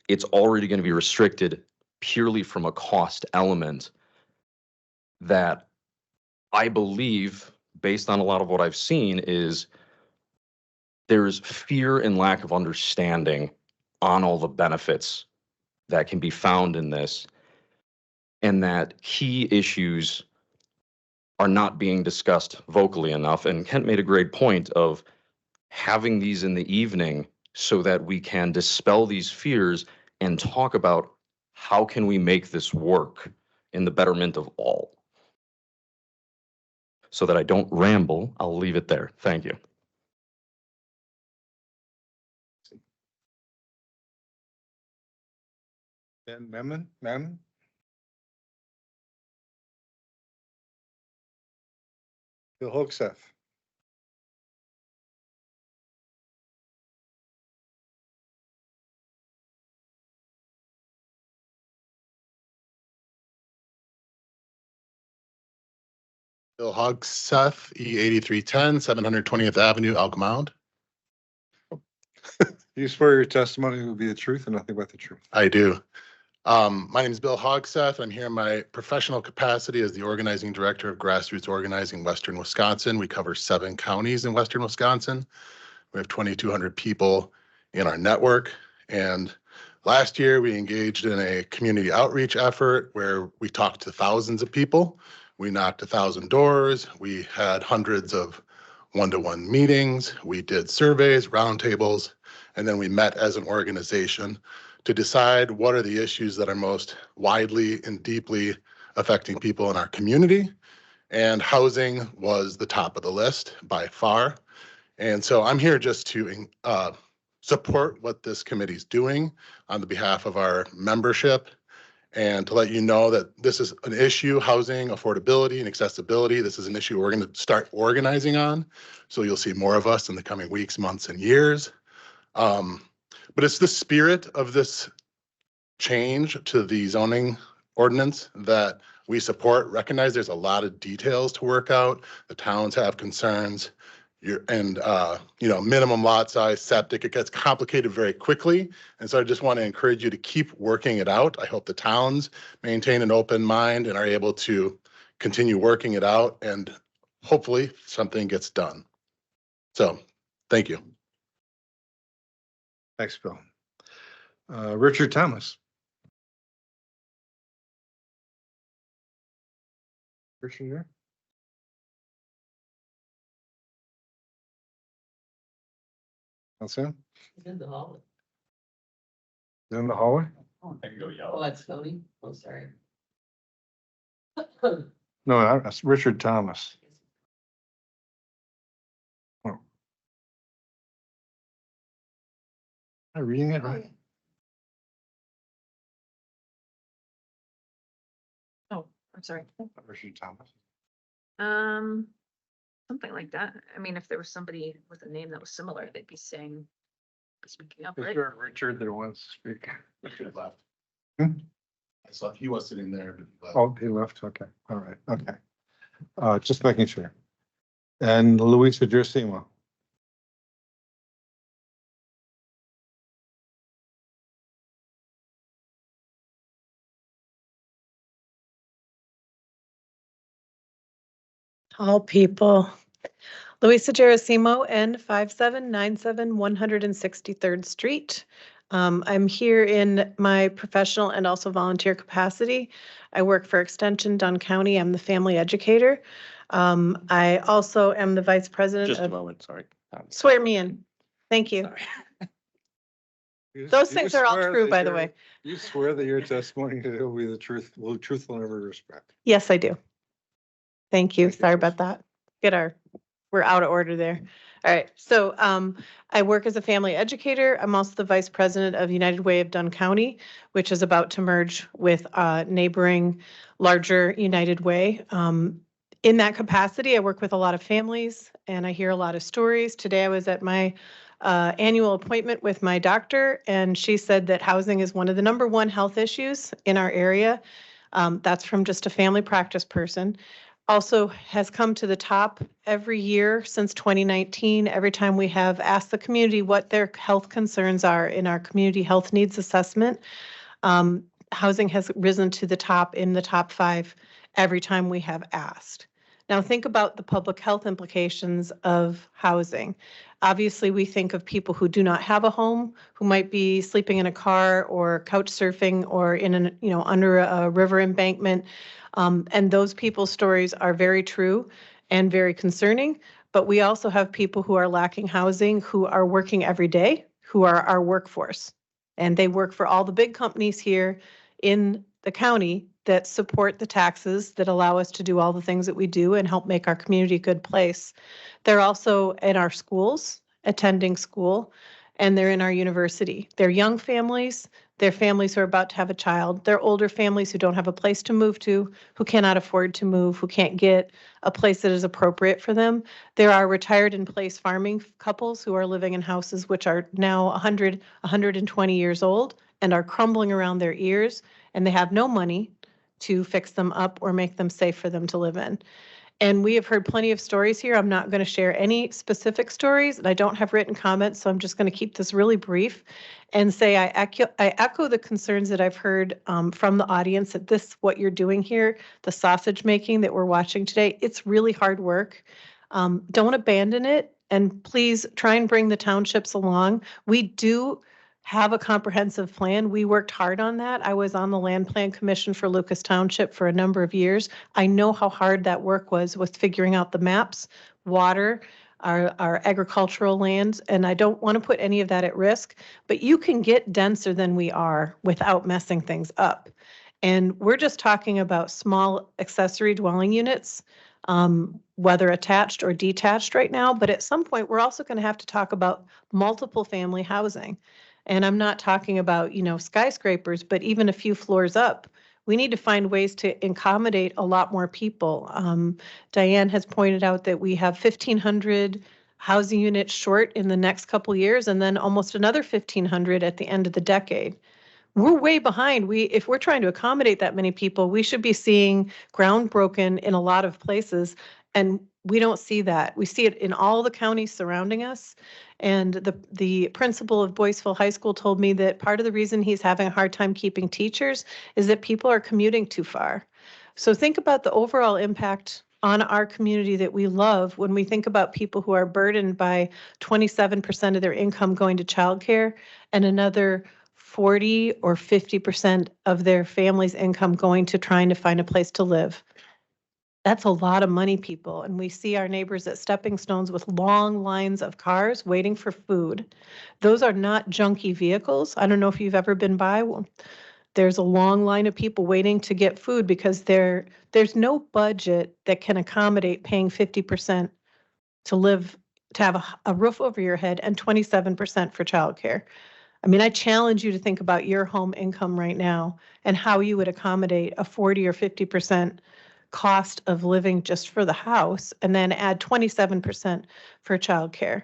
it's already going to be restricted purely from a cost element that I believe, based on a lot of what I've seen, is there's fear and lack of understanding on all the benefits that can be found in this, and that key issues are not being discussed vocally enough. And Kent made a great point of having these in the evening so that we can dispel these fears and talk about how can we make this work in the betterment of all. So that I don't ramble, I'll leave it there. Thank you. Ben Mammon? Bill Hoaxeth. Bill Hogseth, E8310, 720th Avenue, Elk Mound. You swear your testimony will be the truth and nothing but the truth. I do. My name is Bill Hogseth. I'm here in my professional capacity as the organizing director of Grassroots Organizing Western Wisconsin. We cover 7 counties in Western Wisconsin. We have 2,200 people in our network. And last year, we engaged in a community outreach effort where we talked to thousands of people. We knocked 1,000 doors. We had hundreds of one-to-one meetings. We did surveys, roundtables, and then we met as an organization to decide what are the issues that are most widely and deeply affecting people in our community. And housing was the top of the list by far. And so I'm here just to support what this committee is doing on the behalf of our membership, and to let you know that this is an issue, housing, affordability, and accessibility. This is an issue we're going to start organizing on. So you'll see more of us in the coming weeks, months, and years. But it's the spirit of this change to the zoning ordinance that we support. Recognize there's a lot of details to work out. The towns have concerns. Minimum lot size, septic, it gets complicated very quickly. And so I just want to encourage you to keep working it out. I hope the towns maintain an open mind and are able to continue working it out, and hopefully something gets done. So, thank you. Thanks, Bill. Richard Thomas. Richard here? That's him? He's in the hallway. In the hallway? I can go yell. Oh, that's Tony? Oh, sorry. No, that's Richard Thomas. Am I reading it right? Oh, I'm sorry. Richard Thomas. Something like that. I mean, if there was somebody with a name that was similar, they'd be speaking up, Is right? there a Richard that wants to speak? Richard left. Hmm? I saw he was sitting there, but he left. Oh, he left. Okay, all right, okay. Just making sure. And Luisa Gersimo. All people. Luisa Gerasimo, N 5797 163rd Street. I'm here in my professional and also volunteer capacity. I work for Extension Dunn County. I'm the family educator. I also am the vice president Just a of. moment, sorry. Swear me in. Thank you. Those things are all true, by the way. You swear that your testimony will be the truth, will be truthful in every respect. Yes, I do. Thank you. Thank you, Sorry about that. We're out of order there. All right. So I work as a family educator. I'm also the vice president of United Way of Dunn County, which is about to merge with neighboring larger United Way. In that capacity, I work with a lot of families and I hear a lot of stories. Today I was at my annual appointment with my doctor, and she said that housing is one of the #1 health issues in our area. That's from just a family practice person. Also has come to the top every year since 2019. Every time we have asked the community what their health concerns are in our community health needs assessment, housing has risen to the top in the top 5 every time we have asked. Now think about the public health implications of housing. Obviously, we think of people who do not have a home, who might be sleeping in a car or couch surfing or in an, under a river embankment. And those people's stories are very true and very concerning. But we also have people who are lacking housing, who are working every day, who are our workforce. And they work for all the big companies here in the county that support the taxes that allow us to do all the things that we do and help make our community a good place. They're also in our schools, attending school, and they're in our university. They're young families. They're families who are about to have a child. They're older families who don't have a place to move to, who cannot afford to move, who can't get a place that is appropriate for them. There are retired in place farming couples who are living in houses which are now 100, 120 years old and are crumbling around their ears, and they have no money to fix them up or make them safe for them to live in. And we have heard plenty of stories here. I'm not going to share any specific stories, and I don't have written comments, so I'm just going to keep this really brief and say I echo the concerns that I've heard from the audience that what you're doing here, the sausage making that we're watching today, it's really hard work. Don't abandon it, and please try and bring the townships along. We do have a comprehensive plan. We worked hard on that. I was on the Land Plan Commission for Lucas Township for a number of years. I know how hard that work was with figuring out the maps, water, our agricultural lands, and I don't want to put any of that at risk, but you can get denser than we are without messing things up. And we're just talking about small accessory dwelling units, whether attached or detached right now, but at some point, we're also going to have to talk about multiple family housing. And I'm not talking about, skyscrapers, but even a few floors up. We need to find ways to accommodate a lot more people. Diane has pointed out that we have 1,500 housing units short in the next couple years, and then almost another 1,500 at the end of the decade. We're way behind. If we're trying to accommodate that many people, we should be seeing ground broken in a lot of places, and we don't see that. We see it in all the counties surrounding us. And the principal of Boyceville High School told me that part of the reason he's having a hard time keeping teachers is that people are commuting too far. So think about the overall impact on our community that we love when we think about people who are burdened by 27% of their income going to childcare and another 40 or 50% of their family's income going to trying to find a place to live. That's a lot of money, people. And we see our neighbors at Stepping Stones with long lines of cars waiting for food. Those are not junky vehicles. I don't know if you've ever been by one. There's a long line of people waiting to get food because there's no budget that can accommodate paying 50% to live, to have a roof over your head and 27% for childcare. I mean, I challenge you to think about your home income right now and how you would accommodate a 40 or 50% cost of living just for the house and then add 27% for childcare.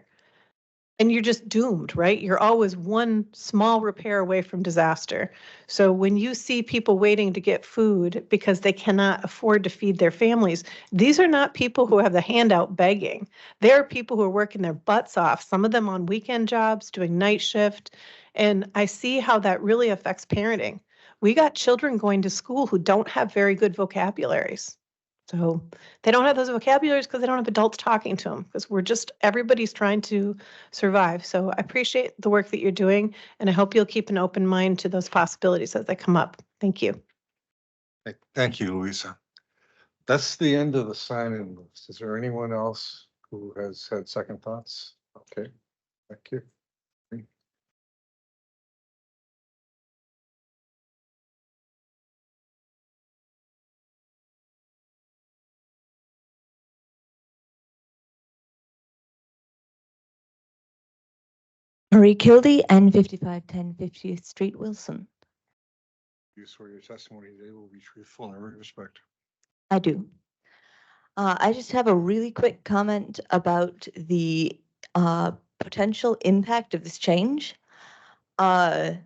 And you're just doomed, right? You're always one small repair away from disaster. So when you see people waiting to get food because they cannot afford to feed their families, these are not people who have the handout begging. There are people who are working their butts off, some of them on weekend jobs, doing night shift. And I see how that really affects parenting. We got children going to school who don't have very good vocabularies. So they don't have those vocabularies because they don't have adults talking to them, because everybody's trying to survive. So I appreciate the work that you're doing, and I hope you'll keep an open mind to those possibilities as they come up. Thank you. Thank you, Louisa. That's the end of the sign-in list. Is there anyone else who has had second thoughts? Okay, thank you. Marie Kildee, N5510 50th Street, Wilson. You swear your testimony today will be truthful in every respect. I do. I just have a really quick comment about the potential impact of this change. Dunn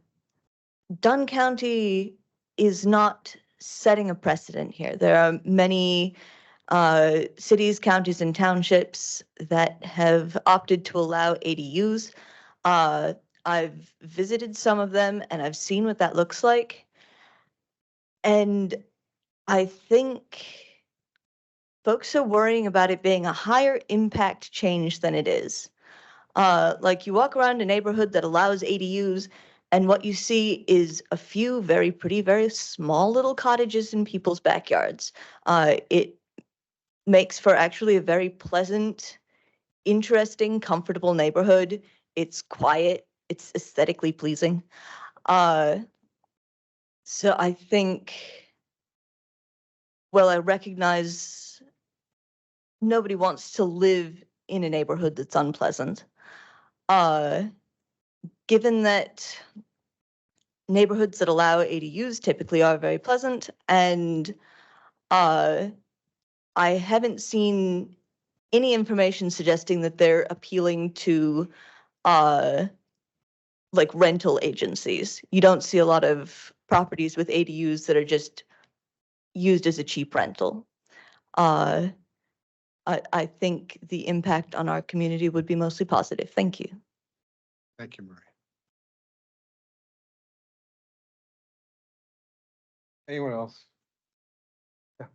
County is not setting a precedent here. There are many cities, counties, and townships that have opted to allow ADUs. I've visited some of them and I've seen what that looks like. And I think folks are worrying about it being a higher impact change than it is. Like you walk around a neighborhood that allows ADUs, and what you see is a few very pretty, very small little cottages in people's backyards. It makes for actually a very pleasant, interesting, comfortable neighborhood. It's quiet. It's aesthetically pleasing. So I think, well, I recognize nobody wants to live in a neighborhood that's unpleasant. Given that neighborhoods that allow ADUs typically are very pleasant, and I haven't seen any information suggesting that they're appealing to like rental agencies. You don't see a lot of properties with ADUs that are just used as a cheap rental. I think the impact on our community would be mostly positive. Thank you. Thank you, Marie. Anyone else? Yeah.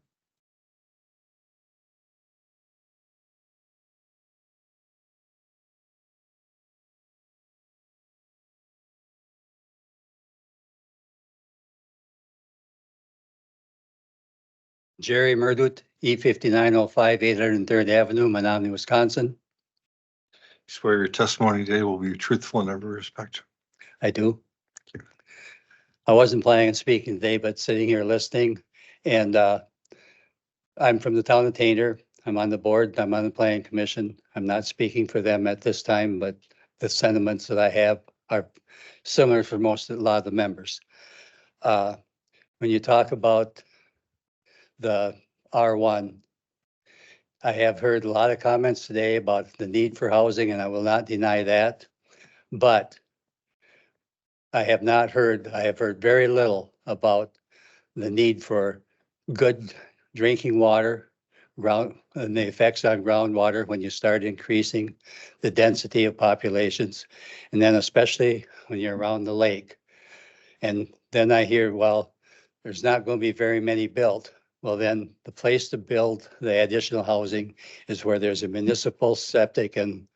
Jerry Murdut, E5905, 803rd Avenue, Menominee, Wisconsin. Swear your testimony today will be truthful in every respect. I do. I wasn't planning on speaking today, but sitting here listening, and I'm from the town of Tainter. I'm on the board. I'm on the planning commission. I'm not speaking for them at this time, but the sentiments that I have are similar for a lot of the members. When you talk about the R1, I have heard a lot of comments today about the need for housing, and I will not deny that. But I have heard very little about the need for good drinking water, and the effects on groundwater when you start increasing the density of populations. And then especially when you're around the lake. And then I hear, well, there's not going to be very many built. Well, then the place to build the additional housing is where there's a municipal septic and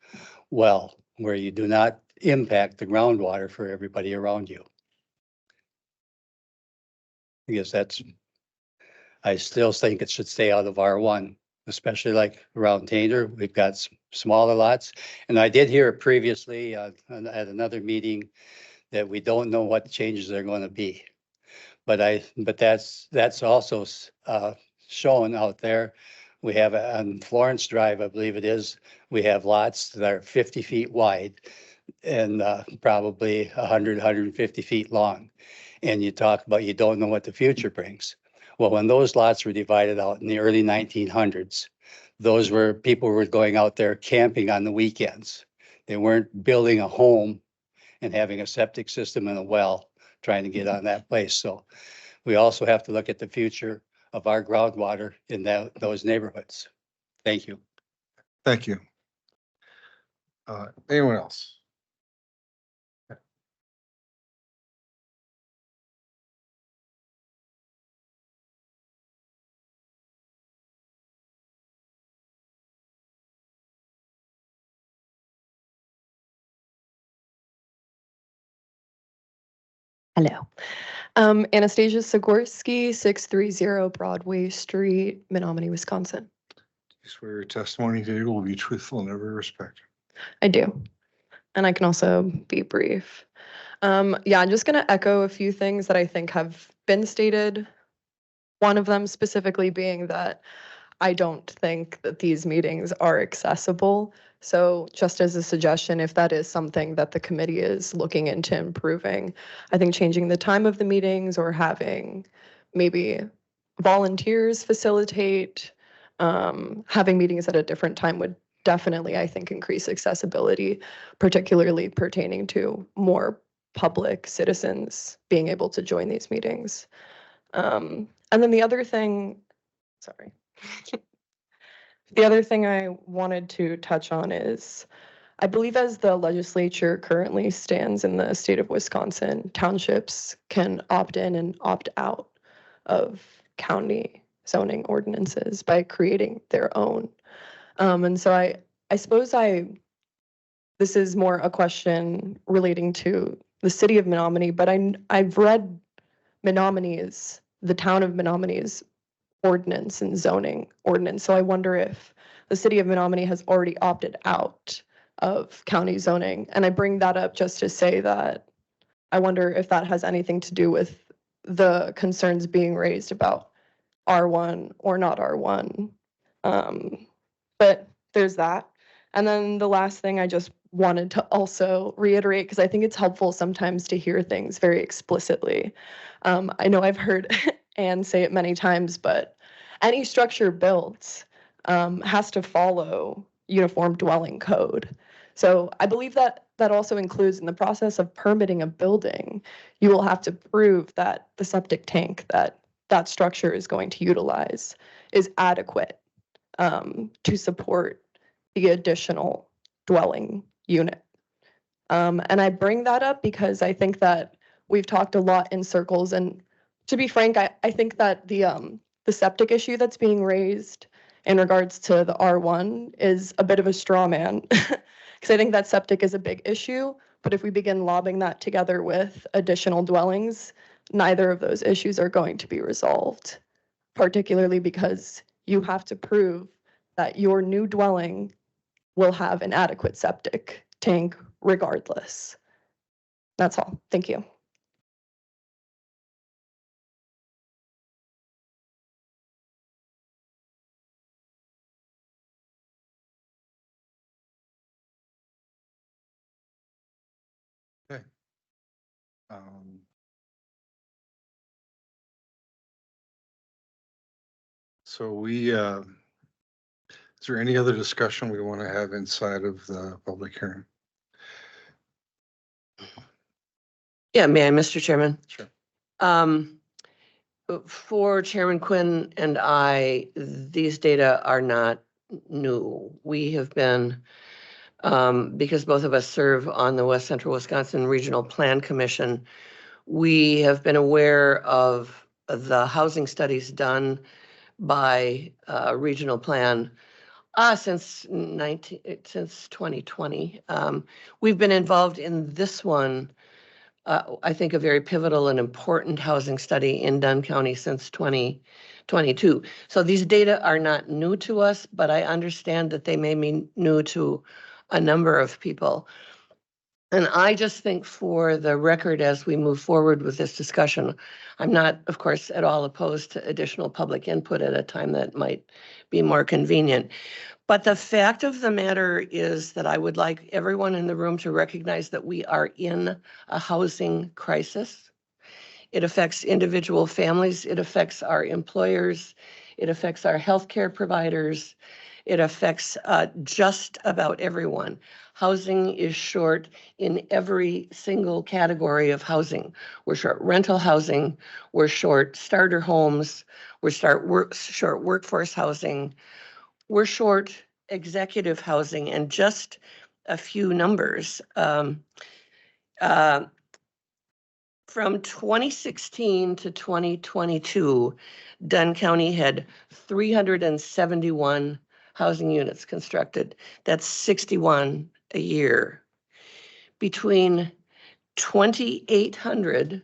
well, where you do not impact the groundwater for everybody around you. I guess I still think it should stay out of R1, especially like around Tainter. We've got smaller lots. And I did hear previously at another meeting that we don't know what changes are going to be. But that's also shown out there. We have on Florence Drive, I believe it is, we have lots that are 50 feet wide and probably 100, 150 feet long. And you talk about you don't know what the future brings. Well, when those lots were divided out in the early 1900s, those were people were going out there camping on the weekends. They weren't building a home and having a septic system and a well trying to get on that place. So we also have to look at the future of our groundwater in those neighborhoods. Thank you. Thank you. Anyone else? Hello. Anastasia Sigorski, 630 Broadway Street, Menominee, Wisconsin. You swear your testimony today will be truthful in every respect. I do. And I can also be brief. Yeah, I'm just going to echo a few things that I think have been stated. One of them specifically being that I don't think that these meetings are accessible. So just as a suggestion, if that is something that the committee is looking into improving, I think changing the time of the meetings or having maybe volunteers facilitate, having meetings at a different time would definitely, I think, increase accessibility, particularly pertaining to more public citizens being able to join these meetings. And then the other thing, sorry. The other thing I wanted to touch on is, I believe as the legislature currently stands in the state of Wisconsin, townships can opt in and opt out of county zoning ordinances by creating their own. And so I suppose this is more a question relating to the city of Menominee, but I've read Menominee's, the town of Menominee's ordinance and zoning ordinance. So I wonder if the city of Menominee has already opted out of county zoning. And I bring that up just to say that I wonder if that has anything to do with the concerns being raised about R1 or not R1. But there's that. And then the last thing I just wanted to also reiterate, because I think it's helpful sometimes to hear things very explicitly. I know I've heard Anne say it many times, but any structure built has to follow uniform dwelling code. So I believe that that also includes in the process of permitting a building, you will have to prove that the septic tank that that structure is going to utilize is adequate to support the additional dwelling unit. And I bring that up because I think that we've talked a lot in circles, and to be frank, I think that the septic issue that's being raised in regards to the R1 is a bit of a straw man, because I think that septic is a big issue, but if we begin lobbing that together with additional dwellings, neither of those issues are going to be resolved, particularly because you have to prove that your new dwelling will have an adequate septic tank regardless. That's all. Thank you. Okay. Um, So is there any other discussion we want to have inside of the public hearing? Yeah, may I, Mr. Chairman? Sure. For Chairman Quinn and I, these data are not new. We have been, because both of us serve on the West Central Wisconsin Regional Plan Commission, we have been aware of the housing studies done by Regional Plan since 2020. We've been involved in this one, I think a very pivotal and important housing study in Dunn County since 2022. So these data are not new to us, but I understand that they may be new to a number of people. And I just think for the record, as we move forward with this discussion, I'm not, of course, at all opposed to additional public input at a time that might be more convenient. But the fact of the matter is that I would like everyone in the room to recognize that we are in a housing crisis. It affects individual families, it affects our employers, it affects our healthcare providers, it affects just about everyone. Housing is short in every single category of housing. We're short rental housing, we're short starter homes, we're short workforce housing, we're short executive housing, and just a few numbers. From 2016 to 2022, Dunn County had 371 housing units constructed. That's 61 a year. Between 2,800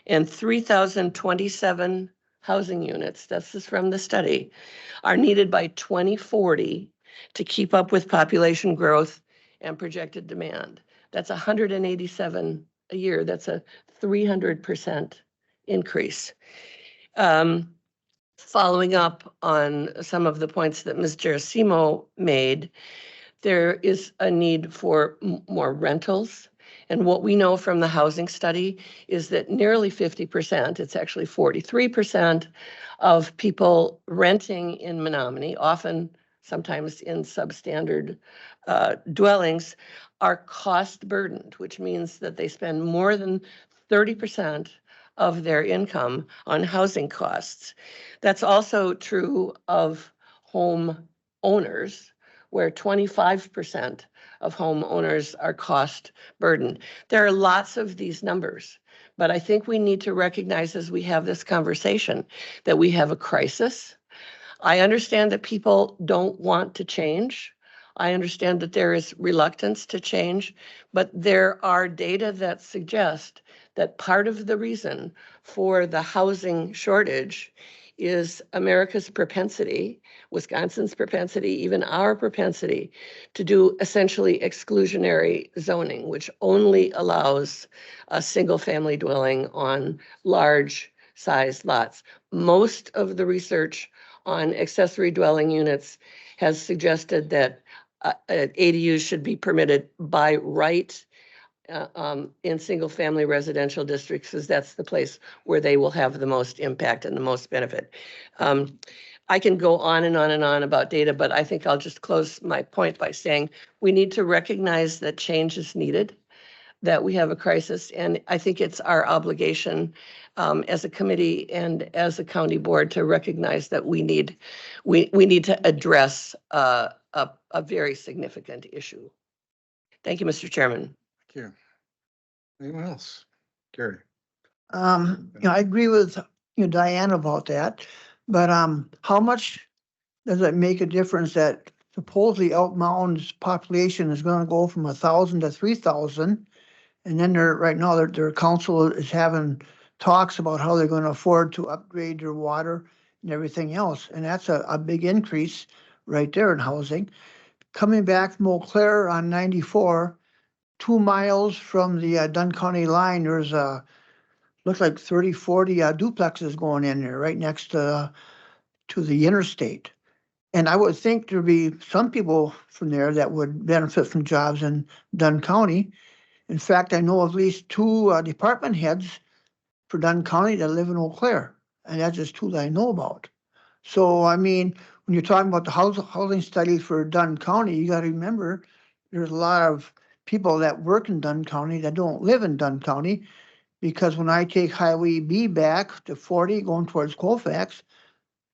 and 3,027 housing units, that's just from the study, are needed by 2040 to keep up with population growth and projected demand. That's 187 a year. That's a 300% increase. Following up on some of the points that Ms. Gerasimo made, there is a need for more rentals. And what we know from the housing study is that nearly 50%, it's actually 43% of people renting in Menominee, often sometimes in substandard dwellings, are cost burdened, which means that they spend more than 30% of their income on housing costs. That's also true of home owners, where 25% of homeowners are cost burdened. There are lots of these numbers, but I think we need to recognize as we have this conversation that we have a crisis. I understand that people don't want to change. I understand that there is reluctance to change, but there are data that suggest that part of the reason for the housing shortage is America's propensity, Wisconsin's propensity, even our propensity to do essentially exclusionary zoning, which only allows a single family dwelling on large sized lots. Most of the research on accessory dwelling units has suggested that ADUs should be permitted by right in single-family residential districts, because that's the place where they will have the most impact and the most benefit. I can go on and on and on about data, but I think I'll just close my point by saying we need to recognize that change is needed, that we have a crisis, and I think it's our obligation as a committee and as a county board to recognize that we need to address a very significant issue. Thank you, Mr. Chairman. Thank you. Anyone else? Gary? I agree with, Diane about that, but, how much does it make a difference that supposedly Elk Mountain's population is gonna go from 1,000 to 3,000? And then right now, their council is having talks about how they're gonna afford to upgrade their water and everything else. And that's a big increase right there in housing. Coming back from Eau Claire on 94, 2 miles from the Dunn County line, there's looks like 30, 40 duplexes going in there right next to the interstate. And I would think there'd be some people from there that would benefit from jobs in Dunn County. In fact, I know of at least 2 department heads for Dunn County that live in Eau Claire, and that's just 2 that I know about. So, I mean, when you're talking about the housing study for Dunn County, you gotta remember, there's a lot of people that work in Dunn County that don't live in Dunn County, because when I take Highway B back to 40 going towards Colfax,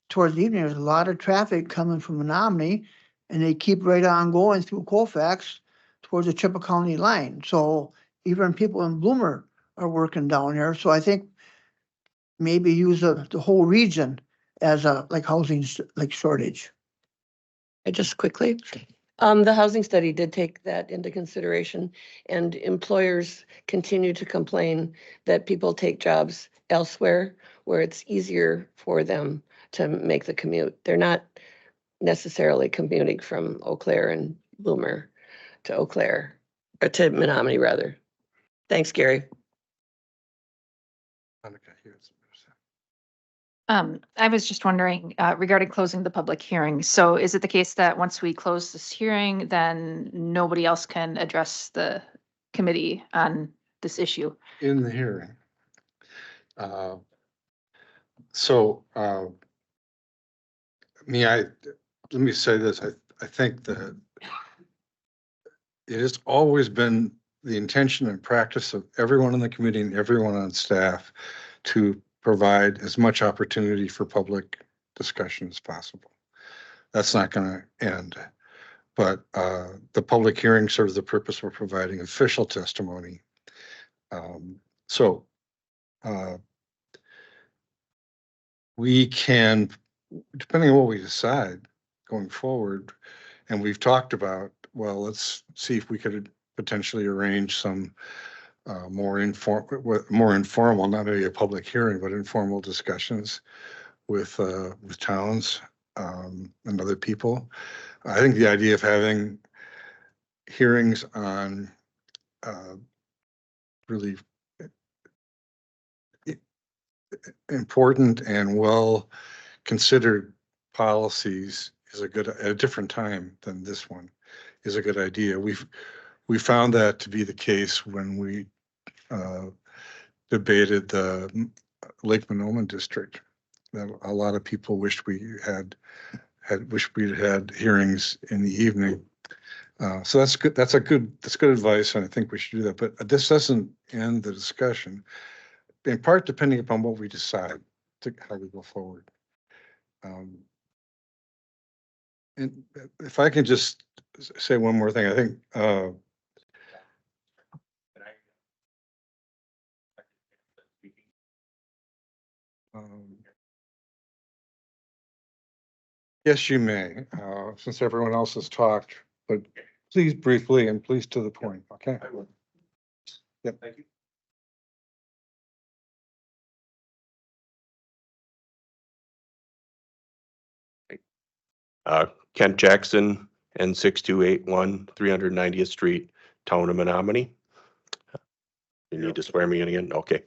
towards the evening, there's a lot of traffic coming from Menominee, and they keep right on going through Colfax towards the Chippewa County line. So even people in Bloomer are working down there. So I think maybe use the whole region as a housing shortage. Just quickly, the housing study did take that into consideration, and employers continue to complain that people take jobs elsewhere where it's easier for them to make the commute. They're not necessarily commuting from Eau Claire and Bloomer to Eau Claire, or to Menominee rather. Thanks, Gary. I was just wondering, regarding closing the public hearing. So is it the case that once we close this hearing, then nobody else can address the committee on this issue? In the hearing. So, let me say this, I think that it has always been the intention and practice of everyone in the committee and everyone on staff to provide as much opportunity for public discussion as possible. That's not going to end. But the public hearing serves the purpose of providing official testimony. So we can, depending on what we decide going forward, and we've talked about, well, let's see if we could potentially arrange some more informal, not only a public hearing, but informal discussions with towns and other people. I think the idea of having hearings on really important and well considered policies is at a different time than this one is a good idea. We found that to be the case when we debated the Lake Monoman district. That a lot of people wished we had hearings in the evening. So that's good. That's good advice, and I think we should do that. But this doesn't end the discussion. In part, depending upon what we decide how we go forward. And if I can just say one more thing, I think yes, you may, since everyone else has talked, but please briefly and please to the point, okay? Yep. Thank you. Kent Jackson, N6281, 390th Street, Town of Menominee. You need to swear me in again? Okay.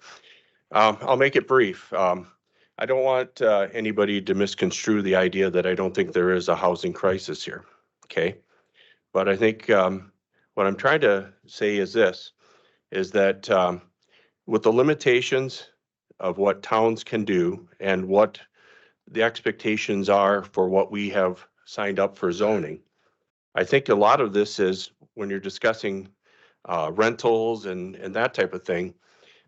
I'll make it brief. I don't want anybody to misconstrue the idea that I don't think there is a housing crisis here, okay? But I think what I'm trying to say is this, is that with the limitations of what towns can do and what the expectations are for what we have signed up for zoning, I think a lot of this is when you're discussing rentals and that type of thing,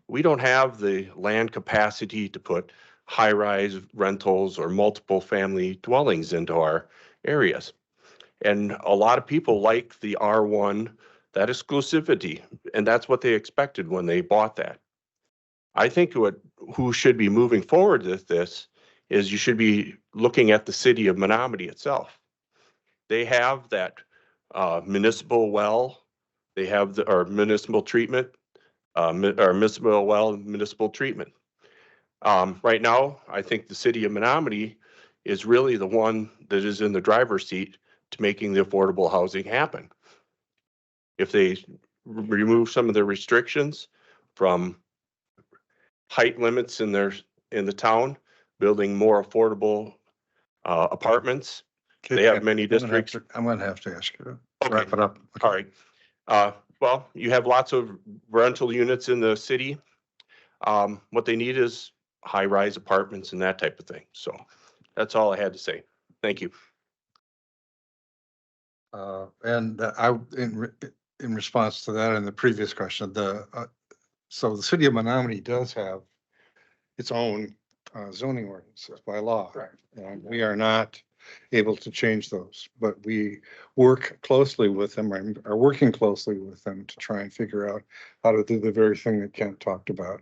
we don't have the land capacity to put high-rise rentals or multiple family dwellings into our areas. And a lot of people like the R1, that exclusivity, and that's what they expected when they bought that. I think who should be moving forward with this is you should be looking at the city of Menominee itself. They have that municipal well, they have our municipal treatment, or municipal well, municipal treatment. Right now, I think the city of Menominee is really the one that is in the driver's seat to making the affordable housing happen. If they remove some of the restrictions from height limits in the town, building more affordable apartments. They have many districts. I'm gonna have to ask you to Okay. wrap it up. All right. Well, you have lots of rental units in the city. What they need is high-rise apartments and that type of thing. So that's all I had to say. Thank you. And in response to that and the previous question, so the city of Menominee does have its own zoning ordinances by law. And we are not able to change those, but we work closely with them, are working closely with them to try and figure out how to do the very thing that Kent talked about.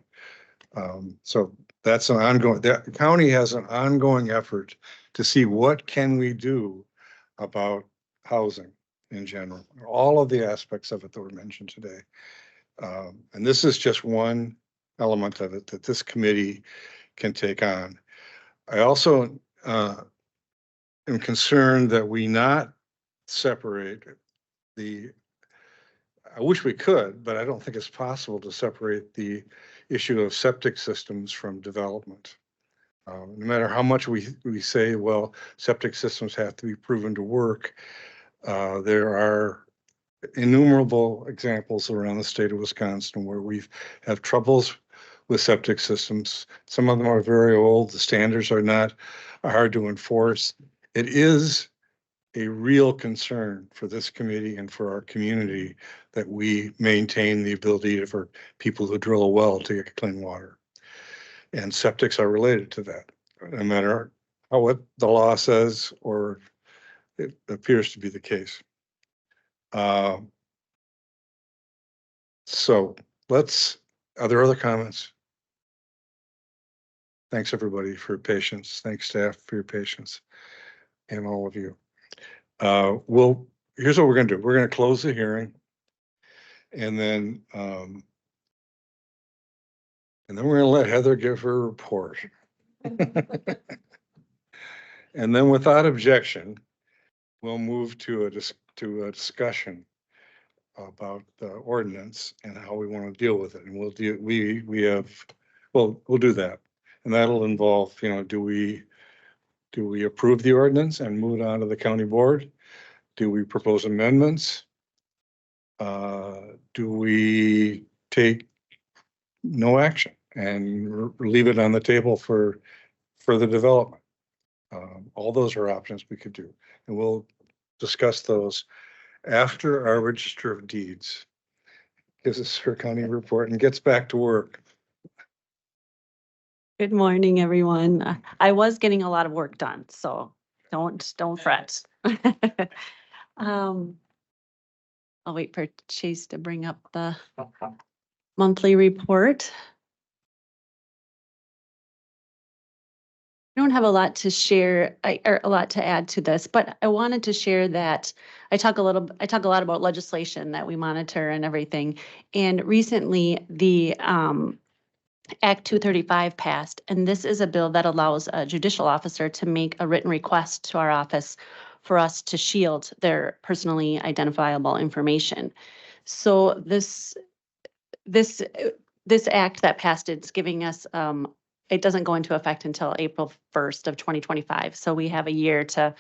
So that's an ongoing, the county has an ongoing effort to see what can we do about housing in general, all of the aspects of it that were mentioned today. And this is just one element of it that this committee can take on. I also am concerned that we not separate I wish we could, but I don't think it's possible to separate the issue of septic systems from development. No matter how much we say, well, septic systems have to be proven to work, there are innumerable examples around the state of Wisconsin where we've have troubles with septic systems. Some of them are very old. The standards are hard to enforce. It is a real concern for this committee and for our community that we maintain the ability for people who drill a well to get clean water. And septics are related to that, no matter what the law says or it appears to be the case. So are there other comments? Thanks everybody for your patience. Thanks staff for your patience and all of you. Here's what we're gonna do. We're gonna close the hearing and then we're gonna let Heather give her report. And then without objection, we'll move to a discussion about the ordinance and how we want to deal with it. And we'll do that. And that'll involve, do we approve the ordinance and move it on to the county board? Do we propose amendments? Do we take no action and leave it on the table for further development? All those are options we could do, and we'll discuss those after our Register of Deeds gives us her county report and gets back to work. Good morning, everyone. I was getting a lot of work done, so don't fret. I'll wait for Chase to bring up the monthly report. I don't have a lot to share or a lot to add to this, but I wanted to share that I talk a lot about legislation that we monitor and everything. And recently the Act 235 passed, and this is a bill that allows a judicial officer to make a written request to our office for us to shield their personally identifiable information. So this act that passed, it's giving us it doesn't go into effect until April 1st of 2025. So we have a year to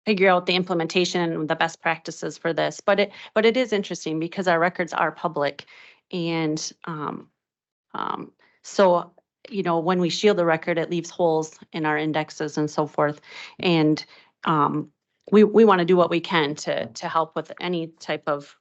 figure out the implementation and the best practices for this. But it is interesting because our records are public, and so when we shield the record, it leaves holes in our indexes and so forth. And we want to do what we can to help with any type of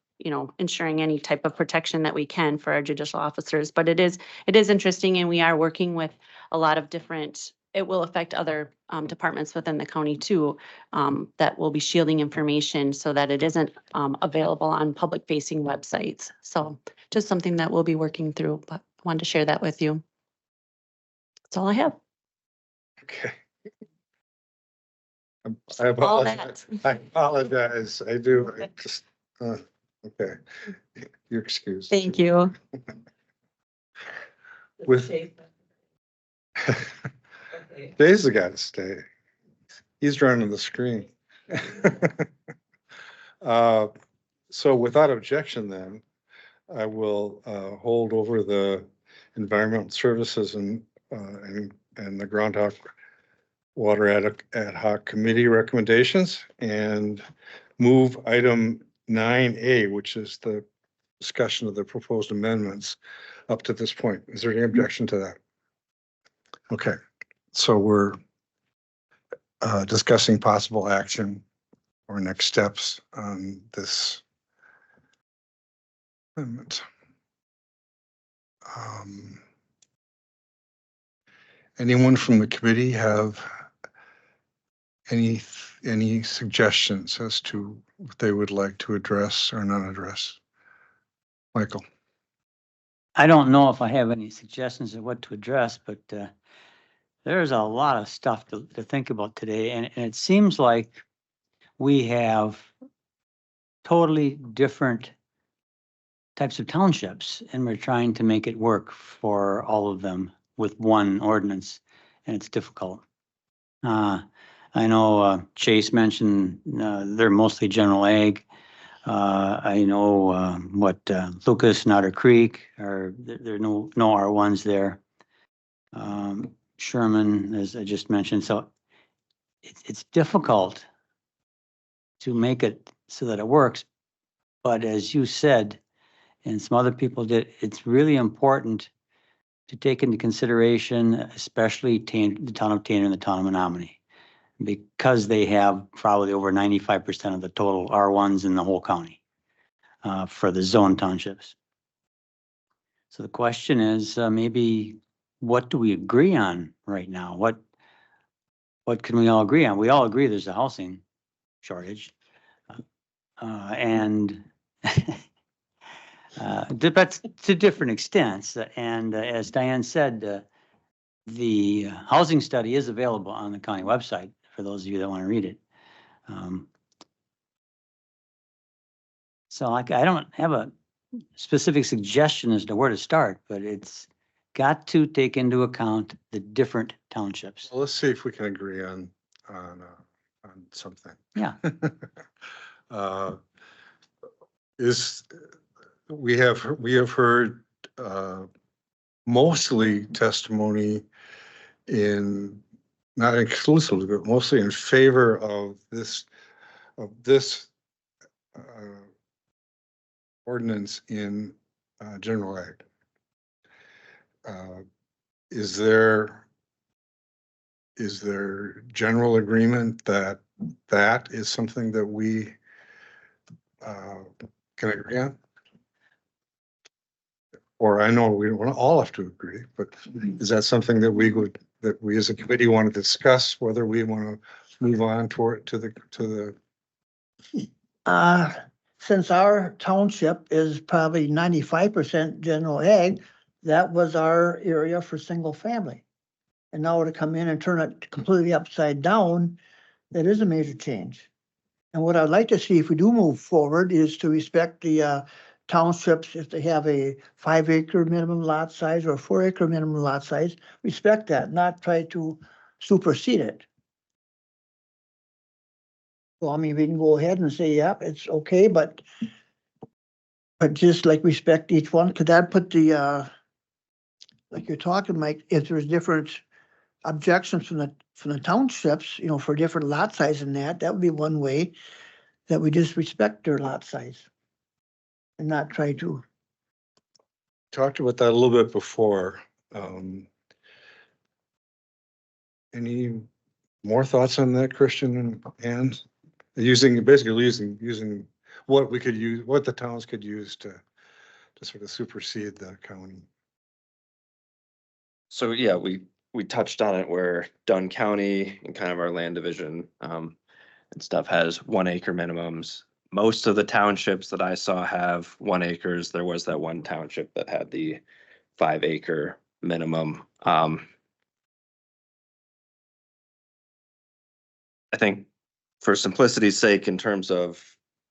ensuring any type of protection that we can for our judicial officers. But it is interesting, and we are working with a lot of different, it will affect other departments within the county too, that will be shielding information so that it isn't available on public facing websites. So just something that we'll be working through, but I wanted to share that with you. That's all I have. Okay. I apologize. I apologize. I do. Okay. You're excused. Thank you. Dave's the guy to stay. He's running the screen. So without objection, then I will hold over the environmental services and the groundhog water ad hoc committee recommendations and move item 9A, which is the discussion of the proposed amendments up to this point. Is there any objection to that? Okay, so we're discussing possible action or next steps on this amendment. Anyone from the committee have any suggestions as to what they would like to address or not address? Michael. I don't know if I have any suggestions of what to address, but there's a lot of stuff to think about today. And it seems like we have totally different types of townships, and we're trying to make it work for all of them with one ordinance, and it's difficult. I know Chase mentioned they're mostly general ag. I know Lucas and Otter Creek there are no R1s there. Sherman, as I just mentioned, so it's difficult to make it so that it works. But as you said, and some other people did, it's really important to take into consideration, especially the town of Tanner and the town of Menominee, because they have probably over 95% of the total R1s in the whole county for the zone townships. So the question is, maybe what do we agree on right now? What can we all agree on? We all agree there's a housing shortage. And but to different extents. And as Diane said, the housing study is available on the county website for those of you that want to read it. So like, I don't have a specific suggestion as to where to start, but it's got to take into account the different townships. Well, let's see if we can agree on something. Yeah. We have heard mostly testimony in, not exclusively, but mostly in favor of this ordinance in general ag. Is there general agreement that that is something that we can agree on? Or I know we don't all have to agree, but is that something that we as a committee want to discuss, whether we want to move on to the Since our township is probably 95% general ag, that was our area for single family. And now to come in and turn it completely upside down, that is a major change. And what I'd like to see if we do move forward is to respect the townships, if they have a 5-acre minimum lot size or a 4-acre minimum lot size, respect that, not try to supersede it. Well, I mean, we can go ahead and say, yep, it's okay, but just like respect each one, could that put the, like you're talking, Mike, if there's different objections from the townships, you know, for different lot size and that would be one way that we just respect their lot size and not try to. talked about that a little bit before. Any more thoughts on that, Christian and basically using what we could use, what the towns could use to sort of supersede the county? So yeah, we touched on it where Dunn County and kind of our land division and stuff has 1-acre minimums. Most of the townships that I saw have 1 acres. There was that one township that had the 5-acre minimum. I think for simplicity's sake, in terms of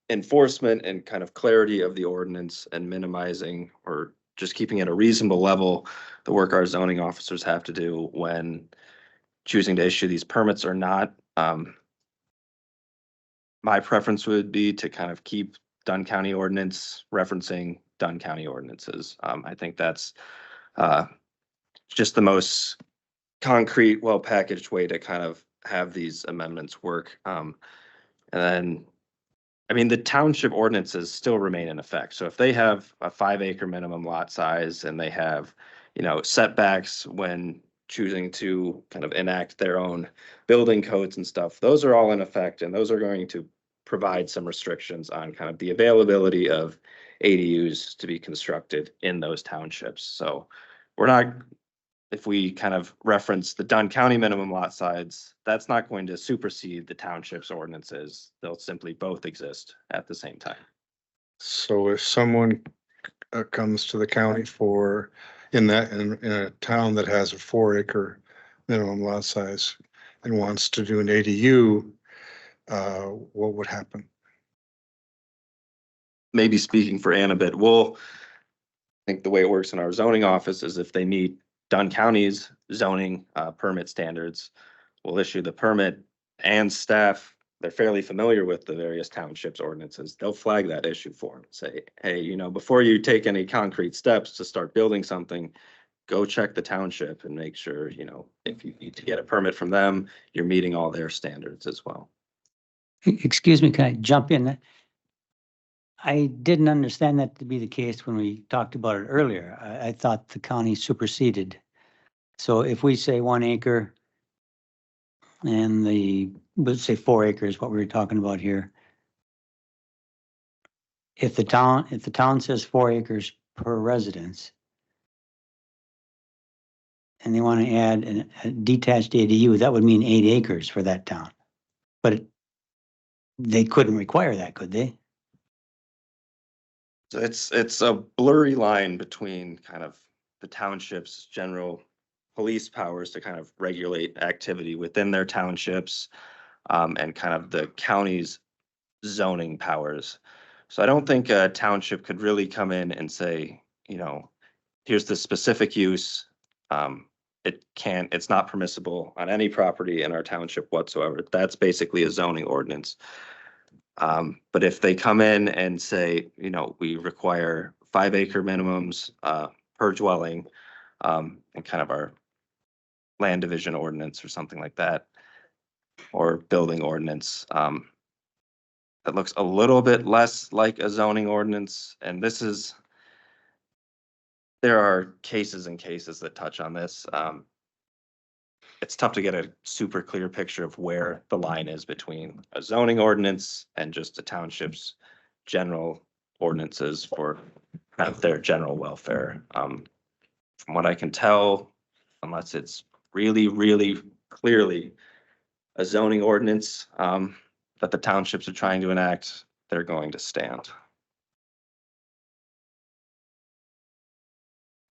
enforcement and kind of clarity of the ordinance and minimizing or just keeping it a reasonable level, the work our zoning officers have to do when choosing to issue these permits or not. My preference would be to kind of keep Dunn County ordinance referencing Dunn County ordinances. I think that's just the most concrete, well-packaged way to kind of have these amendments work. And then, I mean, the township ordinances still remain in effect. So if they have a 5-acre minimum lot size and they have, you know, setbacks when choosing to kind of enact their own building codes and stuff, those are all in effect, and those are going to provide some restrictions on kind of the availability of ADUs to be constructed in those townships. So we're not, if we kind of reference the Dunn County minimum lot size, that's not going to supersede the township's ordinances. They'll simply both exist at the same time. So if someone comes to the county in a town that has a 4-acre minimum lot size and wants to do an ADU, what would happen? Maybe speaking for Ann a bit, I think the way it works in our zoning office is if they meet Dunn County's zoning permit standards, we'll issue the permit, and staff, they're fairly familiar with the various townships ordinances. They'll flag that issue for them, say, hey, you know, before you take any concrete steps to start building something, go check the township and make sure, you know, if you need to get a permit from them, you're meeting all their standards as well. Excuse me, can I jump in? I didn't understand that to be the case when we talked about it earlier. I thought the county superseded. So if we say 1 acre and let's say 4 acres, what we were talking about here. If the town says 4 acres per residence, and they want to add a detached ADU, that would mean 8 acres for that town. But they couldn't require that, could they? So it's a blurry line between kind of the township's general police powers to kind of regulate activity within their townships, and kind of the county's zoning powers. So I don't think a township could really come in and say, you know, here's the specific use. It's not permissible on any property in our township whatsoever. That's basically a zoning ordinance. But if they come in and say, you know, we require 5 acre minimums per dwelling, and kind of our land division ordinance or something like that, or building ordinance, that looks a little bit less like a zoning ordinance. And there are cases and cases that touch on this. It's tough to get a super clear picture of where the line is between a zoning ordinance and just a township's general ordinances for kind of their general welfare. From what I can tell, unless it's really, really clearly a zoning ordinance that the townships are trying to enact, they're going to stand.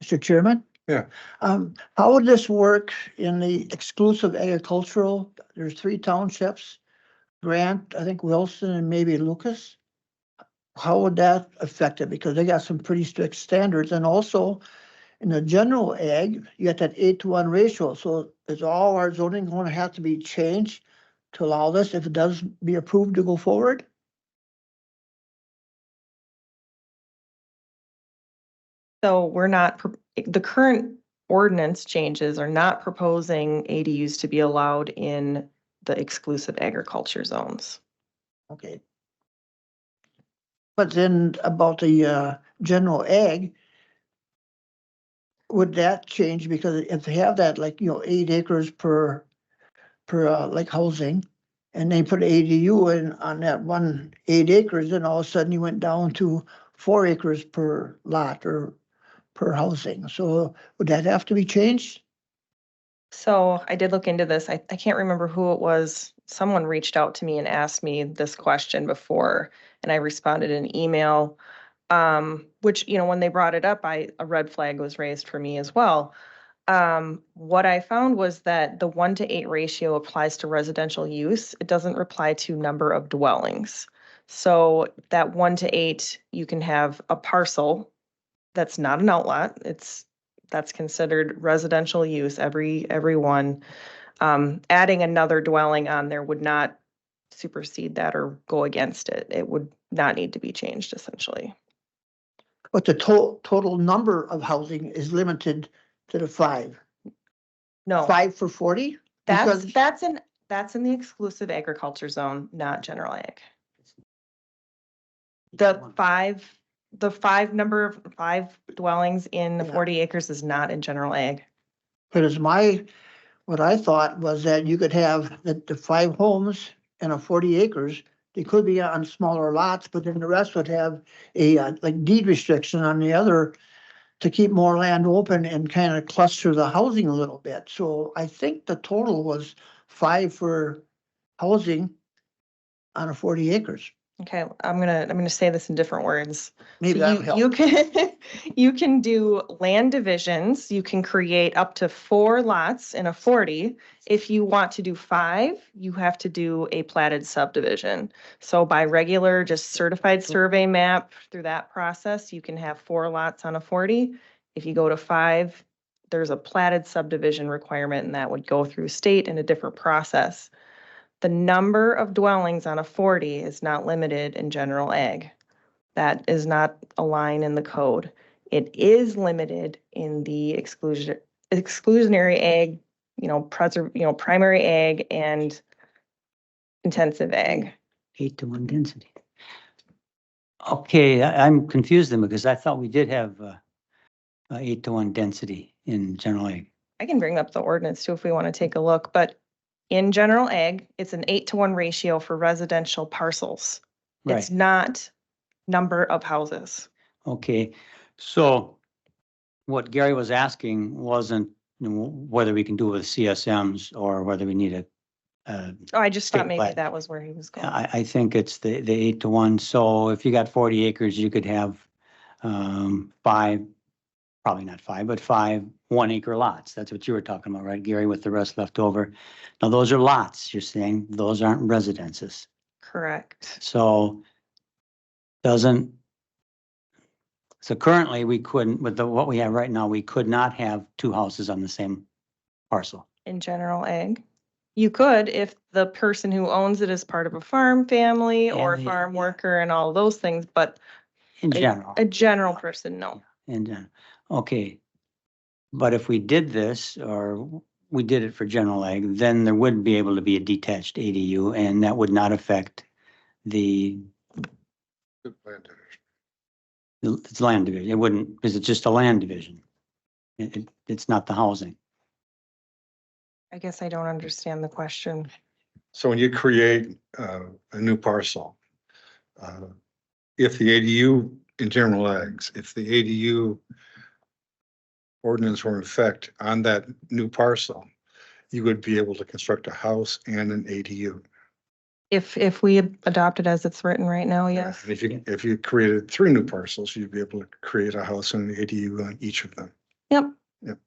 Mr. Chairman? Yeah. How would this work in the exclusive agricultural? There's 3 townships, Grant, I think Wilson, and maybe Lucas. How would that affect it? Because they got some pretty strict standards. And also in the general ag, you got that 8-to-1 ratio. So is all our zoning going to have to be changed to allow this if it does be approved to go forward? So we're not, the current ordinance changes are not proposing ADUs to be allowed in the exclusive agriculture zones. Okay. But then about the general ag, would that change? Because if they have that, like, 8 acres per like housing, and they put ADU in on that 8 acres, then all of a sudden you went down to 4 acres per lot or per housing. So would that have to be changed? So I did look into this. I can't remember who it was. Someone reached out to me and asked me this question before, and I responded in email. Which, when they brought it up, a red flag was raised for me as well. What I found was that the 1-to-8 ratio applies to residential use. It doesn't apply to number of dwellings. So that 1-to-8, you can have a parcel that's not an outlet. That's considered residential use, every one. Adding another dwelling on there would not supersede that or go against it. It would not need to be changed, essentially. But the total number of housing is limited to the 5. No, 5 for 40? that's Because that's in the exclusive agriculture zone, not general ag. The number of 5 dwellings in the Yeah. 40 acres is not in general ag. Because what I thought was that you could have the 5 homes and a 40 acres. They could be on smaller lots, but then the rest would have a like deed restriction on the other to keep more land open and kind of cluster the housing a little bit. So I think the total was 5 for housing on a 40 acres. Okay, I'm gonna say this in different words. Maybe So that'll help. you can you can do land divisions. You can create up to 4 lots in a 40. If you want to do 5, you have to do a platted subdivision. So by regular, just certified survey map through that process, you can have 4 lots on a 40. If you go to 5, there's a platted subdivision requirement, and that would go through state in a different process. The number of dwellings on a 40 is not limited in general ag. That is not a line in the code. It is limited in the exclusionary ag, primary ag and intensive ag. 8-to-1 density. Okay, I'm confused then because I thought we did have 8-to-1 density in general ag. I can bring up the ordinance too if we want to take a look, but in general ag, it's an 8-to-1 ratio for residential parcels. It's Right, not number of houses. okay. So what Gary was asking wasn't whether we can do it with CSMs or whether we need Oh, I just thought maybe Statewide. that was where he was going. I think it's the 8-to-1. So if you got 40 acres, you could have 5, probably not 5, but 5 1-acre lots. That's what you were talking about, right, Gary, with the rest left over. Now, those are lots, you're saying, those aren't residences. Correct. So currently we couldn't, with what we have right now, we could not have 2 houses on the same parcel. In general ag. You could if the person who owns it is part of a farm family or a And farm worker and all those things, but In general. a general person, no. And, okay. But if we did this, or we did it for general ag, then there would be able to be a detached ADU, and that would not affect the, it's land division. It wouldn't, because it's just a land division. It's not the housing. I guess I don't understand the question. So when you create a new parcel, if the ADU in general ags, if the ADU ordinance were in effect on that new parcel, you would be able to construct a house and an ADU. If we adopt it as it's written right now, yes. And if you created 3 new parcels, you'd be able to create a house and an ADU on each of them. Yep. Yep.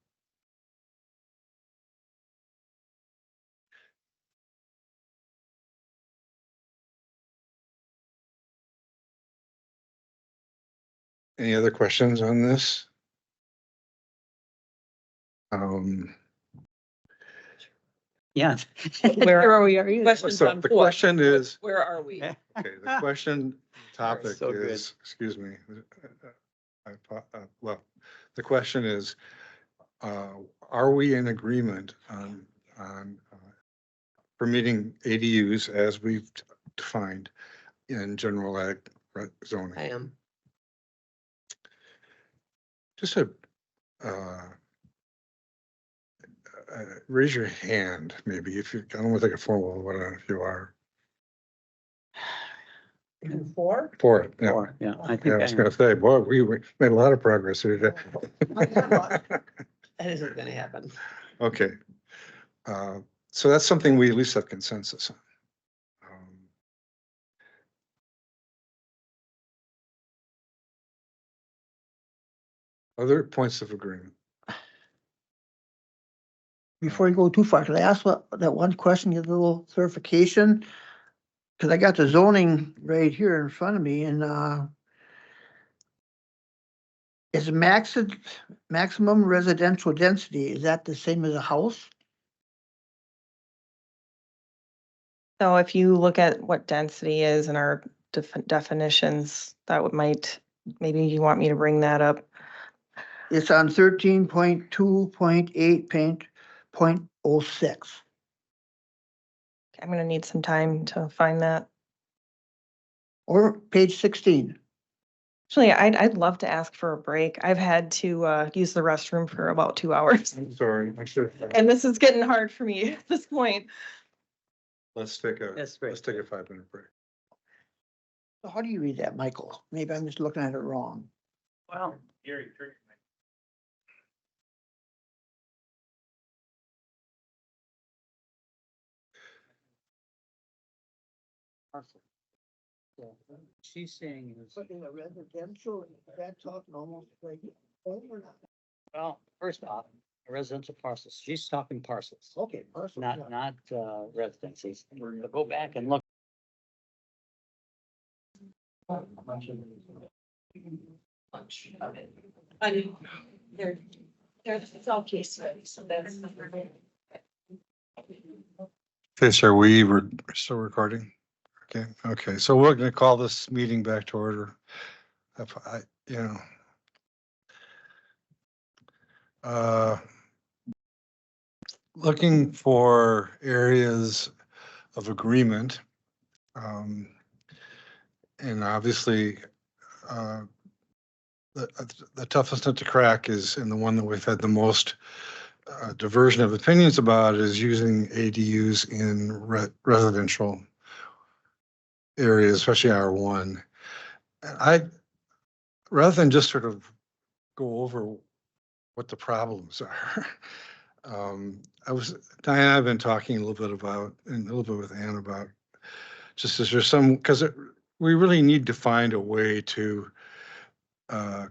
Any other questions on this? Yeah. Where are we? So the question is, Where are we? okay, the question topic so good. is, excuse me. Well, the question is, are we in agreement on permitting ADUs as we've defined in general ag zoning? I am. Just raise your hand, maybe, if you, I don't want to take a formal one if you are. 4? For it, yeah. Or, yeah, I Yeah, think I was gonna say, boy, we made a lot of progress here today. That isn't gonna happen. Okay. So that's something we at least have consensus on. Other points of agreement? Before you go too far, can I ask that one question, get a little clarification? Cause I got the zoning right here in front of me and, is maximum residential density, is that the same as a house? So if you look at what density is in our definitions, maybe you want me to bring that up. It's on 13.2.8.06. I'm gonna need some time to find that. Or page 16. Actually, I'd love to ask for a break. I've had to use the restroom for about 2 hours. I'm sorry, I should. And this is getting hard for me at this point. Let's take a That's great. 5-minute break. So how do you read that, Michael? Maybe I'm just looking at it wrong. Well, she's saying is, But in a residential, that talking almost like home or not? well, first off, residential parcels. She's talking parcels, Okay, parcel. not residencies. We're gonna go back and look. Bunch of it. I mean, it's all case study, so that's. Fish, are we still recording? Okay, so we're gonna call this meeting back to order. looking for areas of agreement. Um, and obviously, the toughest nut to crack is, and the one that we've had the most diversion of opinions about, is using ADUs in residential areas, especially R1. And rather than just sort of go over what the problems are, Diane and I have been talking a little bit about, and a little bit with Ann about, just is there some, because we really need to find a way to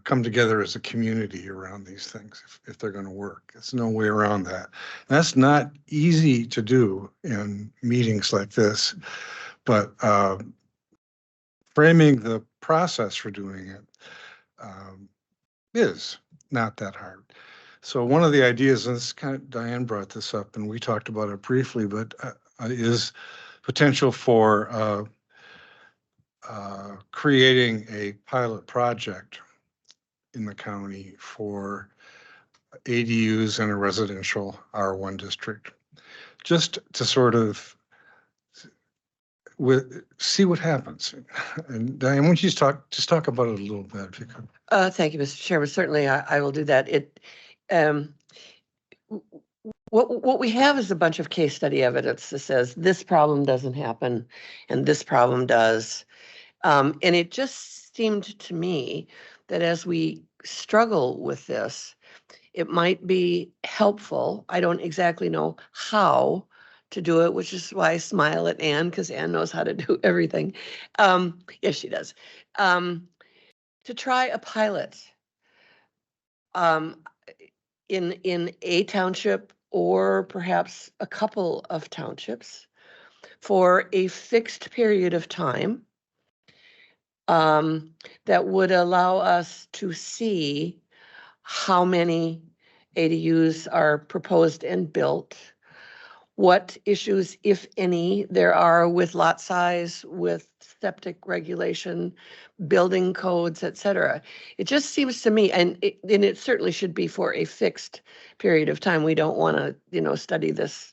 come together as a community around these things if they're going to work. There's no way around that. And that's not easy to do in meetings like this, but framing the process for doing it is not that hard. So one of the ideas, and this kind of, Diane brought this up and we talked about it briefly, but is potential for creating a pilot project in the county for ADUs in a residential R1 district, just to sort of see what happens. And Diane, why don't you just talk about it a little bit, if you could. Thank you, Mr. Chairman. Certainly, I will do that. What we have is a bunch of case study evidence that says this problem doesn't happen and this problem does. And it just seemed to me that as we struggle with this, it might be helpful. I don't exactly know how to do it, which is why I smile at Ann, because Ann knows how to do everything. Yes, she does. To try a pilot in a township or perhaps a couple of townships for a fixed period of time that would allow us to see how many ADUs are proposed and built, what issues, if any, there are with lot size, with septic regulation, building codes, et cetera. It just seems to me, and it certainly should be for a fixed period of time. We don't want to, study this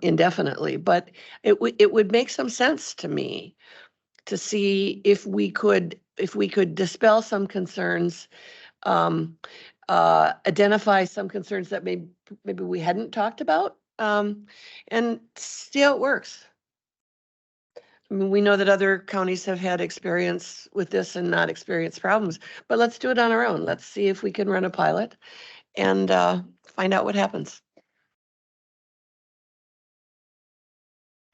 indefinitely, but it would make some sense to me to see if we could dispel some concerns, identify some concerns that maybe we hadn't talked about, and see how it works. I mean, we know that other counties have had experience with this and not experienced problems, but let's do it on our own. Let's see if we can run a pilot and find out what happens.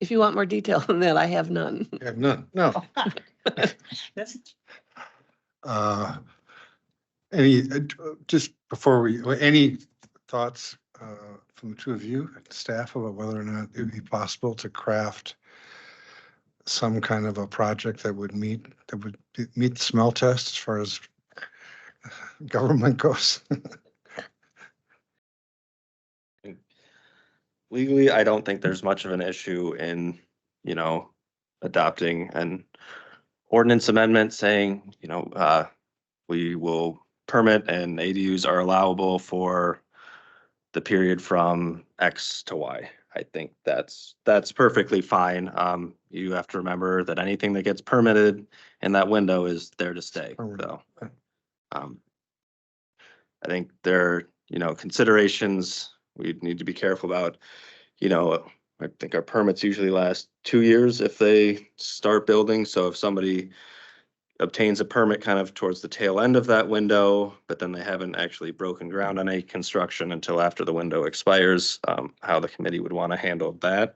If you want more detail than that, I have none. I have none, no. Just before any thoughts from the two of you, staff, about whether or not it would be possible to craft some kind of a project that would meet the smell test as far as government goes? Legally, I don't think there's much of an issue in, adopting an ordinance amendment saying, we will permit and ADUs are allowable for the period from X to Y. I think that's perfectly fine. You have to remember that anything that gets permitted in that window is there to stay. So, I think there are, considerations we need to be careful about. I think our permits usually last 2 years if they start building. So if somebody obtains a permit kind of towards the tail end of that window, but then they haven't actually broken ground on any construction until after the window expires, how the committee would want to handle that.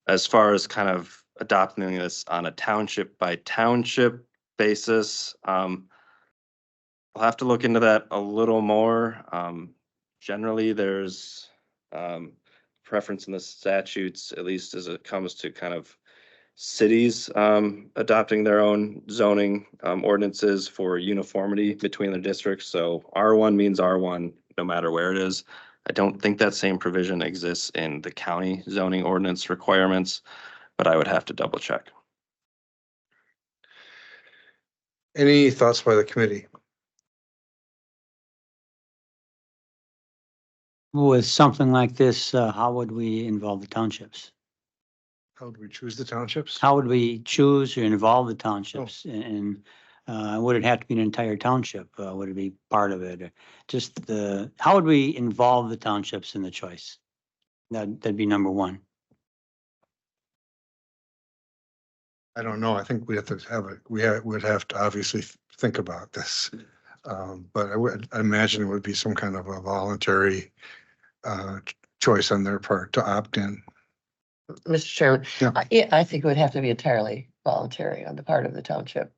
As far as kind of adopting this on a township by township basis, I'll have to look into that a little more. Generally, there's preference in the statutes, at least as it comes to kind of cities adopting their own zoning ordinances for uniformity between the districts. So R1 means R1 no matter where it is. I don't think that same provision exists in the county zoning ordinance requirements, but I would have to double check. Any thoughts by the committee? With something like this, how would we involve the townships? How do we choose the townships? How would we choose or involve the townships? And would it have to be an entire township? Would it be part of it? Or just how would we involve the townships in the choice? That'd be number one. I don't know. I think we have to have would have to obviously think about this. But I imagine it would be some kind of a voluntary choice on their part to opt in. Mr. Chairman, Yeah. I think it would have to be entirely voluntary on the part of the township.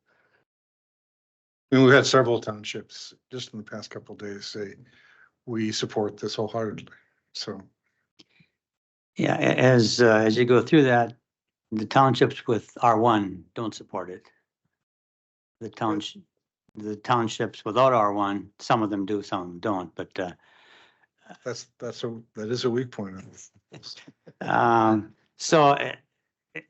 I mean, we've had several townships just in the past couple of days say, we support this wholeheartedly. So. Yeah, as you go through that, the townships with R1 don't support it. The townships without R1, some of them do, some of them don't, but that is a weak point. so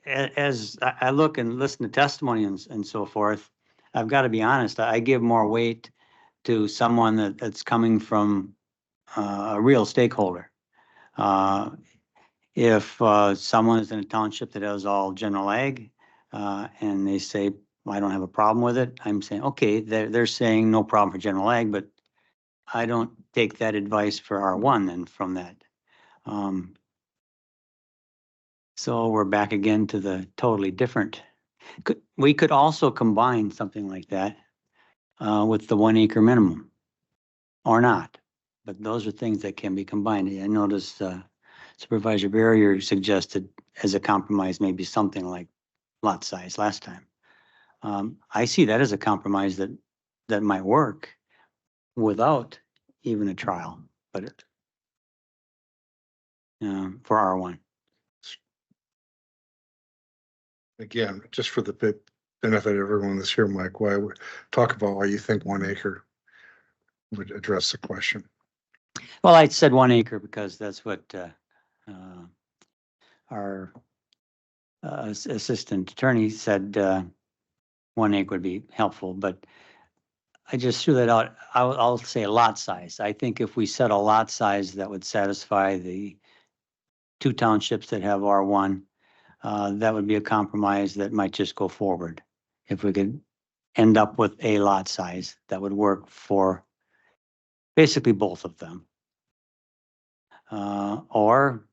as I look and listen to testimony and so forth, I've got to be honest, I give more weight to someone that's coming from a real stakeholder. If someone is in a township that has all general ag, and they say, I don't have a problem with it, I'm saying, okay, they're saying no problem for general ag, but I don't take that advice for R1 then from that. So we're back again to the totally different. We could also combine something like that with the 1 acre minimum or not. But those are things that can be combined. I noticed Supervisor Barrier suggested as a compromise, maybe something like lot size last time. I see that as a compromise that might work without even a trial, but for R1. Again, just for the benefit of everyone that's here, Mike, talk about why you think 1 acre would address the question. Well, I said 1 acre because that's what our assistant attorney said 1 acre would be helpful, but I just threw that out. I'll say lot size. I think if we set a lot size that would satisfy the 2 townships that have R1, that would be a compromise that might just go forward. If we could end up with a lot size that would work for basically both of them. Or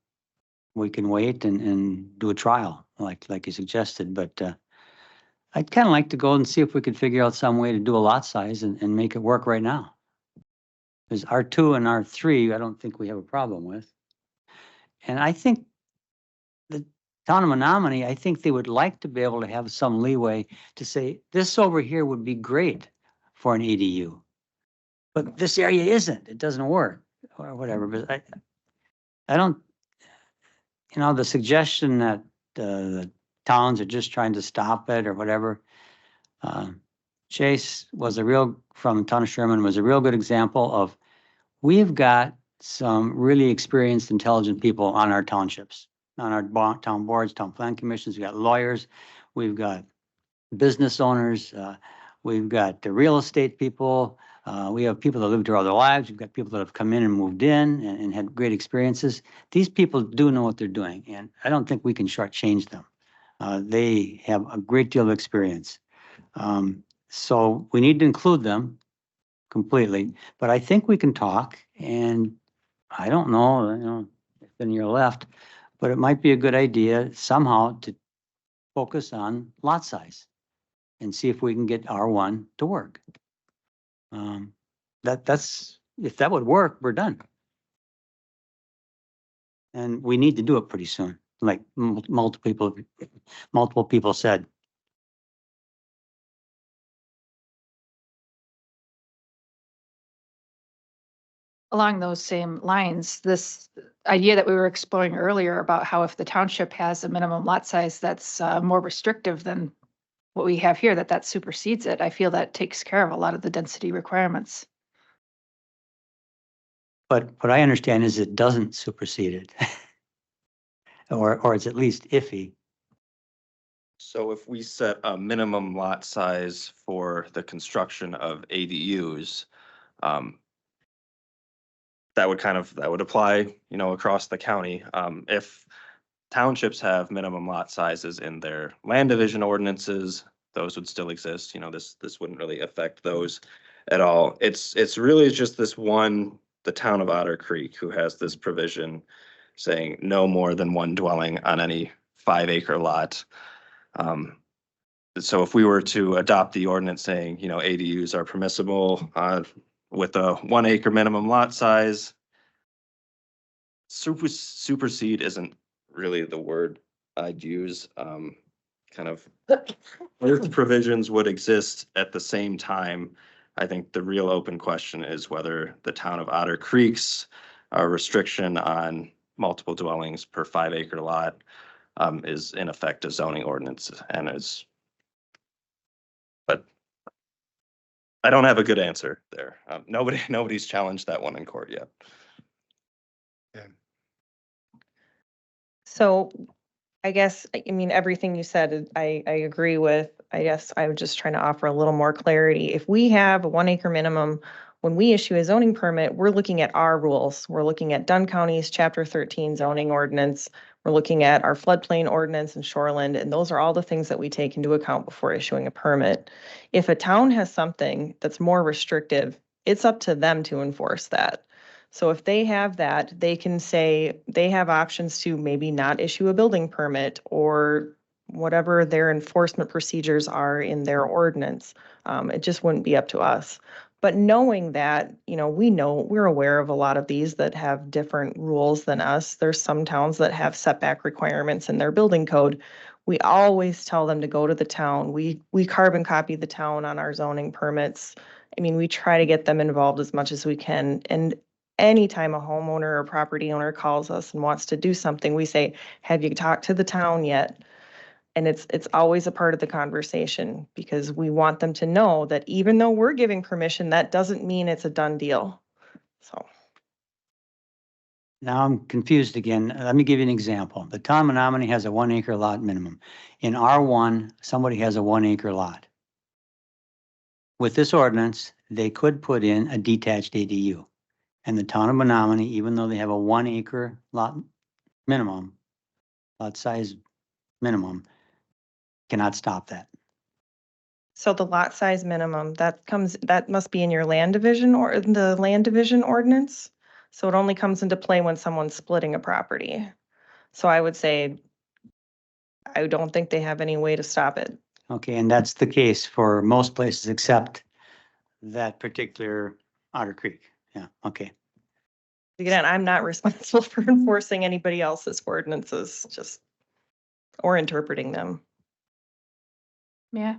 we can wait and do a trial like you suggested, but I'd kind of like to go and see if we could figure out some way to do a lot size and make it work right now. Because R2 and R3, I don't think we have a problem with. And I think the town of Menominee, I think they would like to be able to have some leeway to say, this over here would be great for an ADU. But this area isn't, it doesn't work or whatever. But I don't, the suggestion that the towns are just trying to stop it or whatever. Chase from town of Sherman was a real good example of, we've got some really experienced, intelligent people on our townships, on our town boards, town plan commissions. We've got lawyers, we've got business owners, we've got the real estate people. We have people that lived here all their lives. We've got people that have come in and moved in and had great experiences. These people do know what they're doing, and I don't think we can shortchange them. They have a great deal of experience. So we need to include them completely, but I think we can talk, and I don't know, if then you're left, but it might be a good idea somehow to focus on lot size and see if we can get R1 to work. If that would work, we're done. And we need to do it pretty soon, like multiple people said. Along those same lines, this idea that we were exploring earlier about how if the township has a minimum lot size that's more restrictive than what we have here, that supersedes it, I feel that takes care of a lot of the density requirements. But what I understand is it doesn't supersede it. or it's at least iffy. So if we set a minimum lot size for the construction of ADUs, that would apply, you know, across the county. If townships have minimum lot sizes in their land division ordinances, those would still exist. You know, this wouldn't really affect those at all. It's really just this one, the town of Otter Creek, who has this provision saying no more than one dwelling on any 5-acre lot. So if we were to adopt the ordinance saying, you know, ADUs are permissible with a 1-acre minimum lot size, supersede isn't really the word I'd use. Kind of both provisions would exist at the same time. I think the real open question is whether the town of Otter Creek's restriction on multiple dwellings per 5-acre lot is in effect a zoning ordinance, and is, but I don't have a good answer there. Nobody's challenged that one in court yet. So I guess, I mean, everything you said, I agree with. I guess I was just trying to offer a little more clarity. If we have a 1-acre minimum, when we issue a zoning permit, we're looking at our rules. We're looking at Dunn County's Chapter 13 zoning ordinance. We're looking at our floodplain ordinance and shoreland, and those are all the things that we take into account before issuing a permit. If a town has something that's more restrictive, it's up to them to enforce that. So if they have that, they can say they have options to maybe not issue a building permit or whatever their enforcement procedures are in their ordinance. It just wouldn't be up to us. But knowing that, you know, we're aware of a lot of these that have different rules than us. There's some towns that have setback requirements in their building code. We always tell them to go to the town. We carbon copy the town on our zoning permits. I mean, we try to get them involved as much as we can. And anytime a homeowner or property owner calls us and wants to do something, we say, have you talked to the town yet? And it's always a part of the conversation, because we want them to know that even though we're giving permission, that doesn't mean it's a done deal. So. Now I'm confused again. Let me give you an example. The town of Menominee has a 1-acre lot minimum. In R1, somebody has a 1-acre lot. With this ordinance, they could put in a detached ADU. And the town of Menominee, even though they have a 1-acre lot minimum, lot size minimum, cannot stop that. So the lot size minimum, that must be in your land division or in the land division ordinance. So it only comes into play when someone's splitting a property. So I would say, I don't think they have any way to stop it. Okay, and that's the case for most places except that particular Otter Creek. Yeah, okay. Again, I'm not responsible for enforcing anybody else's ordinances, just, or interpreting them. Yeah.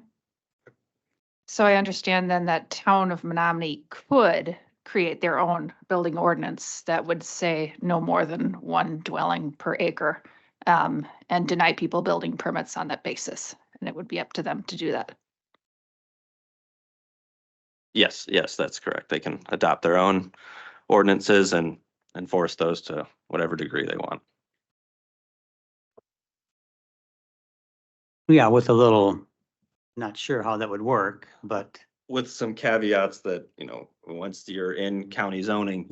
So I understand then that town of Menominee could create their own building ordinance that would say no more than one dwelling per acre, and deny people building permits on that basis. And it would be up to them to do that. Yes, that's correct. They can adopt their own ordinances and enforce those to whatever degree they want. Yeah, with a little, not sure how that would work, but With some caveats that, you know, once you're in county zoning,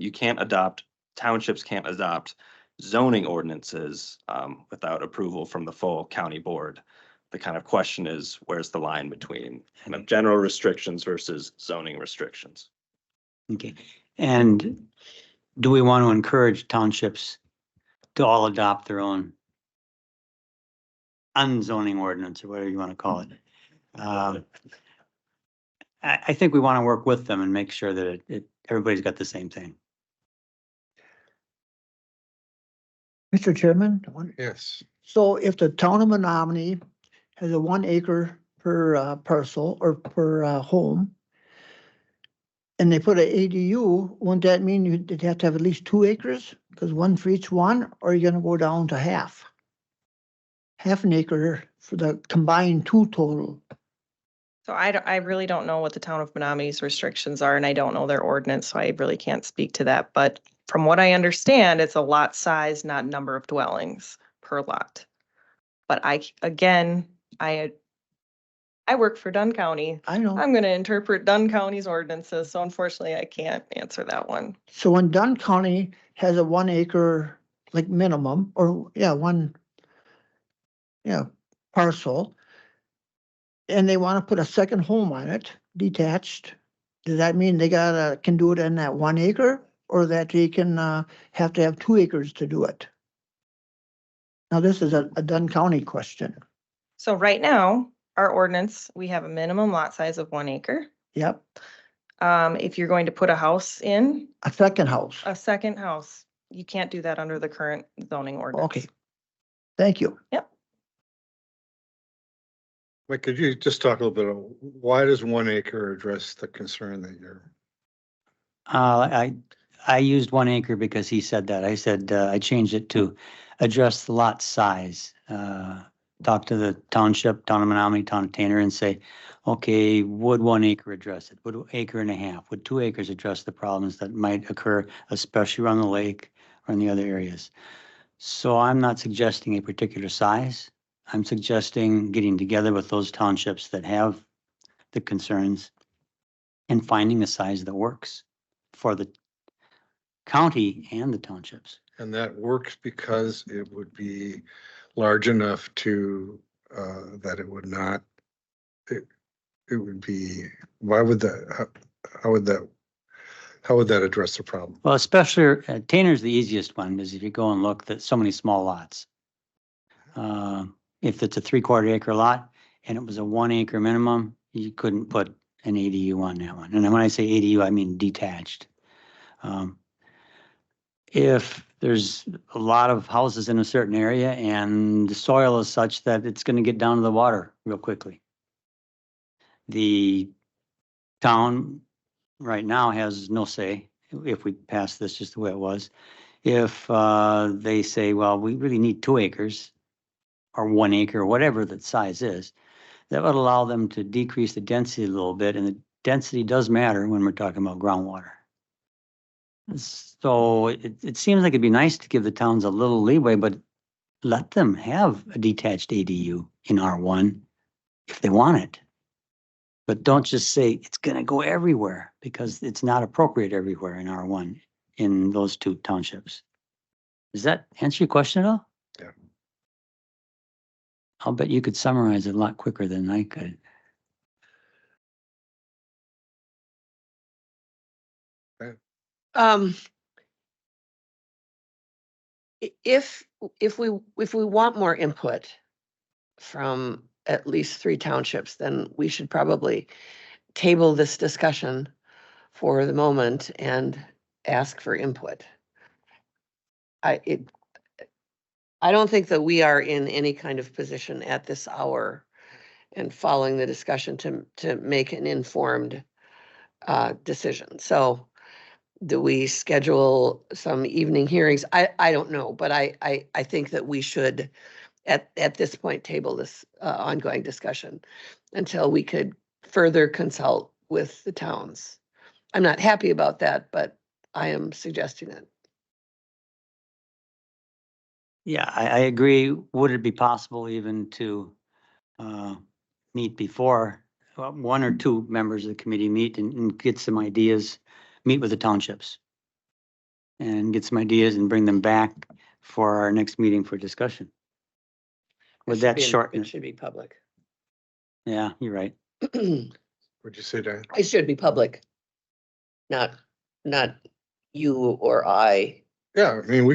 townships can't adopt zoning ordinances without approval from the full county board. The kind of question is, where's the line between kind of general restrictions versus zoning restrictions? okay. And do we want to encourage townships to all adopt their own unzoning ordinance or whatever you want to call it? I think we want to work with them and make sure that everybody's got the same thing. Mr. Chairman, Yes. so if the town of Menominee has a 1-acre per parcel or per home, and they put an ADU, wouldn't that mean you'd have to have at least 2 acres? Because one for each one, or are you gonna go down to half? Half an acre for the combined 2 total. So I really don't know what the town of Menominee's restrictions are, and I don't know their ordinance, so I really can't speak to that. But from what I understand, it's a lot size, not number of dwellings per lot. But I I work for Dunn County. I know. I'm gonna interpret Dunn County's ordinances, so unfortunately I can't answer that one. So when Dunn County has a 1 acre, like minimum, or one, parcel, and they want to put a second home on it, detached, does that mean they can do it in that 1 acre? Or that they can, have to have 2 acres to do it? Now, this is a Dunn County question. So right now, our ordinance, we have a minimum lot size of 1 acre. Yep, If you're going to put a house in, a second house. a second house, you can't do that under the current zoning ordinance. Okay. Thank you. Yep. Mike, could you just talk a little bit, why does 1 acre address the concern that you're? I used 1 acre because he said that. I said, I changed it to address the lot size. Talk to the township, town of Menominee, town of Tanner, and say, okay, would 1 acre address it? Would 1.5 acres? Would 2 acres address the problems that might occur, especially around the lake or in the other areas? So I'm not suggesting a particular size. I'm suggesting getting together with those townships that have the concerns and finding a size that works for the county and the townships. And that works because it would be large enough to, that it would not, it would be, why would that, how would that address the problem? Well, especially Tanner's the easiest one, because if you go and look, there's so many small lots. If it's a 3/4 acre lot and it was a 1 acre minimum, you couldn't put an ADU on that one. And when I say ADU, I mean detached. If there's a lot of houses in a certain area and the soil is such that it's going to get down to the water real quickly. The town right now has no say if we pass this just the way it was. If they say, well, we really need 2 acres or 1 acre, whatever the size is, that would allow them to decrease the density a little bit. And the density does matter when we're talking about groundwater. So it seems like it'd be nice to give the towns a little leeway, but let them have a detached ADU in R1 if they want it. But don't just say it's going to go everywhere, because it's not appropriate everywhere in R1 in those 2 townships. Does that answer your question at all? Yeah. I'll bet you could summarize it a lot quicker than I could. If we want more input from at least 3 townships, then we should probably table this discussion for the moment and ask for input. I don't think that we are in any kind of position at this hour and following the discussion to make an informed decision. So do we schedule some evening hearings? I don't know, but I think that we should at this point table this ongoing discussion until we could further consult with the towns. I'm not happy about that, but I am suggesting it. Yeah, I agree. Would it be possible even to meet before, 1 or 2 members of the committee meet and get some ideas, meet with the townships and get some ideas and bring them back for our next meeting for discussion? Would that shorten It it? should be public. Yeah, you're right. Would you say that? It should be public. Not you or I. Yeah, I mean,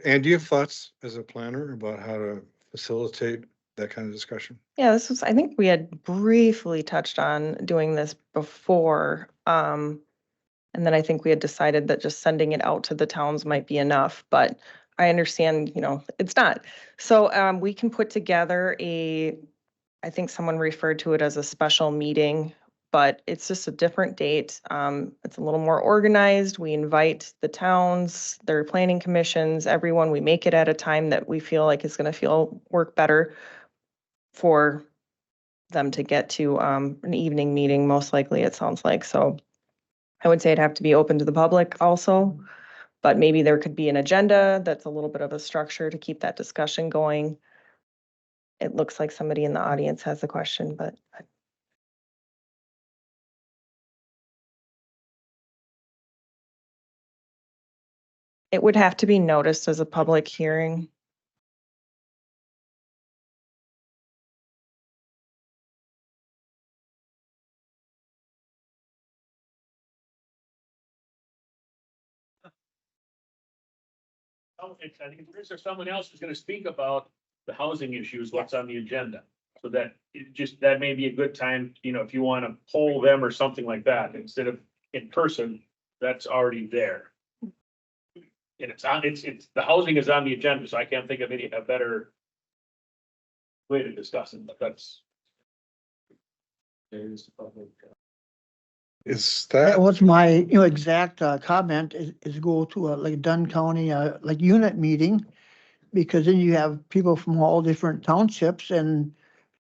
and do you have thoughts as a planner about how to facilitate that kind of discussion? Yeah, I think we had briefly touched on doing this before. And then I think we had decided that just sending it out to the towns might be enough, but I understand, it's not. So we can put together I think someone referred to it as a special meeting, but it's just a different date. It's a little more organized. We invite the towns, their planning commissions, everyone. We make it at a time that we feel like is going to work better for them to get to an evening meeting, most likely, it sounds like. So I would say it'd have to be open to the public also, but maybe there could be an agenda that's a little bit of a structure to keep that discussion going. it looks like somebody in the audience has a question, but it would have to be noticed as a public hearing. I think there's someone else who's gonna speak about the housing issues, what's on the agenda. So that that may be a good time, if you wanna poll them or something like that, instead of in person, that's already there. And the housing is on the agenda, so I can't think of a better way to discuss it, but that's. Is That that, was my, exact comment is go to a like Dunn County, like unit meeting. Because then you have people from all different townships and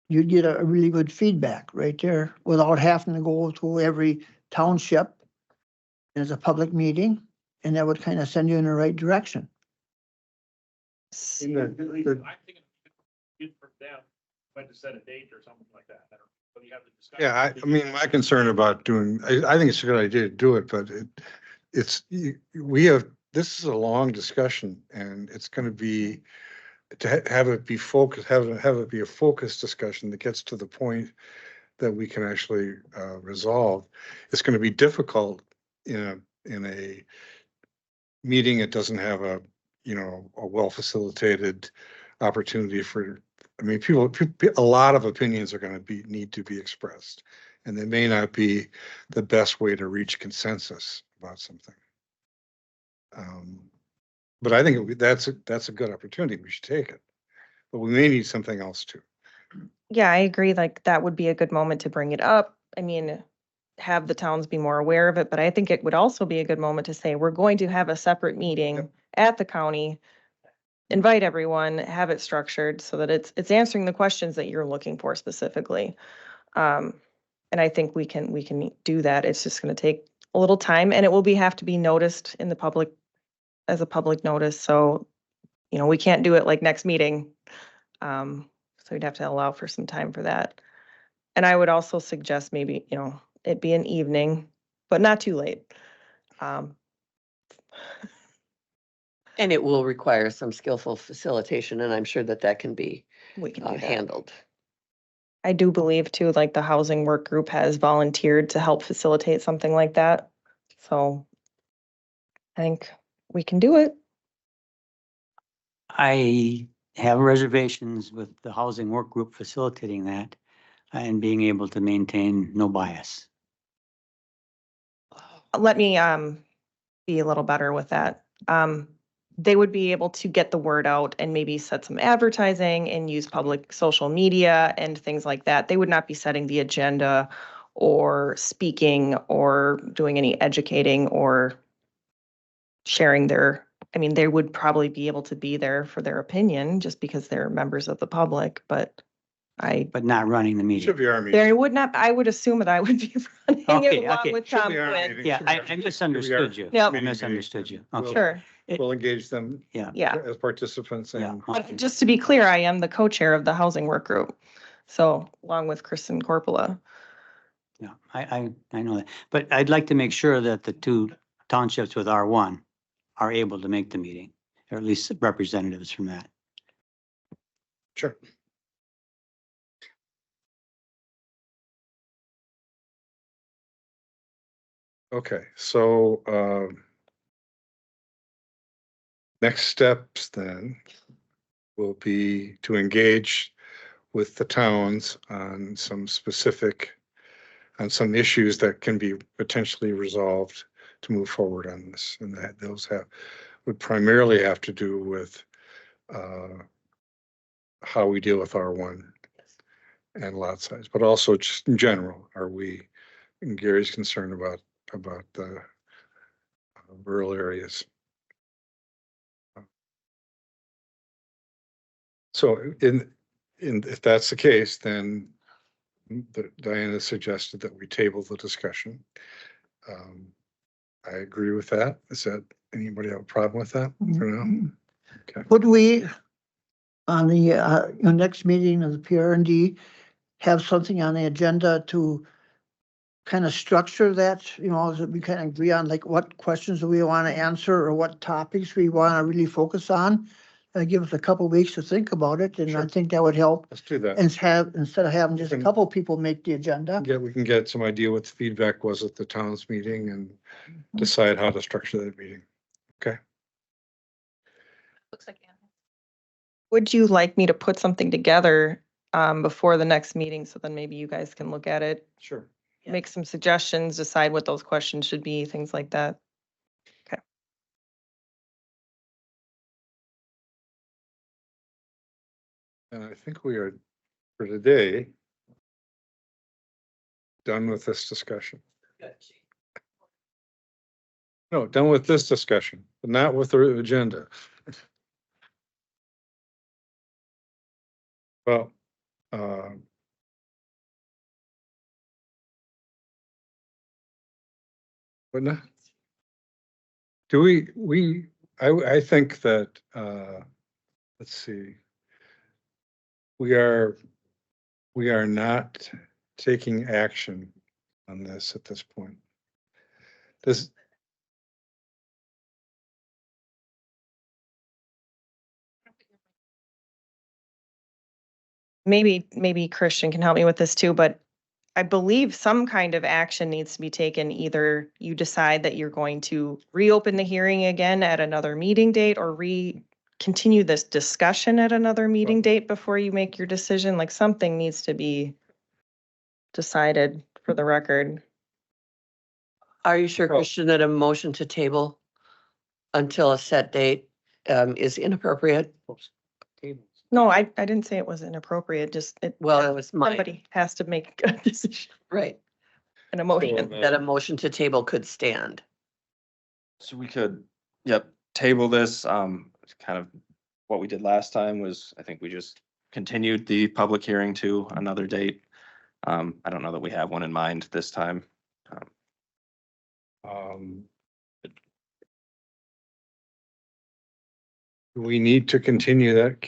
you get a really good feedback right there without having to go to every township. As a public meeting, and that would kind of send you in the right direction. in the, I'm thinking good for them, when to set a date or something like that. I don't know, whether you have the discussion. yeah, I mean, my concern about doing, I think it's a good idea to do it, but this is a long discussion and it's gonna be, to have it be focused, have it be a focused discussion that gets to the point that we can actually resolve. It's gonna be difficult in a meeting that doesn't have a well facilitated opportunity for, I mean, a lot of opinions are going to need to be expressed, and they may not be the best way to reach consensus about something. But I think that's a good opportunity. We should take it, but we may need something else too. Yeah, I agree. Like that would be a good moment to bring it up. I mean, have the towns be more aware of it, but I think it would also be a good moment to say, we're going to have a separate meeting at the county. Invite everyone, have it structured so that it's answering the questions that you're looking for specifically. And I think we can do that. It's just gonna take a little time and it will have to be noticed in the public as a public notice. So, we can't do it like next meeting. So we'd have to allow for some time for that. And I would also suggest maybe, it be an evening, but not too late. And it will require some skillful facilitation, and I'm sure that can be We can do that. handled. I do believe too, like the housing work group has volunteered to help facilitate something like that. So I think we can do it. I have reservations with the housing work group facilitating that and being able to maintain no bias. Let me be a little better with that. They would be able to get the word out and maybe set some advertising and use public social media and things like that. They would not be setting the agenda or speaking or doing any educating or sharing they would probably be able to be there for their opinion just because they're members of the public, but not running the meeting. Should be our meeting. there would not, I would assume that I would be running Okay, it along okay. with Should Tom be our Quinn. meeting. Yeah, Should be I our- misunderstood you. Yep. I meeting misunderstood you. We'll- Okay. Sure. We'll engage them Yeah. as participants Yeah. and But just to be clear, I am the co-chair of the housing work group. So along with Kristen Corpola. Yeah, I know that, but I'd like to make sure that the two townships with R1 are able to make the meeting, or at least representatives from that. sure. Okay, so next steps then will be to engage with the towns on some issues that can be potentially resolved to move forward on this. And those would primarily have to do with how we deal with R1 and lot size, but also just in general, and Gary's concerned about the rural areas. So if that's the case, then Diana suggested that we table the discussion. I agree with that. Anybody have a problem with that for now? Okay. Would we, on the, next meeting of the PRND, have something on the agenda to kind of structure that, so we kind of agree on like what questions do we want to answer or what topics we want to really focus on. Give us a couple weeks to think about it, and I Sure. think that would help. Let's do that. And instead of having just a can- couple people make the agenda. Yeah, we can get some idea what the feedback was at the town's meeting and decide how to structure that meeting. Okay. Looks like Anna. Would you like me to put something together before the next meeting, so then maybe you guys can look at it, Sure. make some suggestions, decide what those questions should be, things like that? Okay. And I think we are, for today, done with this discussion. No, done with this discussion, but not with the agenda. Well, but no. Do I think that, let's see. We are not taking action on this at this point. This, Maybe Christian can help me with this too, but I believe some kind of action needs to be taken. Either you decide that you're going to reopen the hearing again at another meeting date, or continue this discussion at another meeting date before you make your decision. Like, something needs to be decided for the record. Are you sure, Christian, that a motion to table until a set date is inappropriate? No, I didn't say it was inappropriate, just Well, it was mine. somebody has to make a decision, Right, an emotion. that a motion to table could stand. So we could, yep, table this, kind of what we did last time was, I think we just continued the public hearing to another date. I don't know that we have one in mind this time. we need to continue that.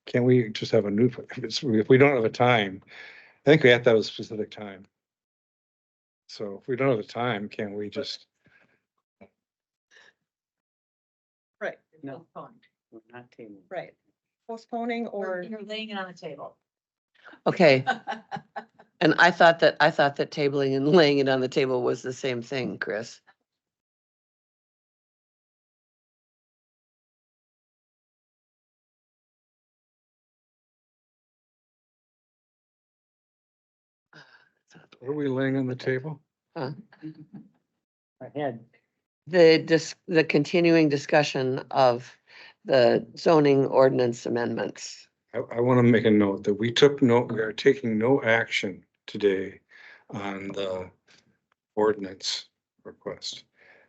Can't we just have a new, if we don't have a time, I think we have to have a specific time. So if we don't have a time, can we just, Right. No, we're not tabling. Right. Postponing or. You're laying it on the table. Okay, and I thought that tabling and laying it on the table was the same thing, Chris. what are we laying on the table? Huh? Ahead. The continuing discussion of the zoning ordinance amendments. I want to make a note that we are taking no action today on the ordinance request.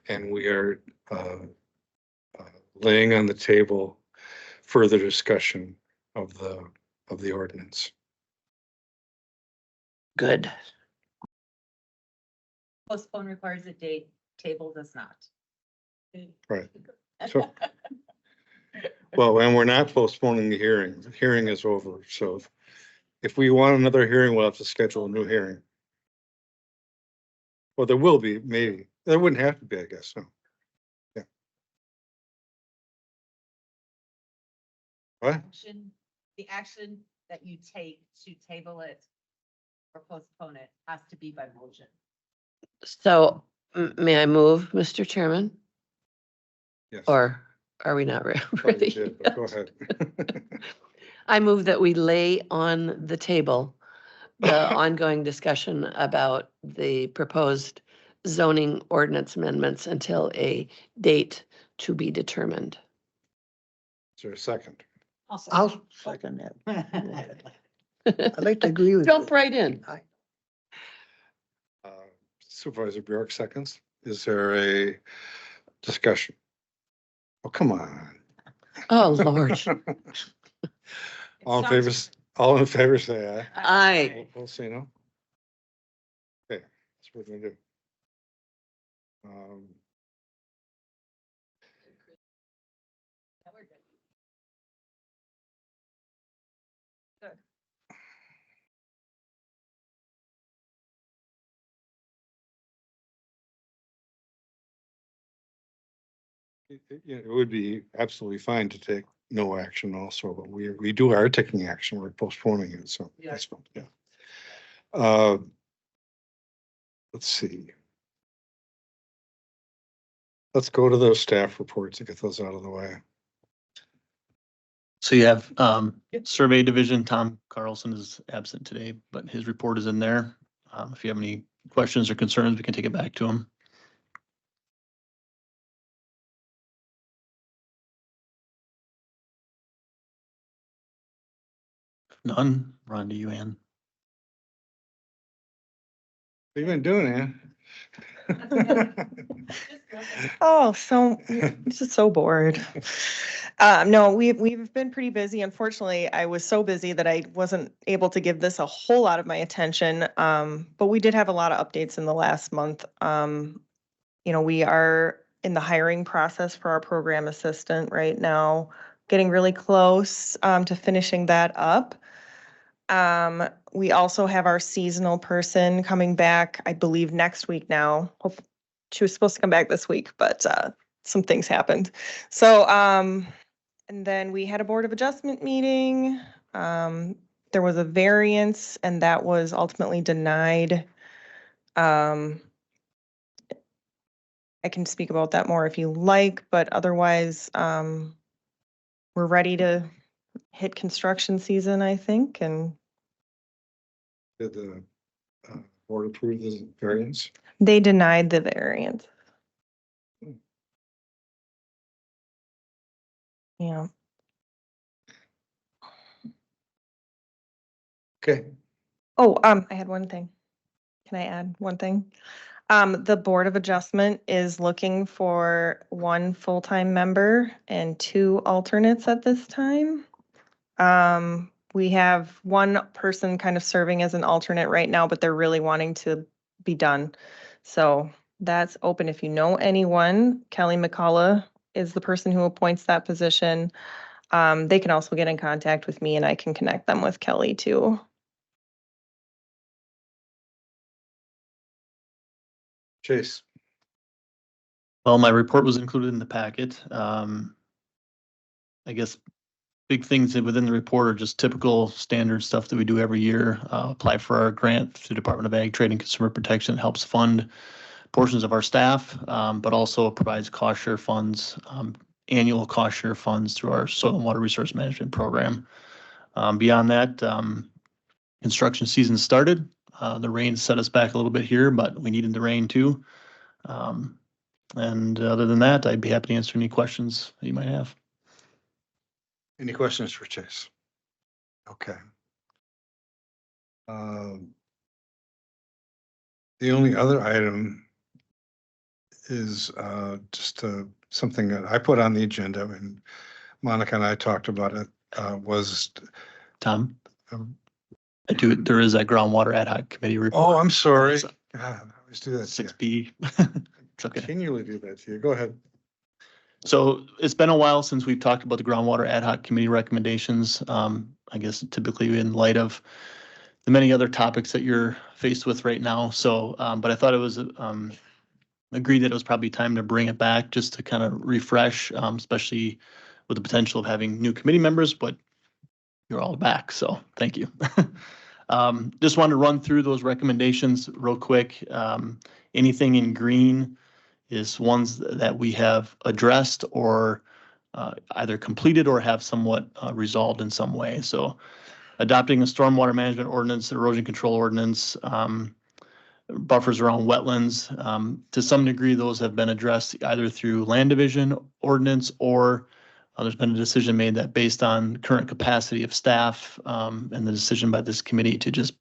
And we are laying on the table further discussion of the ordinance. Good. Postpone requires a date, table does not. Right. So, well, and we're not postponing the hearing. The hearing is over. So if we want another hearing, we'll have to schedule a new hearing. Well, there will be, maybe. There wouldn't have to be, I guess, no. Yeah. What? The action that you take to table it or postpone it has to be by motion. So may I move, Mr. Chairman? Yes. Or are we not Probably ready? did, but go ahead. I move that we lay on the table the ongoing discussion about the proposed zoning ordinance amendments until a date to be determined. Is there a second? I'll second that. I'd like to agree with. Jump right in. Supervisor Bjork seconds. Is there a discussion? Oh, come on. Oh, Lord. All in favor, say aye. Aye. We'll say no. Okay, that's what we're gonna do. it would be absolutely fine to take no action also, but we are taking action. We're postponing it, so that's fine, yeah. Let's see. Let's go to those staff reports and get those out of the way. So you have Survey Division, Tom Carlson is absent today, but his report is in there. If you have any questions or concerns, we can take it back to him. If none, Ron, to you, Ann. What have you been doing, Ann? Oh, so just so bored. No, we've been pretty busy. Unfortunately, I was so busy that I wasn't able to give this a whole lot of my attention. But we did have a lot of updates in the last month. We are in the hiring process for our program assistant right now, getting really close to finishing that up. We also have our seasonal person coming back, I believe, next week now. She was supposed to come back this week, but some things happened. So, and then we had a Board of Adjustment meeting. There was a variance, and that was ultimately denied. I can speak about that more if you like, but otherwise, we're ready to hit construction season, I think, and Did the board approve the variance? they denied the variance. Yeah. Okay. Oh, I had one thing. Can I add one thing? The Board of Adjustment is looking for one full-time member and 2 alternates at this time. We have one person kind of serving as an alternate right now, but they're really wanting to be done. So that's open. If you know anyone, Kelly McCullough is the person who appoints that position. They can also get in contact with me and I can connect them with Kelly too. Chase. Well, my report was included in the packet. I guess big things within the report are just typical standard stuff that we do every year. Apply for our grant through Department of Ag, Trade and Consumer Protection. It helps fund portions of our staff, but also provides cost share funds, annual cost share funds through our soil and water resource management program. Beyond that, construction season started. The rain set us back a little bit here, but we needed the rain too. And other than that, I'd be happy to answer any questions that you might have. Any questions for Chase? Okay. The only other item is just something that I put on the agenda, and Monica and I talked about it, was Tom? There is a groundwater ad hoc committee report. Oh, I'm sorry. God, I always do that to you. 6B. It's okay. Continually do that to you. Go ahead. So it's been a while since we've talked about the groundwater ad hoc committee recommendations. I guess typically in light of the many other topics that you're faced with right now. So, but I thought it was agreed that it was probably time to bring it back just to kind of refresh, especially with the potential of having new committee members, but you're all back. So thank you. Just wanted to run through those recommendations real quick. Anything in green is ones that we have addressed or either completed or have somewhat resolved in some way. So adopting a stormwater management ordinance, erosion control ordinance, buffers around wetlands. To some degree, those have been addressed either through land division ordinance or there's been a decision made that based on current capacity of staff and the decision by this committee to just,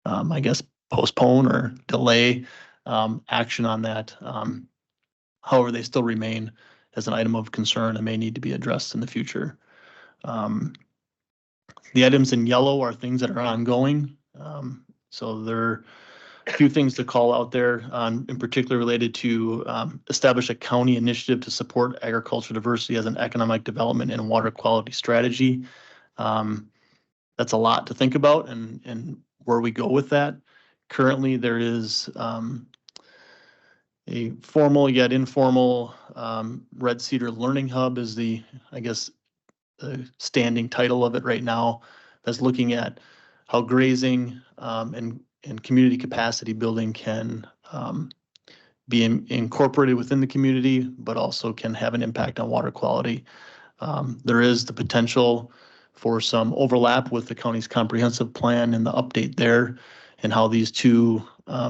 I guess, postpone or delay action on that. However, they still remain as an item of concern and may need to be addressed in the future. The items in yellow are things that are ongoing. So there are a few things to call out there, in particular related to establish a county initiative to support agricultural diversity as an economic development and water quality strategy. That's a lot to think about and where we go with that. Currently, there is a formal yet informal Red Cedar Learning Hub is the, I guess, the standing title of it right now. That's looking at how grazing and community capacity building can be incorporated within the community, but also can have an impact on water quality. There is the potential for some overlap with the county's comprehensive plan and the update there, and how these two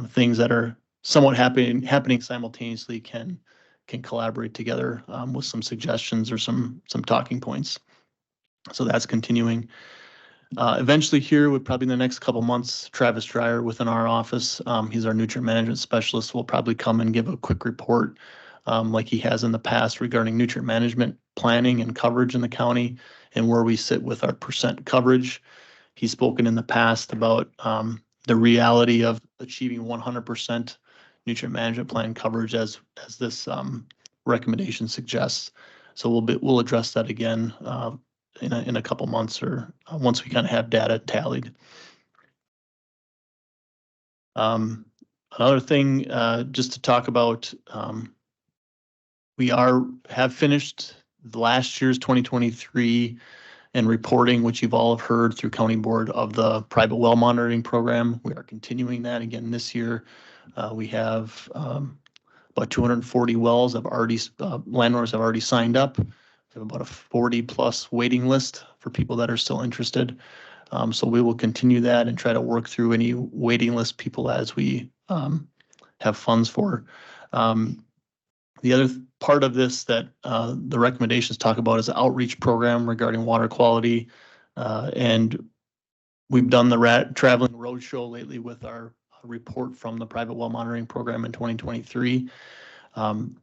things that are somewhat happening simultaneously can collaborate together with some suggestions or some talking points. So that's continuing. Eventually here, would probably in the next couple months, Travis Dreyer within our office, he's our nutrient management specialist, will probably come and give a quick report like he has in the past regarding nutrient management planning and coverage in the county and where we sit with our percent coverage. He's spoken in the past about the reality of achieving 100% nutrient management plan coverage as this recommendation suggests. So we'll address that again in a couple months or once we kind of have data tallied. Another thing just to talk about, we have finished the last year's 2023 and reporting, which you've all have heard through County Board, of the private well monitoring program. We are continuing that again this year. We have about 240 wells have already, landowners have already signed up. We have about a 40+ waiting list for people that are still interested. So we will continue that and try to work through any waiting list people as we have funds for. The other part of this that the recommendations talk about is the outreach program regarding water quality. And we've done the traveling roadshow lately with our report from the private well monitoring program in 2023.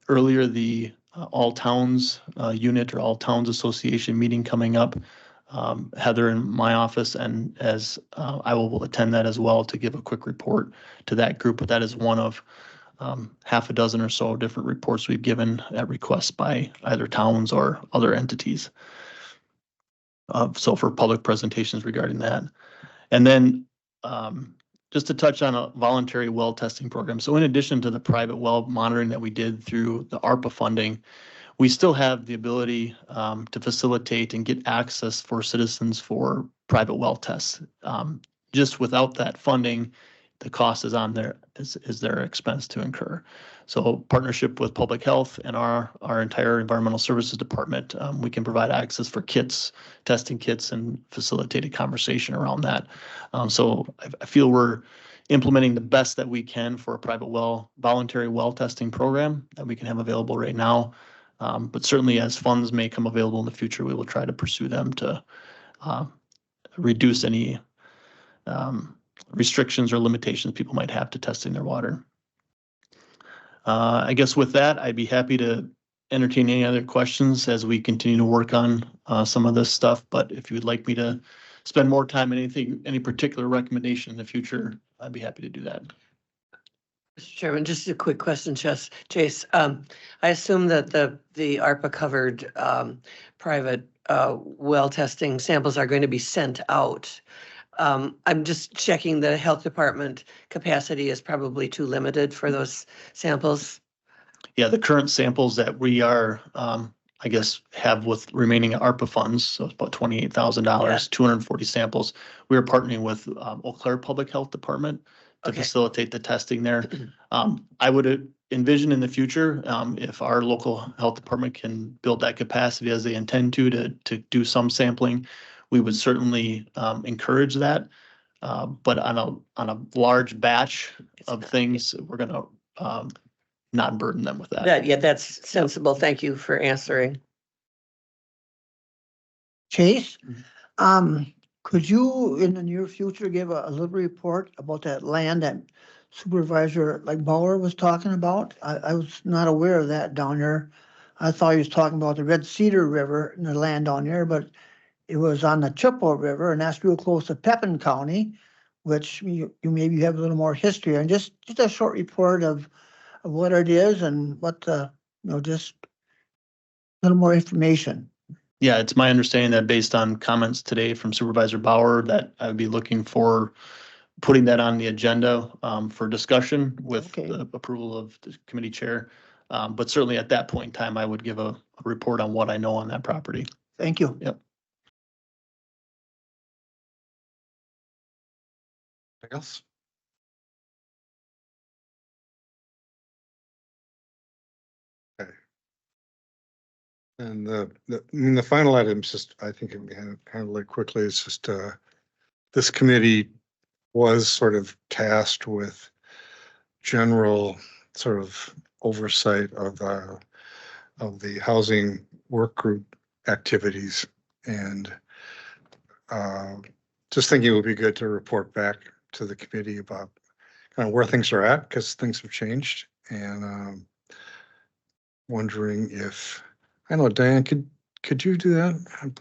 Earlier, the All Towns unit or All Towns Association meeting coming up. Heather in my office, and as I will attend that as well to give a quick report to that group. But that is one of half a dozen or so different reports we've given at request by either towns or other entities. So for public presentations regarding that. And then just to touch on a voluntary well testing program. So in addition to the private well monitoring that we did through the ARPA funding, we still have the ability to facilitate and get access for citizens for private well tests. Just without that funding, the cost is on there, is their expense to incur. So partnership with public health and our entire environmental services department, we can provide access for kits, testing kits, and facilitate a conversation around that. So I feel we're implementing the best that we can for a private well, voluntary well testing program that we can have available right now. But certainly as funds may come available in the future, we will try to pursue them to reduce any restrictions or limitations people might have to testing their water. I guess with that, I'd be happy to entertain any other questions as we continue to work on some of this stuff. But if you would like me to spend more time on any particular recommendation in the future, I'd be happy to do that. Mr. Chairman, just a quick question, Chase. I assume that the ARPA covered private well testing samples are going to be sent out. I'm just checking the health department capacity is probably too limited for those samples. Yeah, the current samples that we are, I guess, have with remaining ARPA funds, so it's about $28,000, 240 samples. We are partnering with Eau Claire Public Health Department to facilitate the testing there. I would envision in the future, if our local health department can build that capacity as they intend to do some sampling, we would certainly encourage that. But on a large batch of things, we're going to not burden them with that. Yeah, that's sensible. Thank you for answering. Chase, could you in the near future give a little report about that land that Supervisor Bauer was talking about? I was not aware of that down there. I thought he was talking about the Red Cedar River and the land down there, but it was on the Chippewa River, and that's real close to Pepin County, which you maybe have a little more history and just a short report of what it is and what the, just a little more information. Yeah, it's my understanding that based on comments today from Supervisor Bauer, that I would be looking for putting that on the agenda for discussion with Okay. the approval of the committee chair. But certainly at that point in time, I would give a report on what I know on that property. Thank you. Yep. Anything else? Okay. And the final item is just, I think it can handle it quickly. It's just, this committee was sort of tasked with general sort of oversight of the housing work group activities. And just thinking it would be good to report back to the committee about kind of where things are at, because things have changed. And wondering if, I know, Diane, could you do that?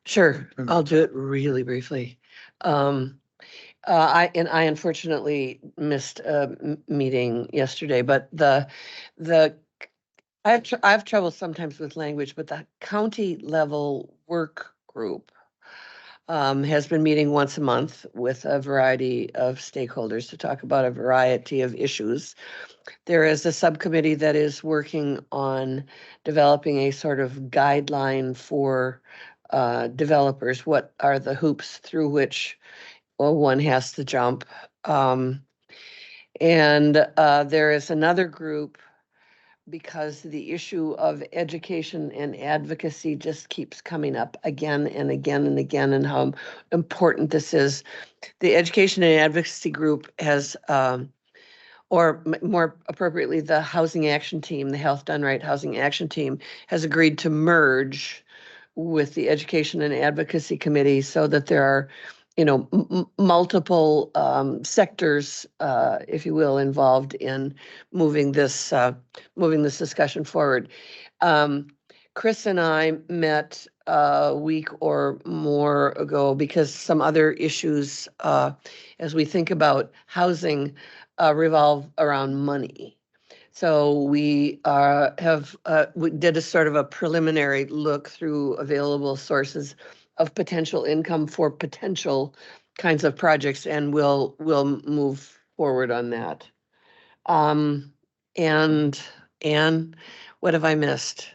Sure, I'll do it really briefly. I unfortunately missed a meeting yesterday, but I have trouble sometimes with language, but the county level work group has been meeting once a month with a variety of stakeholders to talk about a variety of issues. There is a subcommittee that is working on developing a sort of guideline for developers. What are the hoops through which one has to jump? And there is another group, because the issue of education and advocacy just keeps coming up again and again and again, and how important this is. The education and advocacy group has, or more appropriately, the Housing Action Team, the Health Done Right Housing Action Team, has agreed to merge with the Education and Advocacy Committee so that there are, multiple sectors, if you will, involved in moving this discussion forward. Chris and I met a week or more ago because some other issues, as we think about housing, revolve around money. So we we did a sort of a preliminary look through available sources of potential income for potential kinds of projects, and we'll move forward on that. And what have I missed?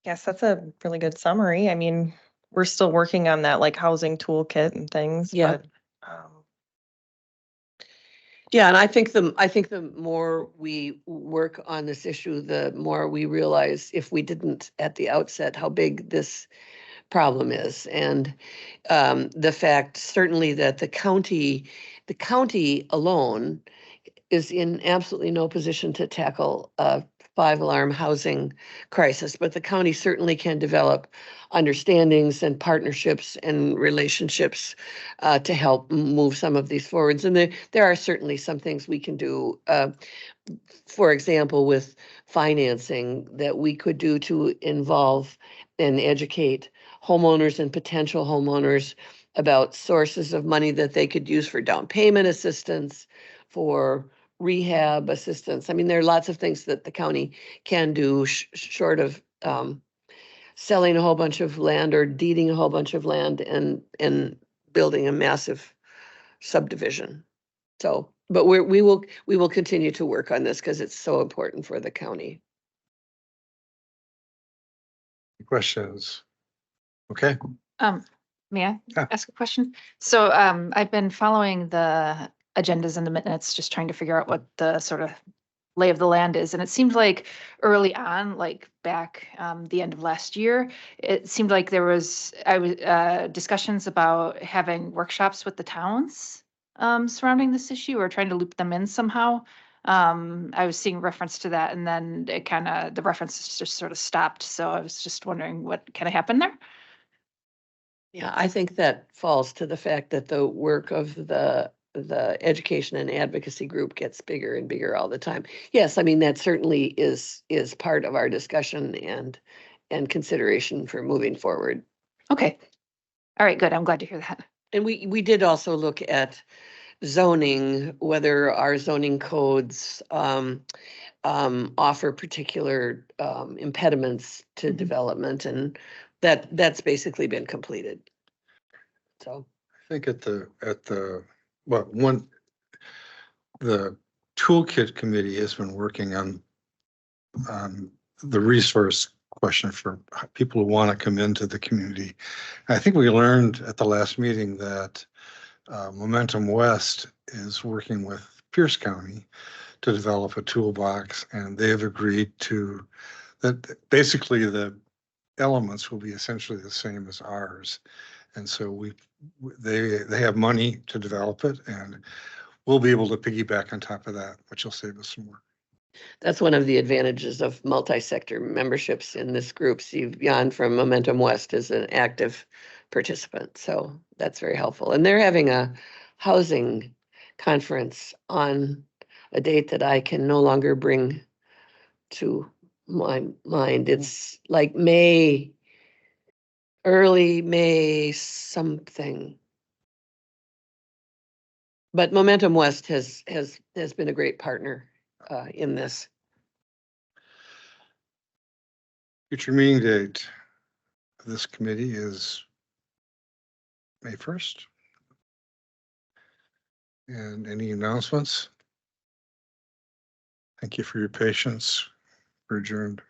Yes, that's a really good summary. I mean, we're still working on that like housing toolkit and things. Yeah. But, Yeah, and I think the more we work on this issue, the more we realize, if we didn't at the outset, how big this problem is. And the fact certainly that the county alone is in absolutely no position to tackle a 5-alarm housing crisis, but the county certainly can develop understandings and partnerships and relationships to help move some of these forwards. And there are certainly some things we can do, for example, with financing that we could do to involve and educate homeowners and potential homeowners about sources of money that they could use for down payment assistance, for rehab assistance. I mean, there are lots of things that the county can do short of selling a whole bunch of land or deeding a whole bunch of land and building a massive subdivision. So, but we will continue to work on this because it's so important for the county. Questions? Okay. May I Yeah. ask a question? So I've been following the agendas and the minutes, just trying to figure out what the sort of lay of the land is. And it seemed like early on, like back the end of last year, it seemed like there was discussions about having workshops with the towns surrounding this issue, or trying to loop them in somehow. I was seeing reference to that, and then it the references just sort of stopped. So I was just wondering what kind of happened there. Yeah, I think that falls to the fact that the work of the education and advocacy group gets bigger and bigger all the time. Yes, I mean, that certainly is part of our discussion and consideration for moving forward. Okay. All right, good. I'm glad to hear that. And we did also look at zoning, whether our zoning codes offer particular impediments to development, and that's basically been completed. So think the toolkit committee has been working on the resource question for people who want to come into the community. I think we learned at the last meeting that Momentum West is working with Pierce County to develop a toolbox, and they've agreed to that. Basically, the elements will be essentially the same as ours, and so they have money to develop it, and we'll be able to piggyback on top of that, which will save us some work. That's one of the advantages of multi-sector memberships in this group. Steve Yan from Momentum West is an active participant, so that's very helpful. And they're having a housing conference on a date that I can no longer bring to my mind. It's like early May something. But Momentum West has been a great partner in this. Future meeting date of this committee is May 1st. And any announcements? Thank you for your patience. We're adjourned.